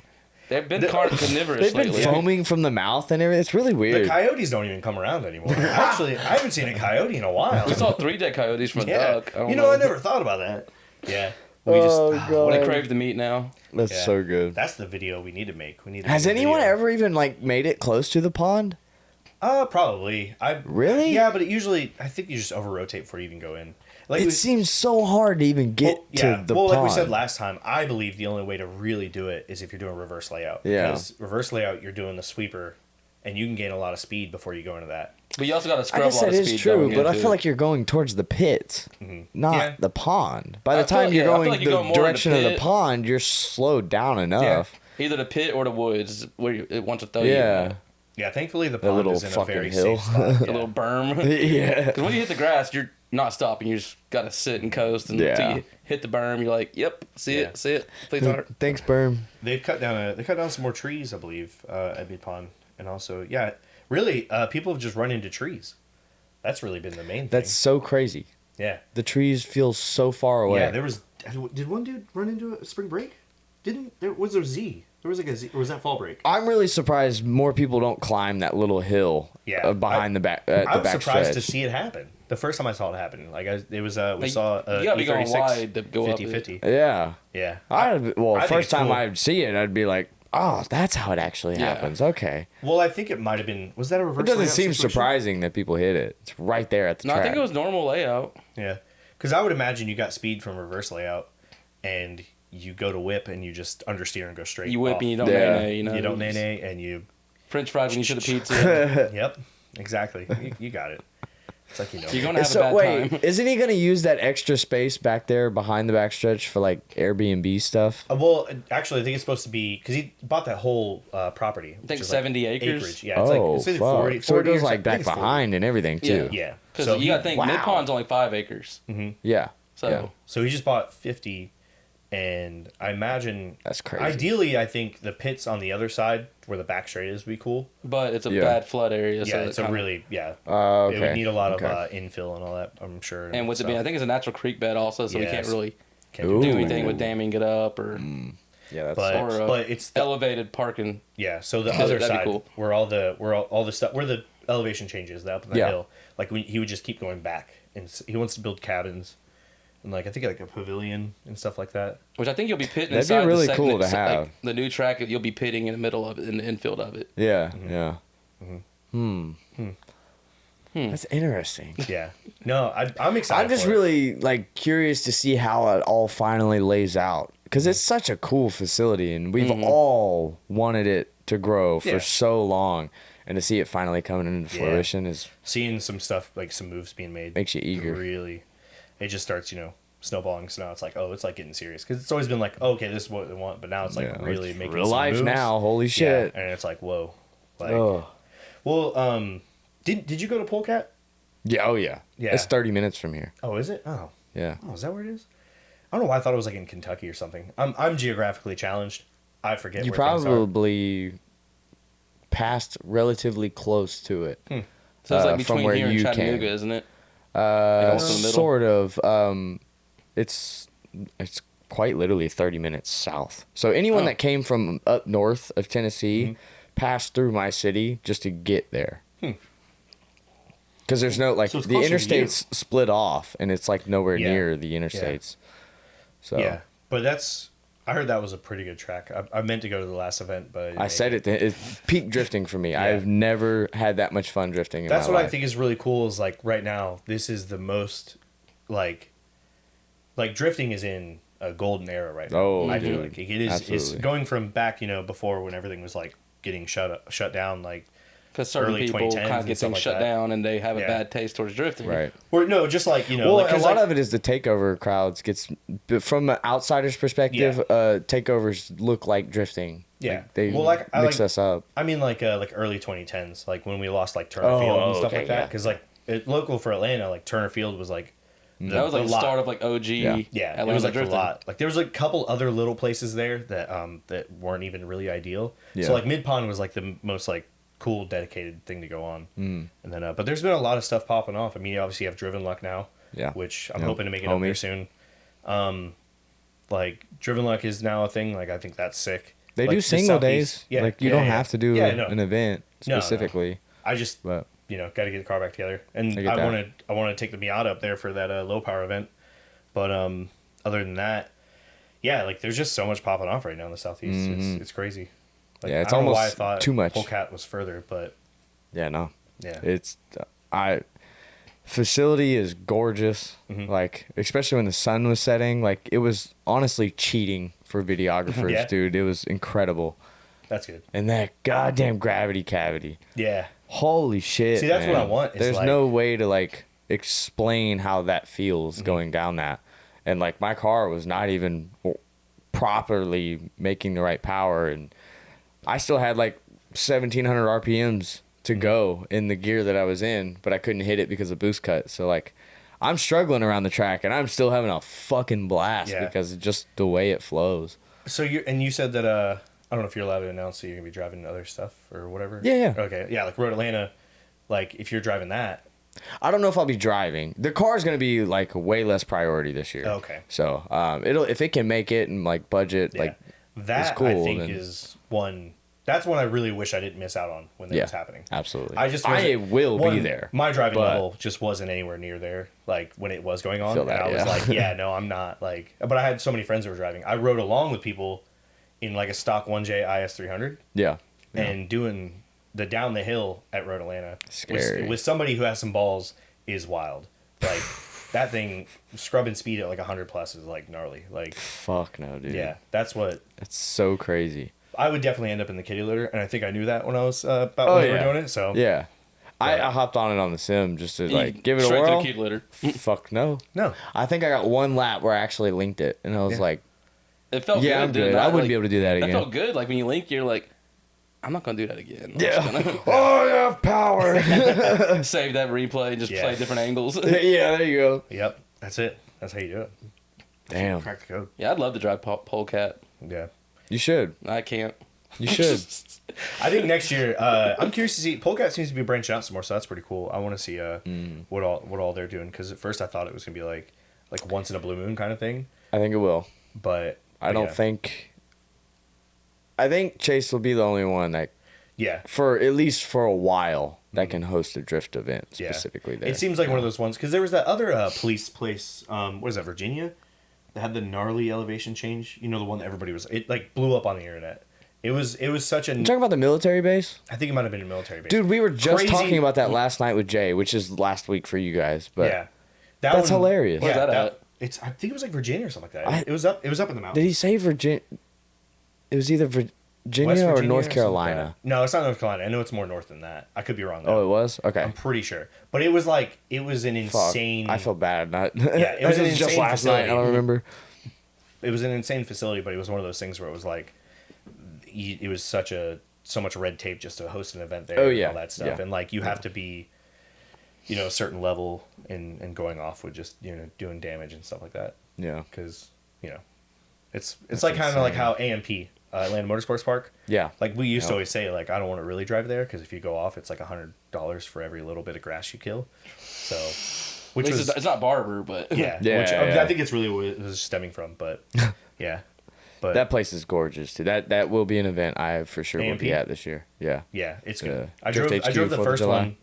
They've been carnivorous They've been lately. foaming from the mouth and everything. It's really The weird. coyotes don't even come around anymore. Actually, I haven't seen a coyote in a while. We saw 3 dead coyotes from a Yeah. duck. I don't You know, I never thought about that. Yeah. We just. God. They crave the meat now. That's Yeah. so good. That's the video we need to make. We need. To Has make a anyone video. ever even like made it close to the pond? Probably. Really? Yeah, but it usually, I think you just over rotate before you even go in. Like It seems so hard to even get to the well, pond. like we said last time, I believe the only way to really do it is if you're doing reverse layout. Yeah. Because reverse layout, you're doing the sweeper, and you can gain a lot of speed before you go into that. But you also got to I scrub a guess lot that of is speed. true, going but I into feel it. like you're going towards the pit, not Yeah. the pond. By the I feel time like- you're yeah, I feel going like you the go more in the direction of the pit. pond, you're slowed down enough. Either the pit or the woods where it wants to throw Yeah. you. Yeah, thankfully the pond little is in a fucking very hill. safe spot. The Yeah. little berm. Yeah. Because when you hit the grass, you're not stopping. You just got to sit and coast until Yeah. you hit the berm. You're like, yep, see Yeah. it, see it. Please don't. Thanks, Berm. They've cut down some more trees, I believe, at Midpond, and also really people have just run into trees. That's really been the main thing. That's so crazy. Yeah. The trees feel so far away. Yeah, did one dude run into a spring break? Was there Z? There was like a Z, or was that fall break? I'm really surprised more people don't climb that little hill behind the back. I The was back surprised stretch. we saw it happen. The first time I saw it happen, we Like, saw you gotta be going E36 wide to go up it. 50-50. Yeah. Yeah. I think it's first time cool. I'd see it, I'd be like, "Oh, that's how it actually Yeah. happens." Okay. Well, I think it might have been. Was that a reverse? It doesn't layout seem situation? surprising that people hit it. It's right there at the No, track. I think it was normal layout. Yeah, because I would imagine you got speed from reverse layout, and you go to whip and you just understeer and go straight. You whip off. and you don't Yeah. nay-nay, you know. You don't nay and you. French fries when you should have pizza. Yep, exactly. You got it. It's like You're going to have So a bad wait, time. isn't he gonna use that extra space back there behind the backstretch for like Airbnb stuff? Well, actually, I think it's supposed to be because he bought that whole property. I think 70 acres. Yeah, it's Oh, it's either fuck. 40, So it 40 goes or like I back think it's 40. behind and everything too. Yeah, Because so you got to think, wow. Midpond's only 5 acres. Yeah. So Yeah. So he just bought 50, and I imagine That's crazy. Ideally, I think the pits on the other side where the back straight is would be cool. But it's a Yeah. bad flood area. Yeah, so it's a really Okay. It would need a lot of Okay. infill and all that. I'm sure. And with it being, I think it's a natural creek bed also, so we can't Yes. really Can't Ooh. do anything with damming it up or Yeah, that's but or, but it's the, elevated parking. yeah. So the That'd other be side cool. where all the stuff where the elevation changes, the up and the Yeah. hill. Like he would just keep going back, and he wants to build cabins, and like I think like a pavilion and stuff like that. Which I think you'll be pitting That'd be inside really the cool to like, have. the new track, you'll be pitting in the middle of it, in the infield of it. Yeah. Yeah. That's interesting. Yeah. No, I'm excited. I'm just for it. really like curious to see how it all finally lays out because it's such a cool facility and we've all wanted it to grow for Yeah. so long, and to see it finally coming into Yeah. fruition is seeing some stuff like some moves being made makes you eager. Really, it just starts snowballing. So now it's like, oh, it's like getting serious because it's always been like, okay, this is what they want, but now it's like Yeah, really it's making real some life moves. now. Holy Yeah, shit! and it's like, whoa. Like, Oh well, did you go to Polecat? yeah, oh yeah. Yeah. It's 30 minutes from here. Oh, is it? Oh, Yeah. is that where it is? I don't know why I thought it was like in Kentucky or something. I'm geographically challenged. I forget. You where things are. probably passed relatively close to it. So it's From like between where here and you Chattanooga, came. isn't it? almost in the middle? Sort of. It's quite literally 30 minutes south. So anyone Oh. that came from up north of Tennessee passed through my city just to get there. Because there's no like So it's the closer to you. interstates split off, and it's like nowhere Yeah. near the interstates. So Yeah, but I heard that was a pretty good track. I meant to go to the last event, but I said it. It's peak drifting for me. I've never had that much fun drifting. That's in my what I life. think is really cool. Is like right now, this is the most like drifting is in a golden era right now. Oh, I feel dude. like it is. It's Absolutely. going from back, before when everything was like getting shut down, like Because certain early people 2010s kind of and get stuff things like shut that. down and they have a Yeah. bad taste towards drifting. Right. or no, just like Well, like, a 'cause, lot like, of it is the takeover crowds gets from an outsider's perspective. Takeovers look like drifting. Yeah. Like, they Well, like, I mix like- us up. I mean, like early 2010s, like when we lost like Turner Oh, Field and stuff okay, like that. yeah. Because local for Atlanta, like Turner Field was like That was like the lot. start of like OG. Yeah. Yeah, Atlanta it was like drifting. a lot. Like there was like a couple other little places there that that weren't even really ideal. Yeah. So like Midpond was like the most like cool dedicated thing to go on. And then but there's been a lot of stuff popping off. I mean, you obviously have Driven Luck now. Yeah. Which I'm Yep. hoping to make it up there Homies. soon. Like Driven Luck is now a thing. Like I think that's sick. They Like, do the single days. Southeast- Yeah, Like you yeah, don't yeah. have to do Yeah, no. an event No, no. specifically. I just But got to get the car back together, and I get I that. want to take the Miata up there for that low power event. But other than that, yeah, like there's just so much popping off right now in the Southeast. It's crazy. Like, Yeah, it's I don't know why I almost thought too much. Polecat was further, but yeah, no. yeah, It's facility is gorgeous. Mm-hmm. Like especially when the sun was setting, like it was honestly cheating for videographers, Yeah. dude. It was incredible. that's good. And that goddamn gravity cavity. Yeah, Holy shit. See, that's what man. I want, is There's like- no way to like explain how that feels Mm-hmm. going down that. And like my car was not even properly making the right power, and I still had like 1700 RPMs Mm-hmm. to go in the gear that I was in, but I couldn't hit it because of boost cut. So like I'm struggling around the track and I'm still having a fucking blast Yeah. because of just the way it flows. So you said that I don't know if you're allowed to announce that you're gonna be driving other stuff or whatever. Yeah. Okay. Yeah, like Road Atlanta. Like if you're driving that. I don't know if I'll be driving. The car is going to be like way less priority this year. Okay. So it'll if it can make it and like budget Yeah. like That cool, I think then- is one. That's one I really wish I didn't miss out on when that yeah, was happening. absolutely. I just I wasn't- will be one, there. My driving but- level just wasn't anywhere near there. Like when it was going on, Feel and that, I was yeah. like, yeah, no, I'm not. Like, but I had so many friends who were driving. I rode along with people in like a stock 1J IS 300 Yeah. and doing the down the hill at Road Atlanta Scary. with somebody who has some balls is wild. Like that thing scrubbing speed at like 100 plus is like gnarly. Like Fuck no, dude. yeah, that's what It's so crazy. I would definitely end up in the kitty litter, and I think I knew that when I was about Oh, when we were yeah. doing it. So Yeah. I hopped on it on the sim just to like give it a Straight whirl. to the key litter. Fuck no. no, I think I got one lap where I actually linked it and I was Yeah. like, It felt yeah, good. I'm didn't good. it? I wouldn't Like, be able to do that That again. felt good. Like when you link, you're like, I'm not gonna do that again. I'm just Yeah. Oh, I have power. gonna save that replay and just Yeah. play different angles. Yeah, there you go. yep, that's it. That's how you do it. Damn. Crack the code. Yeah, I'd love to drive Polecat. Yeah. You should. I can't. You should. I think next year, I'm curious to see. Polecat seems to be branching out some more, so that's pretty cool. I want to see what all they're doing, because at first I thought it was gonna be like once in a blue moon kind of thing, I think it will. but I don't yeah. think. I think Chase will be the only one that, Yeah, for at least for a while, that can host a drift event yeah. specifically there. It seems like one of those ones, because there was that other police place. What is that, Virginia? That had the gnarly elevation change. You know, the one that everybody was. It like blew up on the internet. It was such a. You talking about the military base? I think it might have been a military base. Dude, we were just Crazy- talking about that last night with Jay, which is last week for you guys. But yeah, that that's hilarious. Where's that at? It's. I think it was like Virginia or something like that. It was up. It was up in the did mountains. he say Virginia? It was either Virginia West or Virginia North something like Carolina. that. No, it's not North Carolina. I know it's more north than that. I could be wrong. Oh, Though. it was? Okay. I'm pretty sure, but it was like it was an Fuck. insane. I feel bad. Not. Yeah, it was an just insane last night. I don't facility. remember. It was an insane facility, but it was one of those things where it was like, it was so much red tape just to host an event there. Oh, and yeah, all that stuff, yeah. and like you have to be, a certain level and going off with just doing damage and stuff like that, Yeah. because it's like kind of like how AMP. Atlanta Motorsports Park. Yeah. Like we used to Yep. always say, like I don't want to really drive there because if you go off, it's like $100 for every little bit of grass you kill. So, which At least was it's not Barber, but yeah, Yeah, which yeah. I think it's really what it was stemming from. But yeah, but That place is gorgeous too. That will be an event I for sure will AMP? be at this year. Yeah. yeah, it's Yeah. good. I Drift drove HQ, the 4th of first July. one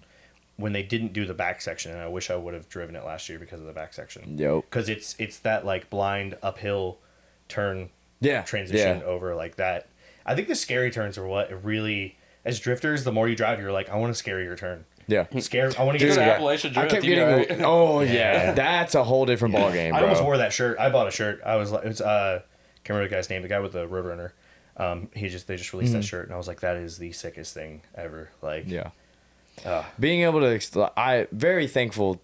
when they didn't do the back section, and I wish I would have driven it last year because of the back section. Yep. Because it's that like blind uphill turn Yeah. transition Yeah. over like that. I think the scary turns are what it really, as drifters, the more you drive, you're like, I want a scarier turn. Yeah. Scared. I want to Go get to scared. Appalachian I Drift. kept you'd be getting. alright. Oh yeah, Yeah. that's a whole different ball game, bro. I almost wore that shirt. I bought a shirt. I was like, it's can't remember the guy's name. The guy with the Roadrunner. They just released that shirt, and I was like, that is the sickest thing ever. Like, Yeah. uh, Being able to, I very thankful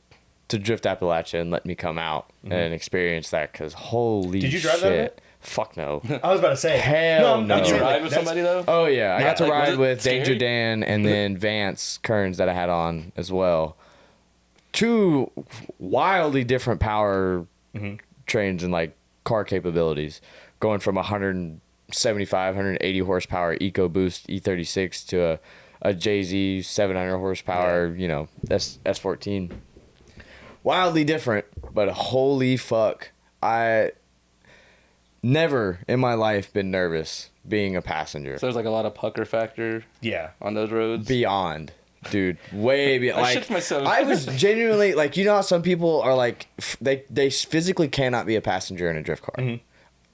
to Drift Appalachia and let me come out and experience that because holy Did you drive shit. that event? Fuck no. I was about to say, Hell no. Did you That's- ride with somebody though? Oh yeah, I got to like, was ride it with scary? Danger Dan and then Vance Kearns that I had on as well. Two wildly different power trains and like car capabilities, going from 175, 180 horsepower EcoBoost E36 to a JZ 700 horsepower, you know, S14. Wildly different, but holy fuck, I never in my life been nervous being a passenger. So there's like a lot of pucker factor yeah. on those roads. Beyond, dude, way beyond. I Like, shit myself. I was genuinely like, you know how some people are like, they physically cannot be a passenger in a drift car.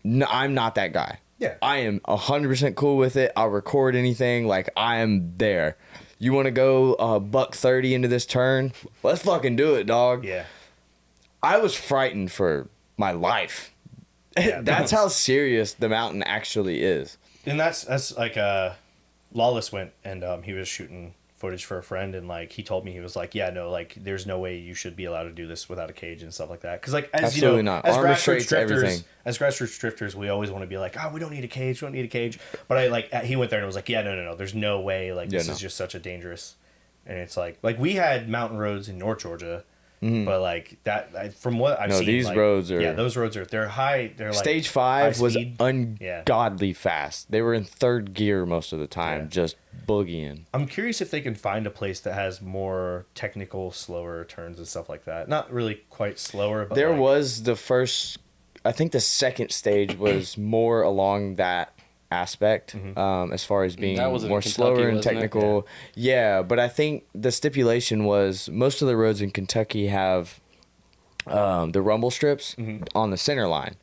No, I'm not that guy. Yeah. I am 100% cool with it. I'll record anything. Like, I am there. You want to go $130 into this turn? Let's fucking do it, dog. Yeah. I was frightened for my life. Yeah, That's how serious the mountain actually is. And that's like Lawless went and he was shooting footage for a friend, and like he told me, he was like, yeah, no, like there's no way you should be allowed to do this without a cage and stuff like that, because like as Absolutely you know, not. as Arm grassroots restraints, drifters, everything. as grassroots drifters, we always want to be like, oh, we don't need a cage, but I like he went there and was like, yeah, no, there's no way, like this is just such a dangerous, and it's like we had mountain roads in North Georgia. But like that, from what I've seen, these like, roads are- those roads are, they're high. They're like Stage 5 high was speed. ungodly fast. They were in third gear most of the time, Yeah. just boogieing. I'm curious if they can find a place that has more technical, slower turns and stuff like that. Not really quite slower, but There like, was the first, I think the second stage was more along that aspect, as far as being That was in more Kentucky, slower and wasn't it? technical. Yeah, but I think the stipulation was most of the roads in Kentucky have the rumble strips on the center line.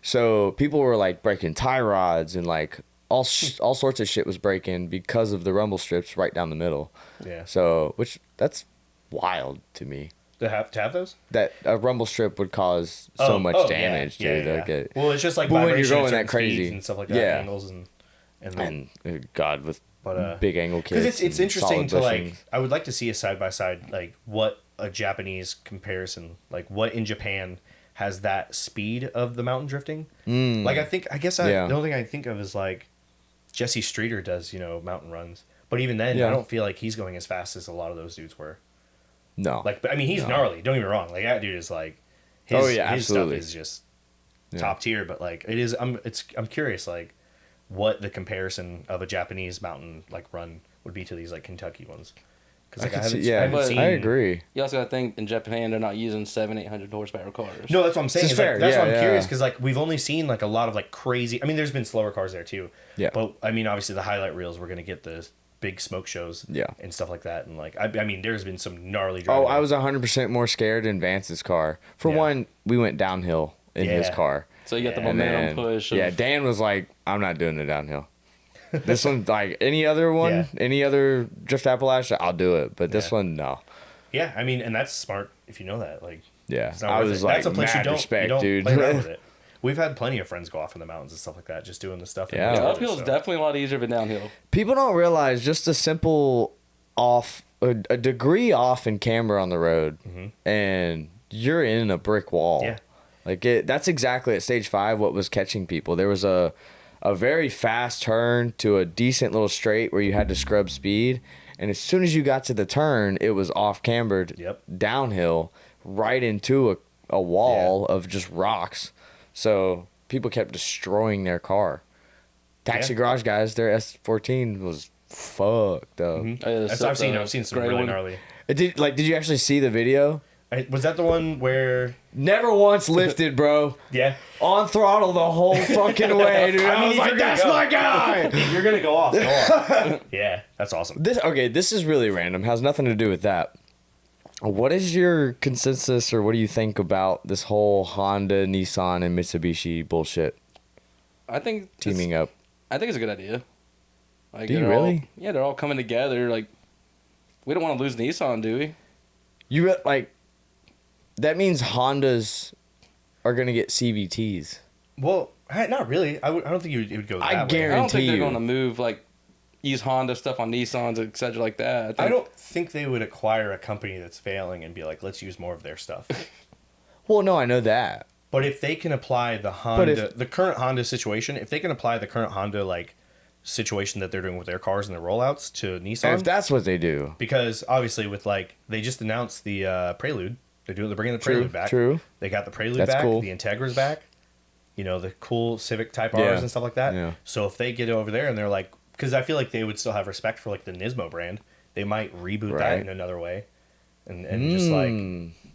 So people were like breaking tie rods and like all sorts of shit was breaking because of the rumble strips right down the middle. Yeah. So that's wild to me. to have those. That a rumble strip would cause so much damage, dude. Yeah. Like it, Well, it's just like but when you're vibration at going certain that crazy, speeds and stuff like that, yeah. angles and and God with But, big angle kits. because it's and interesting solid to like, bushings. I would like to see a side by side, like what a Japanese comparison, like what in Japan has that speed of the mountain drifting. Like I guess the only thing I think of is like Jesse Streeter does, mountain runs, but even then Yeah. I don't feel like he's going as fast as a lot of those dudes were. No, Like, but I mean, he's gnarly. Don't get me wrong. Like that dude is like, his, Oh, yeah, his stuff absolutely. is just top tier. But like, it is. I'm curious, like, what the comparison of a Japanese mountain like run would be to these like Kentucky ones. Because like, I haven't but- seen. I agree. You also got to think in Japan they're not using 700-800 horsepower cars. No, that's what I'm saying. This is is, like, fair. that's Yeah, why I'm yeah. curious, because like we've only seen like a lot of like crazy. I mean, there's been slower cars there too. Yeah. But I mean, obviously the highlight reels we're gonna get the big smoke shows. Yeah. And stuff like that, and like I mean, there's been some gnarly. Oh, driving. I was 100% more scared in Vance's car. For Yeah. one, we went downhill in his Yeah. car. So you got the Yeah. And momentum then, push. Of, yeah, Dan was like, I'm not doing the downhill. This one, like any other one, Yeah. any other Drift Appalachia, I'll do it. But this Yeah. one, no. Yeah, I mean, and that's smart if you know that. Like, Yeah, it's not I worth was it. like, That's a place mad you don't, respect, you don't dude. play around with it. We've had plenty of friends go off in the mountains and stuff like that, just doing the stuff. Yeah. yeah, Oh, uphill is definitely a lot easier than downhill. People don't realize just a simple off, a degree off in camber on the road, and you're in a brick wall. Yeah. Like that's exactly at stage 5 what was catching people. There was a very fast turn to a decent little straight where you had to scrub speed, and as soon as you got to the turn, it was off cambered Yep. downhill right into a wall of just rocks. So people kept destroying their car. Taxi Yeah. Garage guys, their S14 was fucked up. That's, I've seen some gray really one. gnarly. Did you actually see the video? Was that the one where? Never once lifted, bro. Yeah. On throttle the whole fucking way, dude. I, mean, was if like, you're gonna that's go- my guy. If you're gonna go off, go off. Yeah, that's awesome. This is really random. Has nothing to do with that. What is your consensus, or what do you think about this whole Honda, Nissan, and Mitsubishi bullshit I think teaming up? I think it's a good idea. Like, Do you they're all- really? yeah, they're all coming together. Like, We don't want to lose Nissan, do we? Like, that means Hondas are gonna get CVTs. Well, not really. I don't think it would go that way. I don't guarantee think they're you. going to move like use Honda stuff on Nissans, etc. like that. I don't think they would acquire a company that's failing and be like, let's use more of their stuff. Well, no, I know that. But if they can apply the the current Honda situation, if they can apply the current Honda like situation that they're doing with their cars and their rollouts to Nissan, If that's what they do. because obviously with like they just announced the Prelude, they're bringing the Prelude back. True. They got the Prelude That's back. cool. The Integra's back. You know, the cool Civic Type Yeah. R's and stuff like that. Yeah. So if they get over there and they're like, because I feel like they would still have respect for like the Nismo brand, they might reboot that Right. in another way, and just like.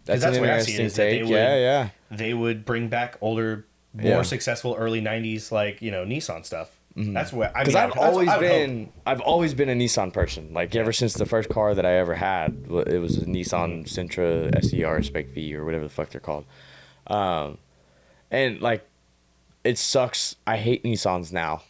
That's That's an what I see interesting is that they take. would- Yeah. They would bring back older, more Yeah. successful early '90s like Nissan stuff. That's what I mean. Because I've I've always been a Nissan person. Like ever since the first car that I ever had, it was a Nissan Sentra SER Spec V or whatever the fuck they're called. And like, it sucks. I hate Nissans now.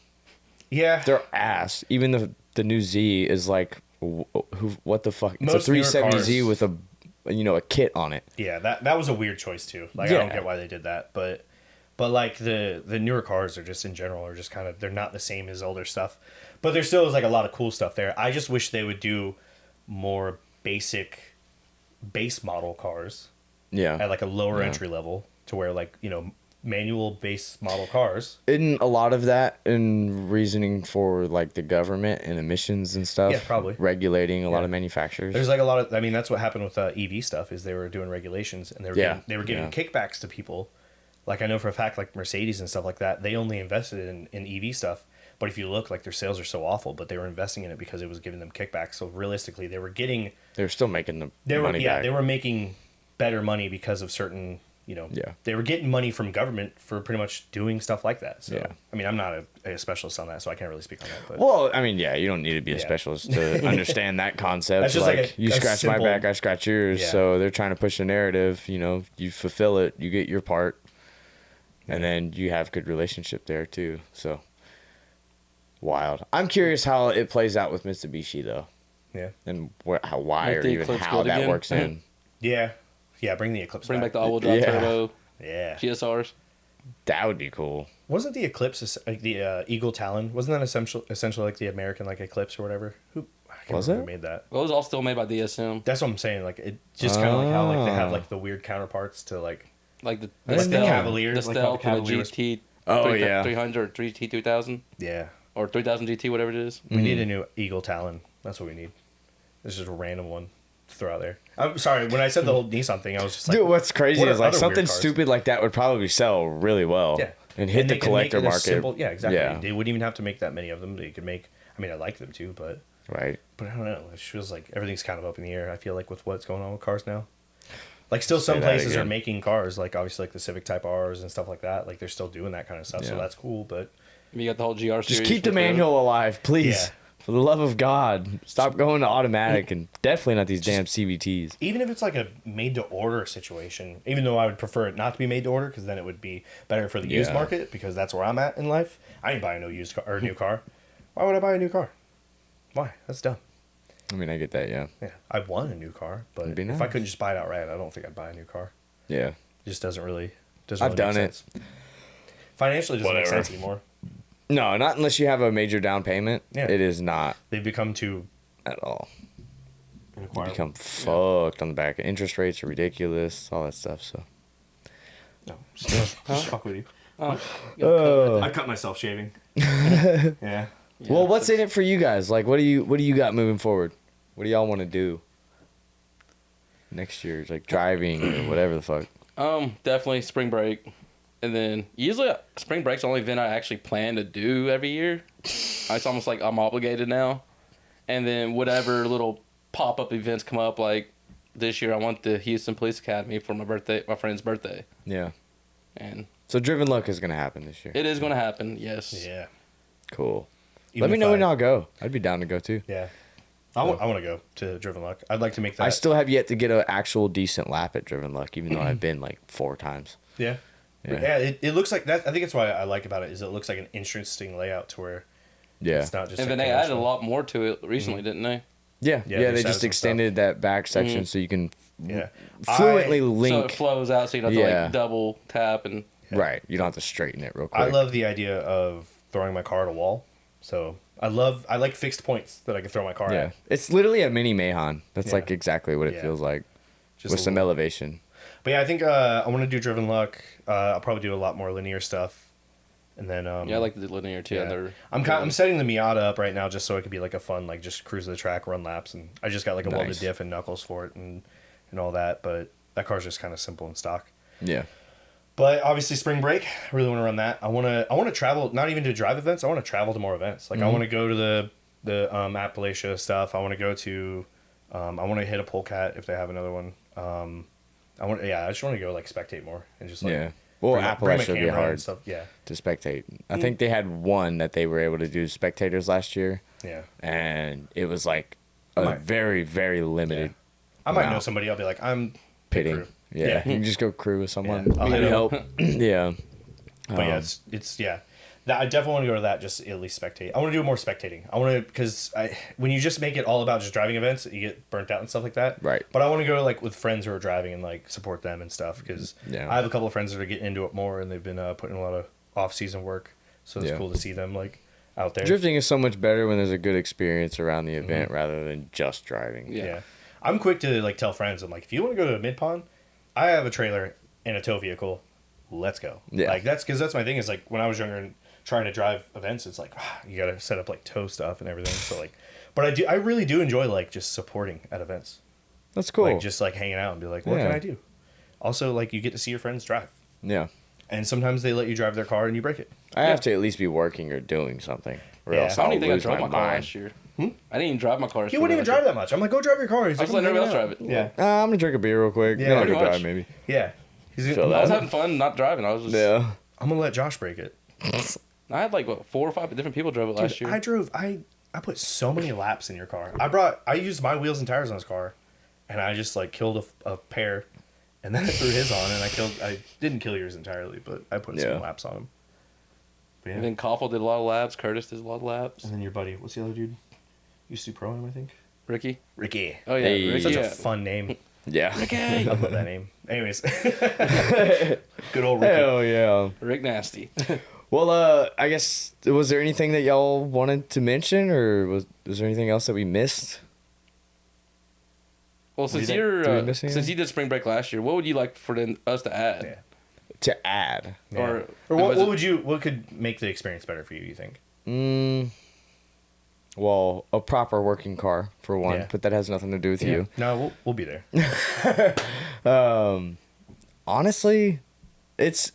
Yeah, They're ass. Even the new Z is like, what the fuck? It's Most a newer 370Z cars- with a kit on it. yeah. That was a weird choice too. Like I Yeah. don't get why they did that, but like the newer cars are just in general are just kind of they're not the same as older stuff, but there still is like a lot of cool stuff there. I just wish they would do more basic base model cars Yeah. at like a lower Yeah. entry level to where like manual base model cars. Isn't a lot of that in reasoning for like the government and emissions and stuff? Yeah, probably. Regulating a lot Yeah. of manufacturers. There's like a lot of, I mean, that's what happened with EV stuff is they were doing regulations and they were giving kickbacks to people. Like I know for a fact, like Mercedes and stuff like that, they only invested in EV stuff. But if you look, like their sales are so awful, but they were investing in it because it was giving them kickbacks. So realistically, they were getting, They're still making the they were, money yeah, back. they were making better money because of certain, Yeah. they were getting money from government for pretty much doing stuff like that. So, Yeah. I mean, I'm not a specialist on that, so I can't really speak on that. But Well, I mean, yeah, you don't need to be a Yeah. specialist to understand that concept. That's just like you a scratch simple- my back, I scratch yours. Yeah. So they're trying to push a narrative. You fulfill it, you get your part, and then you have good relationship there too. So wild. I'm curious how it plays out with Mitsubishi though, yeah. and why Make or the even Eclipse how good that again. works in. Yeah. Yeah, bring the Eclipse Bring back the all-wheel drive Yeah. turbo Yeah. GSRs. That would be cool. Wasn't the Eclipse like the Eagle Talon? Wasn't that essentially like the American like Eclipse or whatever? I can't Was remember it? who made that? Well, it was all still made by DSM. That's what I'm saying. Like it just kind of like how like they have Ah. like the weird counterparts to like Like the Like the Stealth, Cavalier, the like how the Stealth, and the Cavalier was- GT. Oh, yeah. 300 or GT 3000 yeah. or 3000 GT, whatever it is. We need a new Eagle Talon. That's what we need. This is just a random one to throw out there. I'm sorry when I said the whole Nissan thing, I was just like, Dude, what's crazy what are is like other something weird cars? stupid like that would probably sell really well. Yeah. And hit they the can make collector it a market. simple- yeah, exactly. Yeah. They wouldn't even have to make that many of them. They could make. I mean, I like them too, but Right. I don't know. It feels like everything's kind of up in the air. I feel like with what's going on with cars now. Like still some Say that places are again. making cars, like obviously like the Civic Type R's and stuff like that. Like they're still doing that kind of stuff, so Yeah. that's cool. But You got the whole GR series. Just keep the with manual alive, please. Yeah. For the love of God. Stop going to automatic and definitely not these damn CVTs. even if it's like a made to order situation, even though I would prefer it not to be made to order because then it would be better for the used Yeah. market because that's where I'm at in life. I ain't buying no used car or a new car. Why would I buy a new car? Why? That's dumb. I mean, I get that, yeah. Yeah, I want a new car, but It'd be if I nice. couldn't just buy it outright, I don't think I'd buy a new car. Yeah. It just doesn't really. I've done make sense. Financially, it doesn't make Whatever. sense anymore. No, not unless you have a major down payment. Yeah. It is not They've become too at all. You inacquirable. become fucked on the back. Interest rates are ridiculous, all that stuff. So No, just fuck with you. Oh. I cut myself shaving. Yeah. well, what's in it for you guys? Like, what do you got moving forward? What do y'all want to do next year? Like driving or whatever the fuck. Definitely spring break. And then usually spring break's the only event I actually plan to do every year. It's almost like I'm obligated now. And then whatever little pop-up events come up, like this year I went to Houston Police Academy for my birthday, my friend's birthday. Yeah. And So Driven Luck is gonna happen this year. it is going to happen, yes. Yeah. Cool. Even Let me if know when I- y'all go. I'd be down to go too. Yeah. I want to go to Driven Luck. I'd like to make that. I still have yet to get an actual decent lap at Driven Luck, even though I've been like 4 times. Yeah. Yeah. Yeah. It looks like that. I think that's why I like about it is it looks like an interesting layout to where Yeah. it's not just. And a then they added a conventional- lot more to it recently, didn't they? Yeah, Yeah, yeah. they They just just added some extended that back section so you can Yeah. fluently So it link. flows out, so you don't have to Yeah. like double tap and. Right. You don't have to straighten it real quick. I love the idea of throwing my car at a wall. So I like fixed points that I can throw my car Yeah. at. It's literally a mini Mahon. That's Yeah. like exactly what it Yeah. feels like. Just With a some little- elevation. But yeah, I think I want to do driven luck. I'll probably do a lot more linear stuff, and then Yeah, I like the linear too. yeah. I'm setting the Miata up right now just so it could be like a fun like just cruise the track, run laps, and I just got like a welded Nice. diff and knuckles for it and all that. But that car's just kind of simple and stock. Yeah. But obviously, spring break, I really want to run that. I want to travel, not even to drive events. I want to travel to more events. Like I want to go to the Appalachia stuff. I want to go to, I want to hit a polecat if they have another one. I just want to go like spectate more and just like Yeah. Well, bring my Appalachia would be camera and hard stuff. Yeah, to spectate. I think they had one that they were able to do spectators last year, yeah. and it was like a Might- very, very limited I might Wow. know somebody. I'll be like, I'm pitting. crew. Yeah. Yeah. You can just go crew with someone. Yeah. I'll Need hit 'em. help. Yeah. But yeah, it's yeah. That I definitely want to go to that. Just at least spectate. I want to do more spectating. I want to because when you just make it all about just driving events, you get burnt out and stuff like that. Right. But I want to go like with friends who are driving and like support them and stuff because Yeah. I have a couple of friends that are getting into it more and they've been putting a lot of off season work. So it's Yeah. cool to see them like out there. Drifting is so much better when there's a good experience around the event rather than just driving. Yeah. Yeah. I'm quick to like tell friends. I'm like, if you want to go to Midpond, I have a trailer and a tow vehicle. Let's go. Yeah. Like that's because that's my thing is like when I was younger and trying to drive events, it's like you got to set up like tow stuff and everything. So like, but I really do enjoy like just supporting at events, That's cool. like just like hanging out and be like, what Yeah. can I do? Also, like you get to see your friends drive, yeah. and sometimes they let you drive their car and you break it. I have to at least be working or doing something, or Yeah. else I I'll don't even think I lose drove my my car mind. last year. I didn't even drive my car. He wouldn't even drive that much. I'm like, go drive your car. He's I like, was letting I'm everybody else hanging drive out. it. Yeah, I'm gonna drink a beer real quick. Yeah, then I'll pretty go much. drive maybe. yeah. He's Feel I was that. having fun, not driving. I was just. Yeah. I'm gonna let Josh break it. I had like what, 4 or 5 different people drove it last year. I put so many laps in your car. I used my wheels and tires on his car, and I just like killed a pair, and then I threw his on, and I didn't kill yours entirely, but I put Yeah. some laps on him. But yeah. And then Koffel did a lot of laps. Curtis did a lot of laps. And then your buddy, what's the other dude? Used to do pro-am, I think. Ricky. Ricky. Oh yeah, Hey. Ricky. Such yeah. a fun name. Yeah. I Ricky. love that name. Anyways, good old Ricky. Hell yeah. Rick Nasty. Well, I guess was there anything that y'all wanted to mention, or was there anything else that we missed? Well, since think? Did we you're miss since anything? you did spring break last year, what would you like for us to add? Yeah. To add. Yeah. Or Or was it- what could make the experience better for you? You think? Well, a proper working car for one, Yeah. but that has nothing to do with you. No, we'll be there. Honestly, it's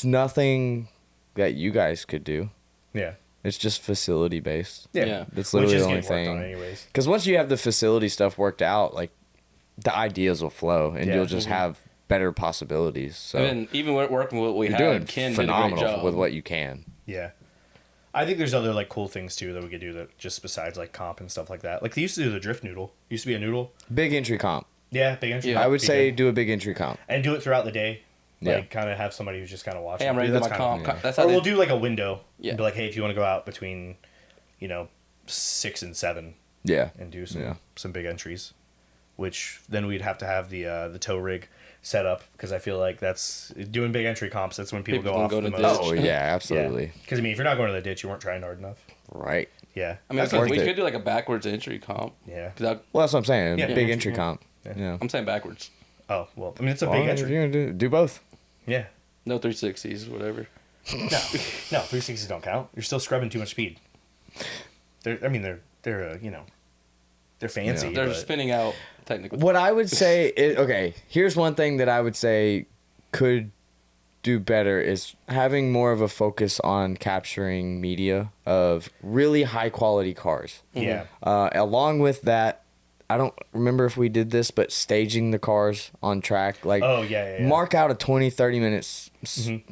nothing that you guys could do. Yeah. It's just facility based. Yeah. That's Which literally is the only getting worked on thing. anyways. Because once you have the facility stuff worked out, like the ideas will flow, and Yeah. you'll just have better possibilities. So And then even working with what we you're had, doing Ken did a great phenomenal job. with what you can. Yeah. I think there's other like cool things too that we could do that just besides like comp and stuff like that. Like they used to do the drift noodle. Used to be a noodle. Big entry comp. Yeah, big entry. Yeah. comp I would would be say good. do a big entry comp. and do it throughout the day. Yeah. Like kind of have somebody who's just kind of watching. Hey, I'm ready to That's do my kinda- comp. That's how Or they, we'll do like a window. Yeah. And be like, hey, if you want to go out between, 6 and 7 Yeah. and do Yeah. some big entries, which then we'd have to have the tow rig set up because I feel like that's doing big entry comps. That's when people People go gonna off go the to most. Oh yeah, absolutely. Because I mean, if you're not going to the ditch, you weren't trying hard enough. Right. Yeah. I mean, That's we worth it. could do like a backwards entry comp. Yeah. 'Cause Well, that's what I'm saying. Yeah, big entry entry comp. Yeah. Yeah. I'm saying backwards. Oh well, I mean it's a Well, big if entry. you're gonna do both. Yeah. No 360s, whatever. No, 360s don't count. You're still scrubbing too much speed. They're fancy. Yeah. They're but- spinning out technically. What I would say is, okay, here's one thing that I would say could do better is having more of a focus on capturing media of really high quality cars. Yeah. Along with that, I don't remember if we did this, but staging the cars on track, like Oh, yeah. mark out a 20-30 minutes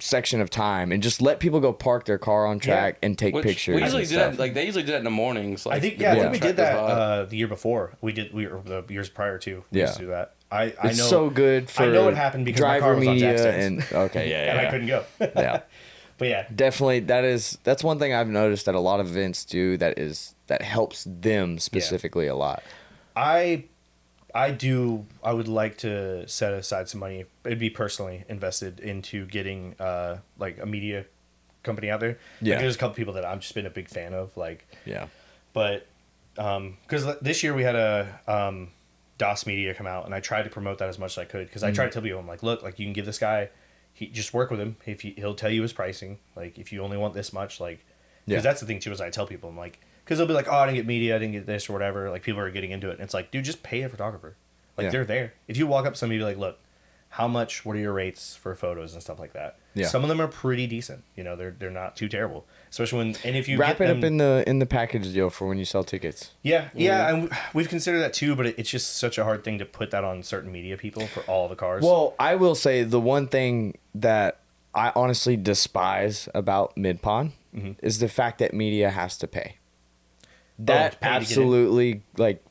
section of time and just let people go park their car on track and take Which pictures. we usually and do stuff. that. Like they usually do that in the mornings. Like, I think before I think the we track did goes that by. the year before. We were the years prior to. We Yeah. used to do that. I It's know so good for I know it happened because my driver car was on media jack stands. and okay, yeah, and I yeah. couldn't go. Yeah. But yeah, Definitely, that's one thing I've noticed that a lot of events do that helps them specifically a lot. I would like to set aside some money. It'd be personally invested into getting like a media company out there. Yeah. Like, there's a couple people that I've just been a big fan of. Like, Yeah. but because this year we had a DOS Media come out, and I tried to promote that as much as I could because I tried to tell people, I'm like, look, like you can give this guy, just work with him. He'll tell you his pricing. Like if you only want this much, like because that's the thing too is I tell people, I'm like, because they'll be like, oh, I didn't get media, I didn't get this or whatever. Like people are getting into it, and it's like, dude, just pay a photographer. Like they're there. If you walk up to somebody, be like, look, how much? What are your rates for photos and stuff like that? Yeah. Some of them are pretty decent. You know, they're not too terrible. Especially when and if you Wrap get it them, up in the package deal for when you sell tickets. yeah, and we've considered that too, but it's just such a hard thing to put that on certain media people for all the cars. Well, I will say the one thing that I honestly despise about Midpond is the fact that media has to pay. That pay to get in? absolutely like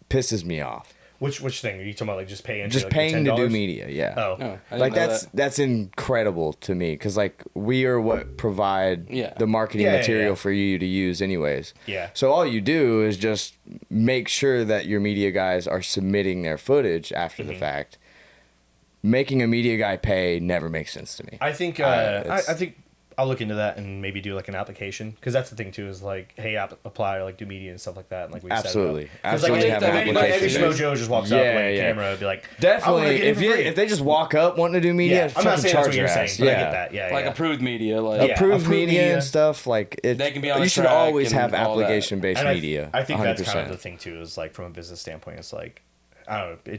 pisses me off. Which thing are you talking about? Like just paying? Just like, paying to do $10? media, yeah. Oh, Oh, I didn't Like know that. that's incredible to me because like we are what provide Yeah. the marketing Yeah, material for you to use anyways. Yeah. So all you do is just make sure that your media guys are submitting their footage after the fact. Making a media guy pay never makes sense to me. I think I think I'll look into that and maybe do like an application because that's the thing too is like, hey, apply or like do media and stuff like that. And like we Absolutely. Because like, Absolutely have every an application. Schmojo just walks up Yeah, like a yeah. camera and be like, Definitely, I wanna get it for free. if they just walk up wanting to do media, yeah, I'm not fucking saying that's charge what you're your saying, ass. but Yeah. I get that. Yeah, Like yeah. approved media, like Yeah. Approved approved media media. and stuff like it. They can be on You the should track always and have all that. application based And media. I think 100%. that's kind of the thing too is like from a business standpoint, it's like I don't know,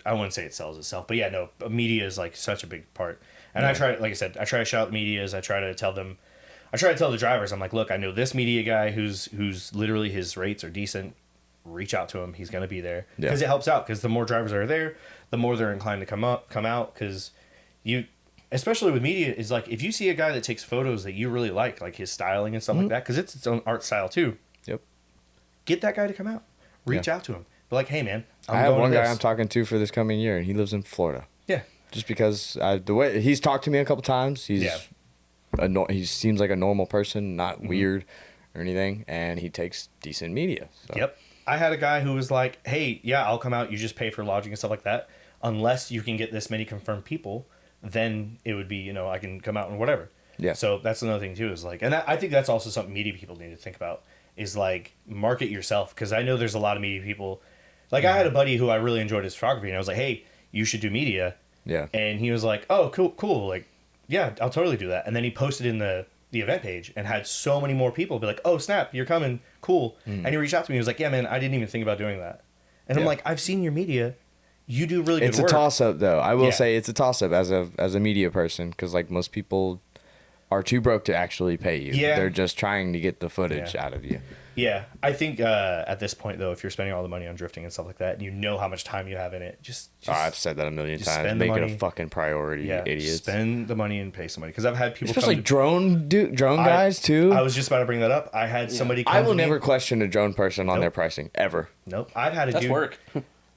I wouldn't say it sells itself, but yeah, no, media is like such a big part. And I try, like I said, I try to shout medias. I try to tell the drivers, I'm like, look, I know this media guy who's literally his rates are decent. Reach out to him. He's going to be there because it helps out. Because the more drivers are there, the more they're inclined to come out. Because especially with media, is like if you see a guy that takes photos that you really like his styling and stuff like that, because it's its own art style too. Yep. Get that guy to come out. Reach out to him. Be like, hey man, I have one guy this. I'm talking to for this coming year, and he lives in Florida. Yeah. Just because the way he's talked to me a couple times, he seems like a normal person, not weird or anything, and he takes decent media. So. Yep. I had a guy who was like, hey, yeah, I'll come out. You just pay for lodging and stuff like that. Unless you can get this many confirmed people, then it would be, I can come out and whatever. Yeah. So that's another thing too is like, and I think that's also something media people need to think about is like market yourself. Because I know there's a lot of media people. Like I had a buddy who I really enjoyed his photography, and I was like, hey, you should do media. Yeah. And he was like, oh, cool. Like, yeah, I'll totally do that. And then he posted in the event page and had so many more people be like, oh, snap, you're coming. Cool. And he reached out to me. He was like, yeah, man, I didn't even think about doing that. And I'm like, I've seen your media. You do really good It's work. a toss-up, though. I will Yeah. say it's a toss-up as a media person because, like, most people are too broke to actually pay you. Yeah. They're just trying to get the footage Yeah. out of you. Yeah. I think at this point, though, if you're spending all the money on drifting and stuff like that, and you know how much time you have in it, just Oh, I've said that a million just times. spend the Make it money. a fucking priority, yeah, you idiots. spend the money and pay somebody. Because I've had people Especially come to, drone guys, too. I was just about to bring that up. I had somebody come I will to me- never question a drone person on Nope. their pricing, ever. Nope. I've had a That's dude. work.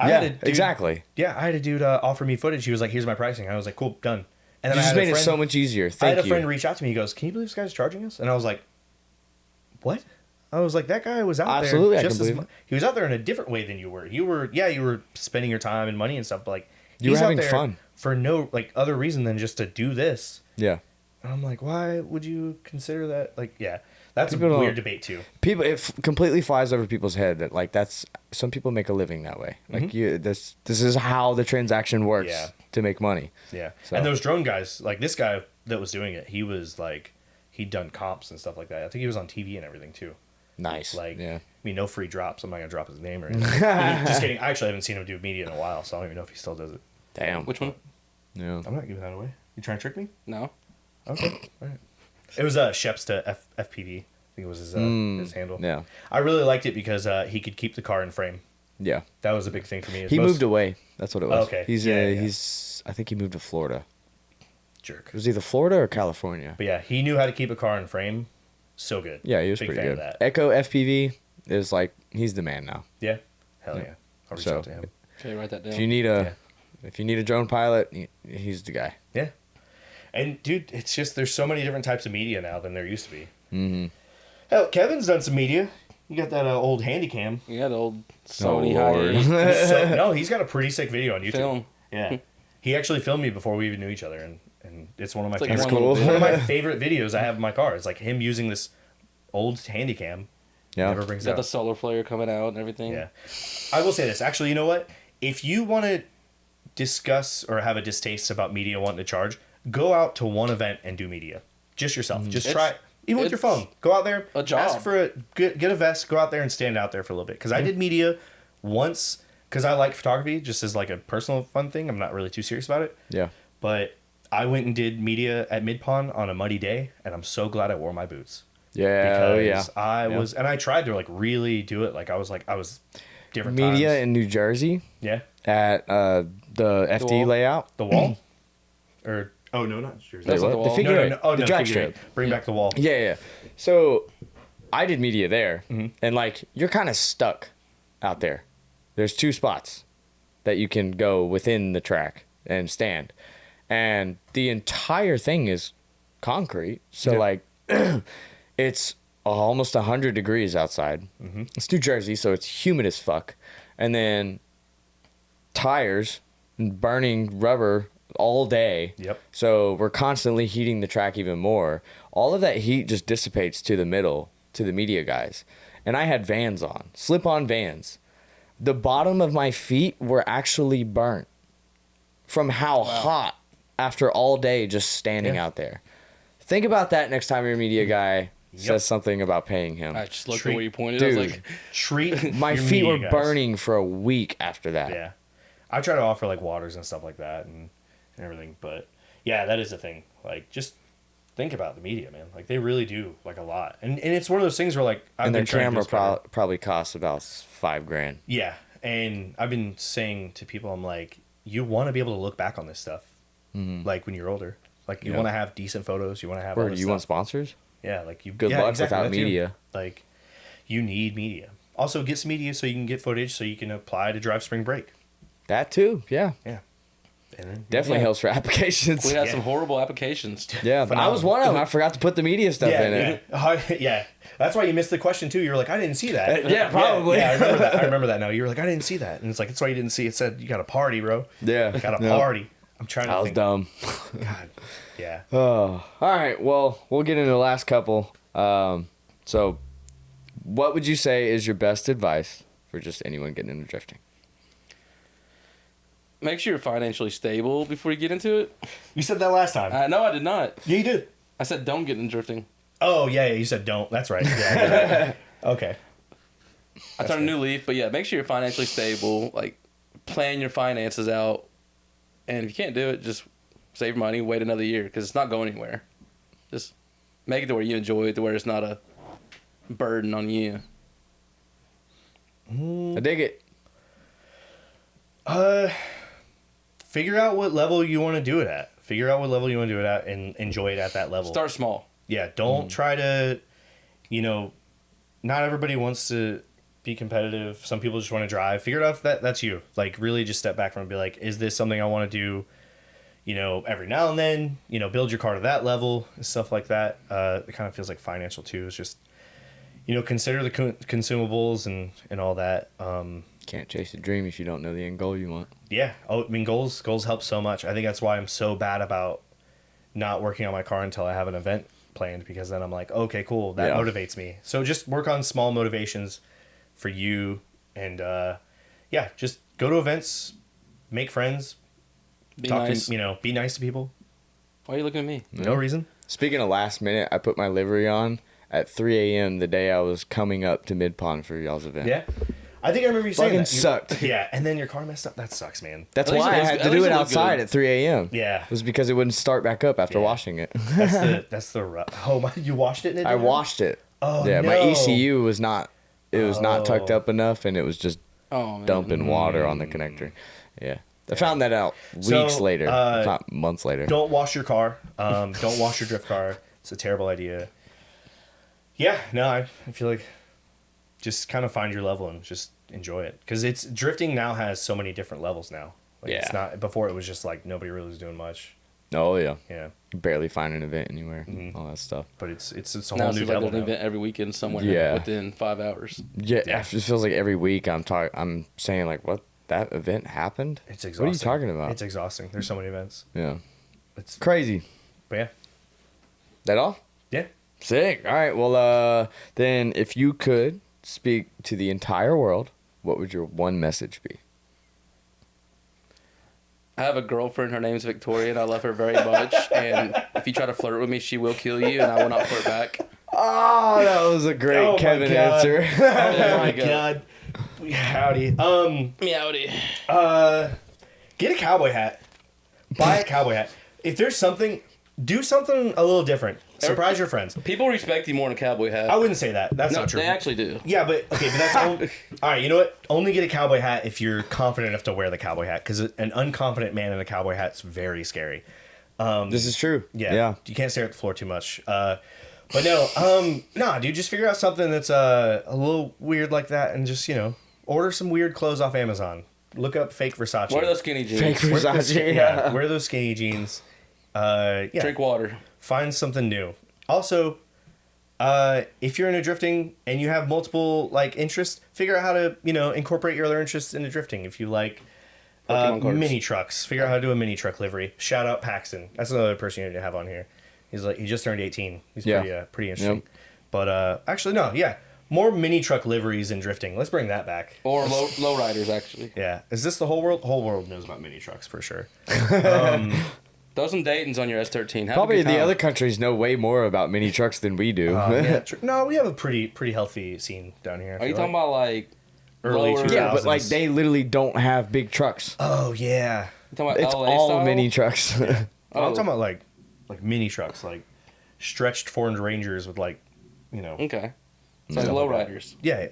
I Yeah, had a dude, exactly. Yeah, I had a dude offer me footage. He was like, here's my pricing. I was like, cool, done. And You then I just had a made it friend- so much easier. I Thank had a you. friend reach out to me. He goes, can you believe this guy's charging us? And I was like, what? I was like, that guy was out Absolutely, I there can just as believe it. he was out there in a different way than you were. You were spending your time and money and stuff, but like You were he's out having there fun. for no like other reason than just to do this. Yeah. And I'm like, why would you consider that? Like, yeah, that's People a don't- weird debate too. People, it completely flies over people's head that like that's some people make a living that way. Like this is how the transaction works Yeah. to make money. Yeah. So- And those drone guys, like this guy that was doing it, he was like, he'd done comps and stuff like that. I think he was on TV and everything too. Nice. Like, yeah. I mean, no free drops. I'm not gonna drop his name or anything. Just kidding. I actually haven't seen him do media in a while, so I don't even know if he still does it. Damn. Which one? Yeah. I'm not giving that away. You trying to trick me? No. Okay. All right. It was Sheps to FPV. I think it was his handle. Yeah. I really liked it because he could keep the car in frame. Yeah. That was a big thing for me. He moved away. That's what it was. Okay. He's Yeah, yeah. he's I think he moved to Florida. Jerk. It was either Florida or California. But yeah, he knew how to keep a car in frame. So good. Yeah, he was Big pretty fan good. of that. Echo FPV is like he's the man now. Yeah. Hell yeah. I'll reach So, out to him. Okay, write that down. If you need a drone pilot, he's the guy. Yeah. And dude, it's just there's so many different types of media now than there used to be. Mm-hmm. Hell, Kevin's done some media. You got that old Handycam. You got the old Sony Lord. high No, he's got a pretty sick video on YouTube. film. Yeah, he actually filmed me before we even knew each other, and it's one of my It's like favorite. one little One of my video. favorite videos I have in my car. It's like him using this old Handycam. Yeah. Never brings Got it the up. solar flare coming out and everything. Yeah. I will say this. Actually, you know what? If you want to discuss or have a distaste about media wanting to charge, go out to one event and do media. Just yourself. Just It's- try it. Even with your it's phone. Go out there. a job. Ask for get a vest. Go out there and stand out there for a little bit. Because I did media once because I like photography just as like a personal fun thing. I'm not really too serious about it. Yeah. But I went and did media at Midpond on a muddy day. And I'm so glad I wore my boots. Yeah. Oh, yeah. I was, and I tried to like really do it. I was different Media times. in New Jersey Yeah. at the FD wall. layout. The wall? Or, oh no, not Jersey. That's Wait, not the what? The wall. figure No, eight. no, no. Oh, the no, drag figure strip. eight. Bring back the wall. Yeah, yeah. So I did media there, Mm-hmm. and like you're kind of stuck out there. There's two spots that you can go within the track and stand, and the entire thing is concrete. So Yeah. like it's almost 100 degrees outside. Mm-hmm. It's New Jersey, so it's humid as fuck, and then tires and burning rubber all day. Yep. So we're constantly heating the track even more. All of that heat just dissipates to the middle, to the media guys. And I had Vans on, slip-on Vans. The bottom of my feet were actually burnt from how hot after all day just standing Yeah. out there. Think about that next time your media guy Yep. says something about paying him. I just looked Treat- at where you pointed. Dude. I was like, Treat My your feet media were guys. burning for a week after that. Yeah. I try to offer like waters and stuff like that and everything. But yeah, that is the thing. Like, just think about the media, man. Like, they really do like a lot. And it's one of those things where like, I've And their been trying to do camera this better. probably costs about $5,000. Yeah. And I've been saying to people, I'm like, you want to be able to look back on this stuff. Like when you're older. Like, you Yeah. want to have decent photos. You want to have all Or this you stuff. want sponsors? Yeah, like you. Good yeah, luck exactly, without that too. media. Like, you need media. Also, get some media so you can get footage so you can apply to drive spring break. That too, yeah. Yeah. And then, Definitely Yeah. helps for applications. we had Yeah. some horrible applications. Yeah, but I was one of them. I forgot to put the media stuff in it. Yeah. That's why you missed the question too. You were like, I didn't see that. Yeah, probably. Yeah, I remember that. I remember that now. You were like, I didn't see that, and it's like that's why you didn't see. It said you got a party, bro. Yeah. You got a No. party. I'm trying to. I was think. dumb. God. Yeah. Oh, all right. Well, we'll get into the last couple. So, what would you say is your best advice for just anyone getting into drifting? Make sure you're financially stable before you get into it. You said that last time. No, I did not. Yeah, you did. I said don't get into drifting. Oh yeah. You said don't. That's right. Yeah. Okay. I turned a new leaf, but yeah, make sure you're financially stable. Like, plan your finances out, and if you can't do it, just save money, wait another year because it's not going anywhere. Just make it to where you enjoy it, to where it's not a burden on you. I dig it. Figure out what level you want to do it at. Figure out what level you want to do it at and enjoy it at that level. Start small. Yeah, don't try to, not everybody wants to be competitive. Some people just want to drive. Figure out if that's you. Like, really just step back from it and be like, is this something I want to do, every now and then? Build your car to that level and stuff like that. It kind of feels like financial too. It's just, consider the consumables and all that. Can't chase a dream if you don't know the end goal you want. Yeah. Oh, I mean, goals help so much. I think that's why I'm so bad about not working on my car until I have an event planned, because then I'm like, okay, cool. That Yeah. motivates me. So just work on small motivations for you. And, just go to events, make friends, Be nice. be nice to people. Why are you looking at me? No reason. Speaking of last minute, I put my livery on at 3 a.m. the day I was coming up to Midpond for y'all's event. Yeah. I think I remember you saying Fucking that. sucked. Yeah. And then your car messed up. That sucks, man. That's At least why it I looks- had at to do least it it looked outside good. at 3 a.m. Yeah. It was because it wouldn't start back up after Yeah. washing it. That's the oh my, you washed it and it I didn't work? washed it. Oh, yeah, my no. ECU was not. It was not tucked Oh. up enough, and it was just Oh man. dumping water on the connector. Yeah, I found that out So, weeks later, if not months later. Don't wash your car. Don't wash your drift car. It's a terrible idea. Yeah, no, I feel like just kind of find your level and just enjoy it, because drifting now has so many different levels now. Like, it's Yeah. not before. It was just like nobody really was doing much. Oh yeah. Yeah, Barely find an event anywhere. All that stuff. but it's a Now whole it's new like there's devil an now. event every weekend somewhere Yeah. within 5 hours. Yeah, it just feels like every week I'm saying like, what, that event happened? It's exhausting. What are you talking about? It's exhausting. There's so many events. Yeah. It's Crazy. but yeah, That all? yeah. Sick. All right. Well, then if you could speak to the entire world, what would your one message be? I have a girlfriend. Her name's Victoria, and I love her very much. And if you try to flirt with me, she will kill you, and I will not flirt back. Oh, that was a great Oh my Kevin God. answer. Oh my God. god. Howdy. Meowdy. Get a cowboy hat. Buy a cowboy hat. If there's something, do something a little different. Surprise your friends. People respect you more in a cowboy hat. I wouldn't say that. That's No, not true. they actually do. Yeah, but okay, but that's only, all right. You know what? Only get a cowboy hat if you're confident enough to wear the cowboy hat, because an unconfident man in a cowboy hat's very scary. This is true. Yeah, you can't stare at the floor too much. But no, nah, dude, just figure out something that's a little weird like that, and just order some weird clothes off Amazon. Look up fake Versace. Wear those skinny jeans. Fake Versace. Yeah, wear those skinny jeans. Yeah, Drink water. find something new. Also, if you're into drifting and you have multiple interests, figure out how to incorporate your other interests into drifting. If you like Pokemon cards. mini trucks, figure out how to do a mini truck livery. Shout out Paxton. That's another person you need to have on here. He just turned 18. He's Yeah. pretty interesting. Yep. But actually no, yeah, more mini truck liveries in drifting. Let's bring that back. Or low riders, actually. Yeah, is this the whole world? The whole world knows about mini trucks for sure. Throw some Daytons on your S13. Have Probably a good the time. other countries know way more about mini trucks than we do. Yeah, no, we have a pretty healthy scene down here. I Are you feel talking about like Early lower- 2000s. Yeah, but like they literally don't have big trucks. Oh yeah. You talking about It's LA all style? mini trucks. I'm Oh. talking about like mini trucks, like stretched Ford Rangers with Okay. So like Stuff low like that. riders. yeah,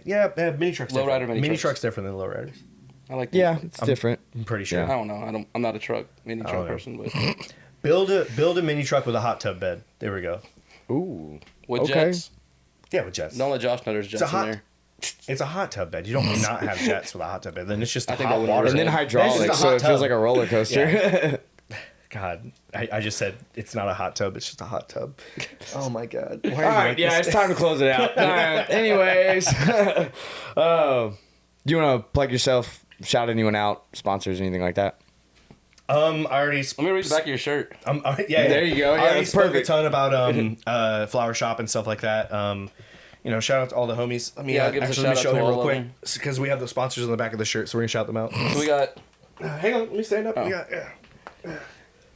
mini trucks. Lowrider different. mini trucks. trucks different than low riders. I like. Yeah, it's different. I'm pretty sure. I don't know. I'm not a mini truck know. person, but Build a mini truck with a hot tub bed. There we go. Ooh. with Okay. jets. Yeah, with jets. Don't let Josh know there's jets a hot- in there. It's a hot tub bed. You don't not have jets with a hot tub bed. Then it's just I think hot that would water. And then That's That's hydraulic, just a so hot it feels tub. like a roller coaster. God, I just said it's not a hot tub. It's just a hot tub. Oh my God. Why are All you right, like yeah, this? it's time to close it out. All right, anyways, do you want to plug yourself, shout anyone out, sponsors, anything like that? I already. Let me reach the back of your shirt. Yeah, There you go. Yeah, I already that's spoke perfect. a ton about flower shop and stuff like that. Shout out to all the homies. Let me Yeah, give us a actually let me shout show out to him all real of quick them. because we have the sponsors on the back of the shirt, so we're gonna shout them out. So we got Hang on, let me stand up. Oh. We got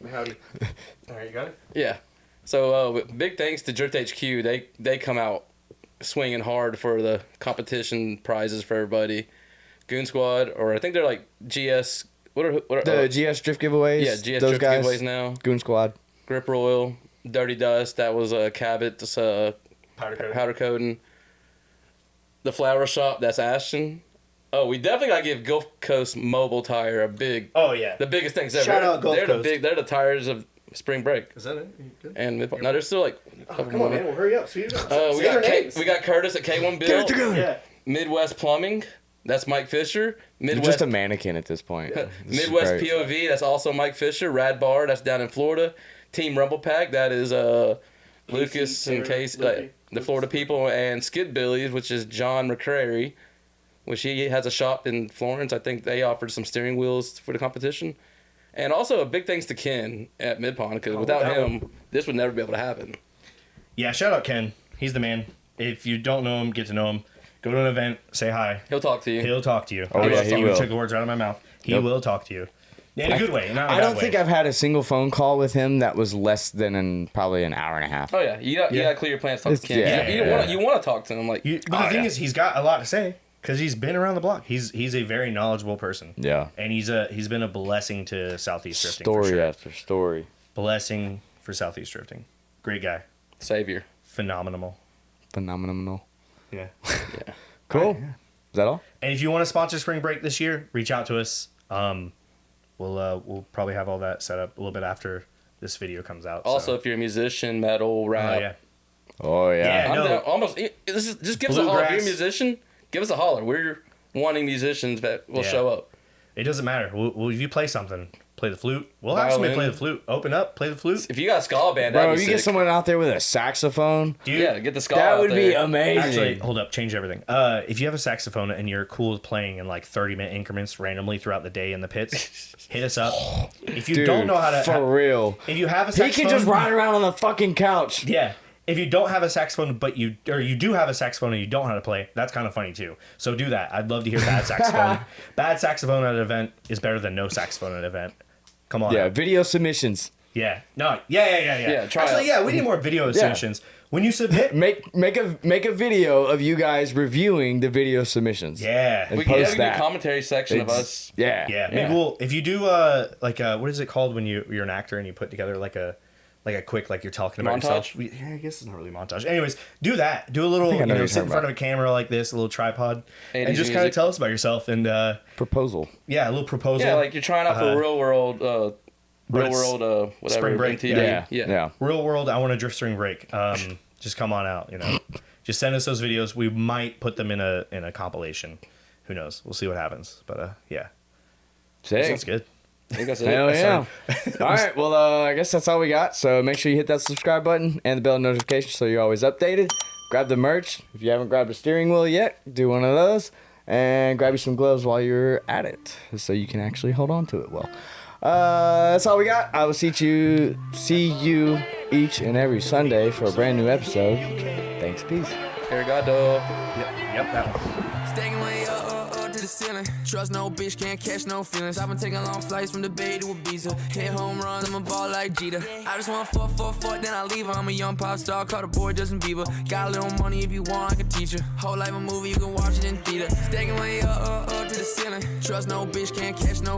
howdy. All right, you got it. yeah. So big thanks to Drift HQ. They come out swinging hard for the competition prizes for everybody. Goon Squad, or I think they're like GS. What are The GS Drift giveaways. yeah, GS those Drift guys, giveaways now. Goon Squad. Grip Royal, Dirty Dust. That was Cabot's powder coating. The Flower Shop. That's Ashton. Oh, we definitely gotta give Gulf Coast Mobile Tire a big. Oh yeah. The biggest things ever. Shout out Gulf they're Coast. They're the tires of spring break. Is that it? You good? And no, there's still like a couple Come more. on, man. Well, hurry up. Speed it up. We Say their got names. we got Curtis at K1 Bill. Yeah. Midwest Plumbing. That's Mike Fisher. You're Midwest just a mannequin at this point. This is Midwest great. POV. That's also Mike Fisher. Rad Bar. That's down in Florida. Team Rumble Pack. That is Lucas and Casey, the Florida people, and Skid Billies, which is John McCrary, which he has a shop in Florence. I think they offered some steering wheels for the competition. And also a big thanks to Ken at Midpond, because without that him, this would never be able to happen. Yeah. Shout out Ken. He's the man. If you don't know him, get to know him. Go to an event. Say hi. He'll talk to you. He'll talk to you. Oh, yeah, he You will. took the words right out of my mouth. He Yep. will talk to you. In a good way. Not in a I bad don't way. think I've had a single phone call with him that was less than probably an hour and a half. Oh yeah, you got Yeah. to clear your plans. Talk to Ken. Yeah, You want to talk to him like. But the thing is, he's got a lot to say because he's been around the block. He's a very knowledgeable person. Yeah. And he's been a blessing to Southeast drifting. For Story sure. after story. Blessing for Southeast drifting. Great guy. Savior. Phenomenal. Phenomenal. Yeah. Cool. Is that all? And if you want to sponsor Spring Break this year, reach out to us. We'll probably have all that set up a little bit after this video comes out. Also, so. if you're a musician, metal, Oh rap, yeah. Oh, yeah. Yeah. I'm No. down, almost. Just give us a holler. If you're a Bluegrass. musician, give us a holler. We're wanting musicians that will Yeah. show up. It doesn't matter. If you play something, play the flute. We'll have somebody play Violin. the flute. Open up, play the flute. If you got a ska band, Bro, that'd you be get sick. someone out there with a saxophone. Dude, Yeah, get the ska That out would be there. amazing. actually, hold up, change everything. If you have a saxophone and you're cool with playing in like 30-minute increments randomly throughout the day in the pits, hit us up. If you Dude, don't know how to, for real. if you have a He saxophone, can just ride around on the fucking couch. Yeah. If you don't have a saxophone, but you do have a saxophone and you don't know how to play, that's kind of funny too. So do that. I'd love to hear bad saxophone. Bad saxophone at an event is better than no saxophone at an event. Come on. Yeah, video submissions. Yeah. No. Yeah. Yeah, try Actually, it. yeah, we need more video submissions. When you submit, Make a video of you guys reviewing the video submissions. yeah. And We can, post do that. a commentary section of us. Yeah. Yeah, maybe we'll if you do what is it called when you're an actor and you put together like a quick like you're talking about Montage? yourself. I guess it's not really montage. Anyways, do that. Do a little think I know what you're sit in talking front of a camera like this, a little tripod, 80s and just kind of music. tell us about yourself and Proposal. yeah, a little proposal. Yeah, like you're trying out for real world, it's whatever. spring break, MTV. Yeah. real world. I want to drift spring break. Just come on out. Just send us those videos. We might put them in a compilation. Who knows? We'll see what happens. But yeah, Sick. sounds good. I think that's it. Hell yeah. All right. Well, I guess that's all we got. So make sure you hit that subscribe button and the bell notification so you're always updated. Grab the merch. If you haven't grabbed a steering wheel yet, do one of those. And grab you some gloves while you're at it so you can actually hold on to it well. That's all we got. I will see you each and every Sunday for a brand new episode. Thanks. Peace. Arigato. Yep, that one. Stacking way up to the ceiling. Trust no bitch, can't catch no feelings. I've been taking long flights from the Bay to Ibiza. Hit home runs, I'm a ball like Jeter. I just want fuck, then I leave her. I'm a young pop star, call the boy Justin Bieber. Got a little money if you want, I can teach you. Whole life a movie, you can watch it in theater. Stacking way up to the ceiling. Trust no bitch, can't catch no